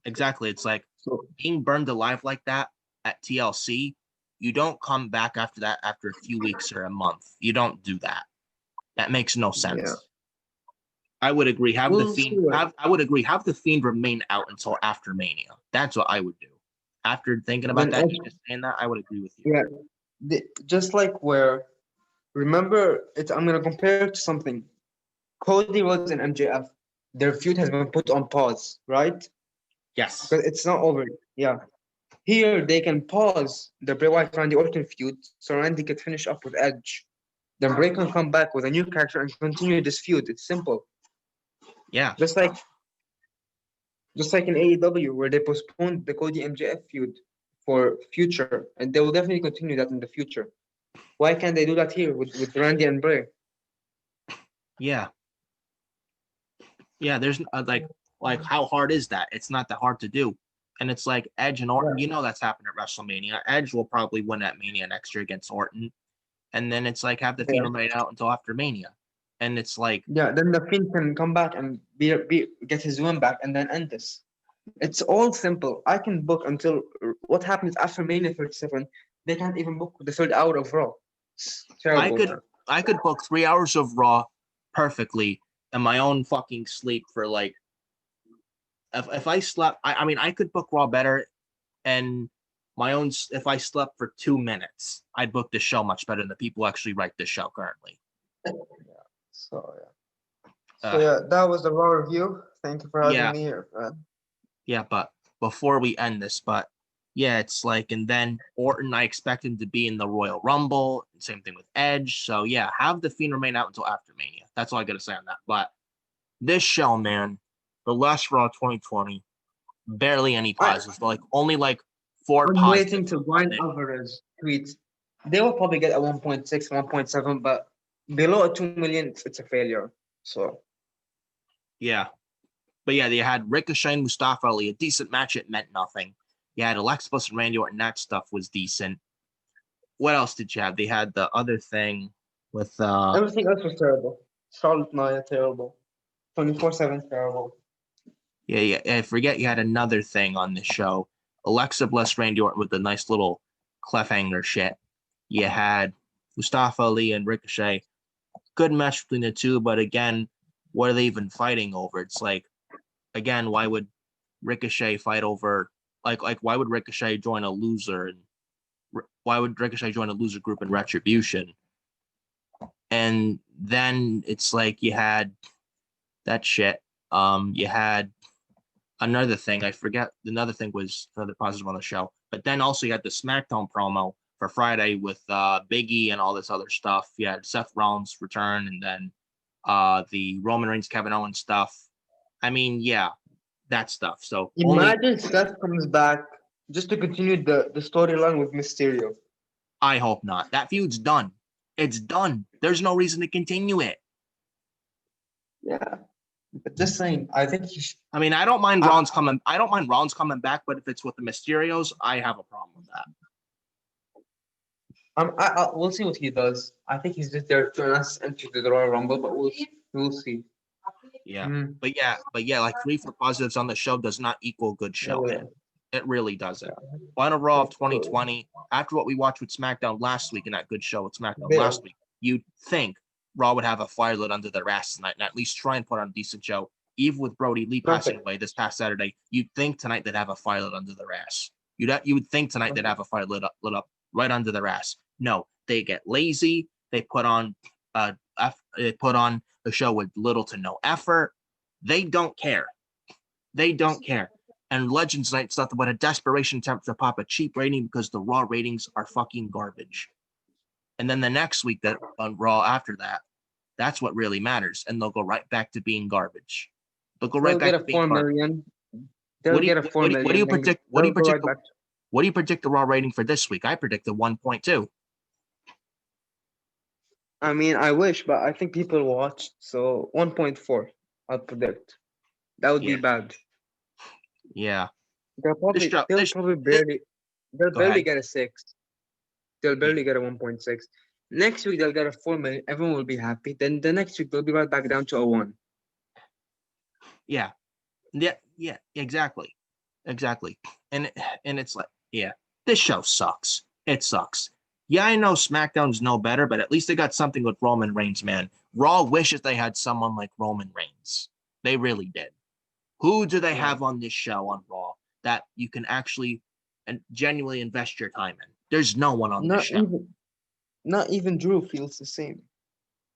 It's like So being burned alive like that at TLC. You don't come back after that after a few weeks or a month. You don't do that. That makes no sense. yeah, I would agree. Have the we'll Fiend. see. I would agree. Have the Fiend remain out until after Mania. That's what I would do. After thinking about When that, Edge, you just saying that, I would agree with you. yeah, just like where remember it. I'm gonna compare it to something. Cody Rhodes and MJF, their feud has been put on pause, right? Yes. Because it's not over. Yeah. Here they can pause the Bray Wyatt Randy Orton feud so Randy can finish up with Edge. Then Bray can come back with a new character and continue this feud. It's simple. Yeah. Just like in AEW where they postponed the Cody MJF feud for future, and they will definitely continue that in the future. Why can't they do that here with Randy and Bray? Yeah. Yeah. There's like how hard is that? It's not that hard to do. And it's like Edge and Orton, that's happened at WrestleMania. Edge will probably win at Mania next year against Orton. And then it's like have the Fiend remain out until after Mania. And it's like, yeah, then the Fiend can come back and get his win back and then end this. It's all simple. I can book until what happens after Mania 37. They can't even book the third hour of Raw. It's terrible. I could book 3 hours of Raw perfectly in my own fucking sleep for like if I slept. I mean I could book Raw better and my own if I slept for 2 minutes, I'd book the show much better than the people who actually write the show currently. So yeah, that was the Raw review. Thank you for having me here, man. Yeah, but before we end this, yeah, it's like, and then Orton, I expect him to be in the Royal Rumble. Same thing with Edge. So yeah, have the Fiend remain out until after Mania. That's all I gotta say on that. But this show, man, the last Raw 2020, barely any positives. Like only like 4 I'm positives. waiting to Brian Alvarez tweet. They will probably get a 1.6, 1.7, but below a 2 million, it's a failure. So Yeah. But yeah, they had Ricochet and Mustafa Ali, a decent match. It meant nothing. You had Alexa Bliss and Randy Orton. That stuff was decent. What else did you have? They had the other thing with everything else was terrible. Charlotte Nia terrible. 24/7 terrible. yeah. I forget you had another thing on the show. Alexa Bliss, Randy Orton with the nice little cliffhanger shit. You had Mustafa Ali and Ricochet. Good match between the two, but again, what are they even fighting over? It's like, again, why would Ricochet fight over like why would Ricochet join a loser and why would Ricochet join a loser group in Retribution? And then it's like you had that shit. You had another thing. I forget. Another thing was another positive on the show. But then also you had the SmackDown promo for Friday with Big E and all this other stuff. You had Seth Rollins return, and then the Roman Reigns, Kevin Owens stuff. I mean, yeah, that stuff. So Imagine Seth comes back just to continue the storyline with Mysterio. I hope not. That feud's done. It's done. There's no reason to continue it. Yeah. But just saying, I think he should. I mean, I don't mind Rollins coming. I don't mind Rollins coming back, but if it's with the Mysterios, I have a problem with that. We'll see what he does. I think he's just there to us enter the Royal Rumble, but we'll see. Yeah, but yeah, like 3 for positives on the show does not equal good show, man. It really doesn't. Final Raw of 2020. After what we watched with SmackDown last week in that good show with SmackDown last week, you'd think Raw would have a fire lit under their ass tonight and at least try and put on a decent show. Even with Brody Lee passing away this past Saturday, you'd think tonight they'd have a fire lit under their ass. You would think tonight they'd have a fire lit up right under their ass. No, they get lazy. They put on a show with little to no effort. They don't care. They don't care. And Legends Night's nothing but a desperation attempt to pop a cheap rating because the Raw ratings are fucking garbage. And then the next week that on Raw after that, that's what really matters. And they'll go right back to being garbage. They'll go right back to being garbage. They'll get a 4 million. What do you predict? What do you predict the Raw rating for this week? I predict the 1.2. I mean, I wish, but I think people watched, so 1.4. I'll predict. That would be bad. Yeah. They'll probably barely get a 6. They'll barely get a 1.6. Next week they'll get a 4 million. Everyone will be happy. Then the next week they'll be right back down to a 1. Yeah, exactly. And it's like, yeah, this show sucks. It sucks. Yeah, I know SmackDown's no better, but at least they got something with Roman Reigns, man. Raw wishes they had someone like Roman Reigns. They really did. Who do they have on this show on Raw that you can actually and genuinely invest your time in? There's no one on this show. Not even Drew feels the same.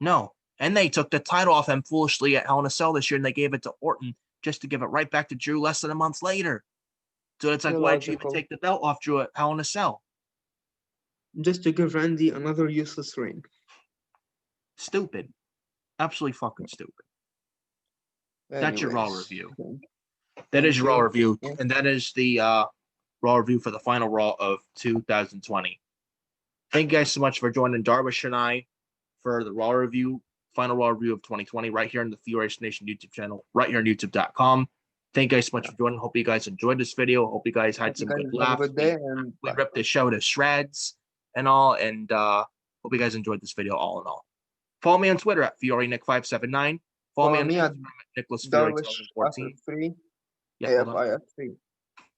No. And they took the title off him foolishly at Hell in a Cell this year, and they gave it to Orton just to give it right back to Drew less than a month later. So it's like, why did you even take the belt off Drew at Hell in a Cell? Just to give Randy another useless ring. Stupid. Absolutely fucking stupid. That's your Raw review. That is your Raw review. And that is the Raw review for the final Raw of 2020. Thank you guys so much for joining Darwish and I for the Raw review, final Raw review of 2020, right here on the Fiorious Nation YouTube channel, right here on youtube.com. Thank you guys so much for joining. Hope you guys enjoyed this video. Hope you guys had some good laughs. We ripped the show to shreds and all, and hope you guys enjoyed this video all in all. Follow me on Twitter at FioryNick579. Follow me on Instagram at NicholasFiori2014.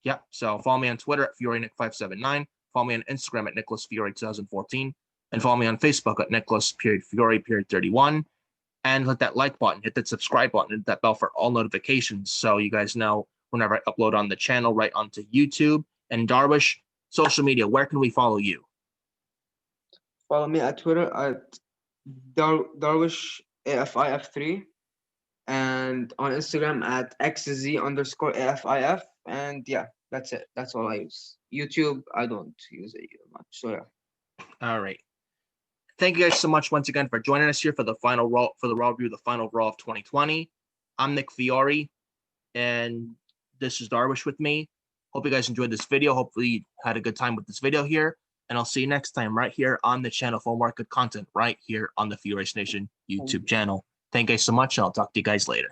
Yeah, so follow me on Twitter at FioryNick579. Follow me on Instagram at NicholasFiori2014. And follow me on Facebook at Nicholas.Fiori.31. And hit that like button, hit that subscribe button, hit that bell for all notifications so you guys know whenever I upload on the channel right onto YouTube. And Darwish, social media, where can we follow you? Follow me at Twitter at DarwishAFIF3 and on Instagram at XZ_AFIF. And yeah, that's it. That's all I use. YouTube, I don't use it much. So yeah. All right. Thank you guys so much once again for joining us here for the final Raw, for the Raw review, the final Raw of 2020. I'm Nick Fiori, and this is Darwish with me. Hope you guys enjoyed this video. Hopefully you had a good time with this video here. And I'll see you next time right here on the channel for more good content right here on the Fiorious Nation YouTube channel. Thank you guys so much. I'll talk to you guys later.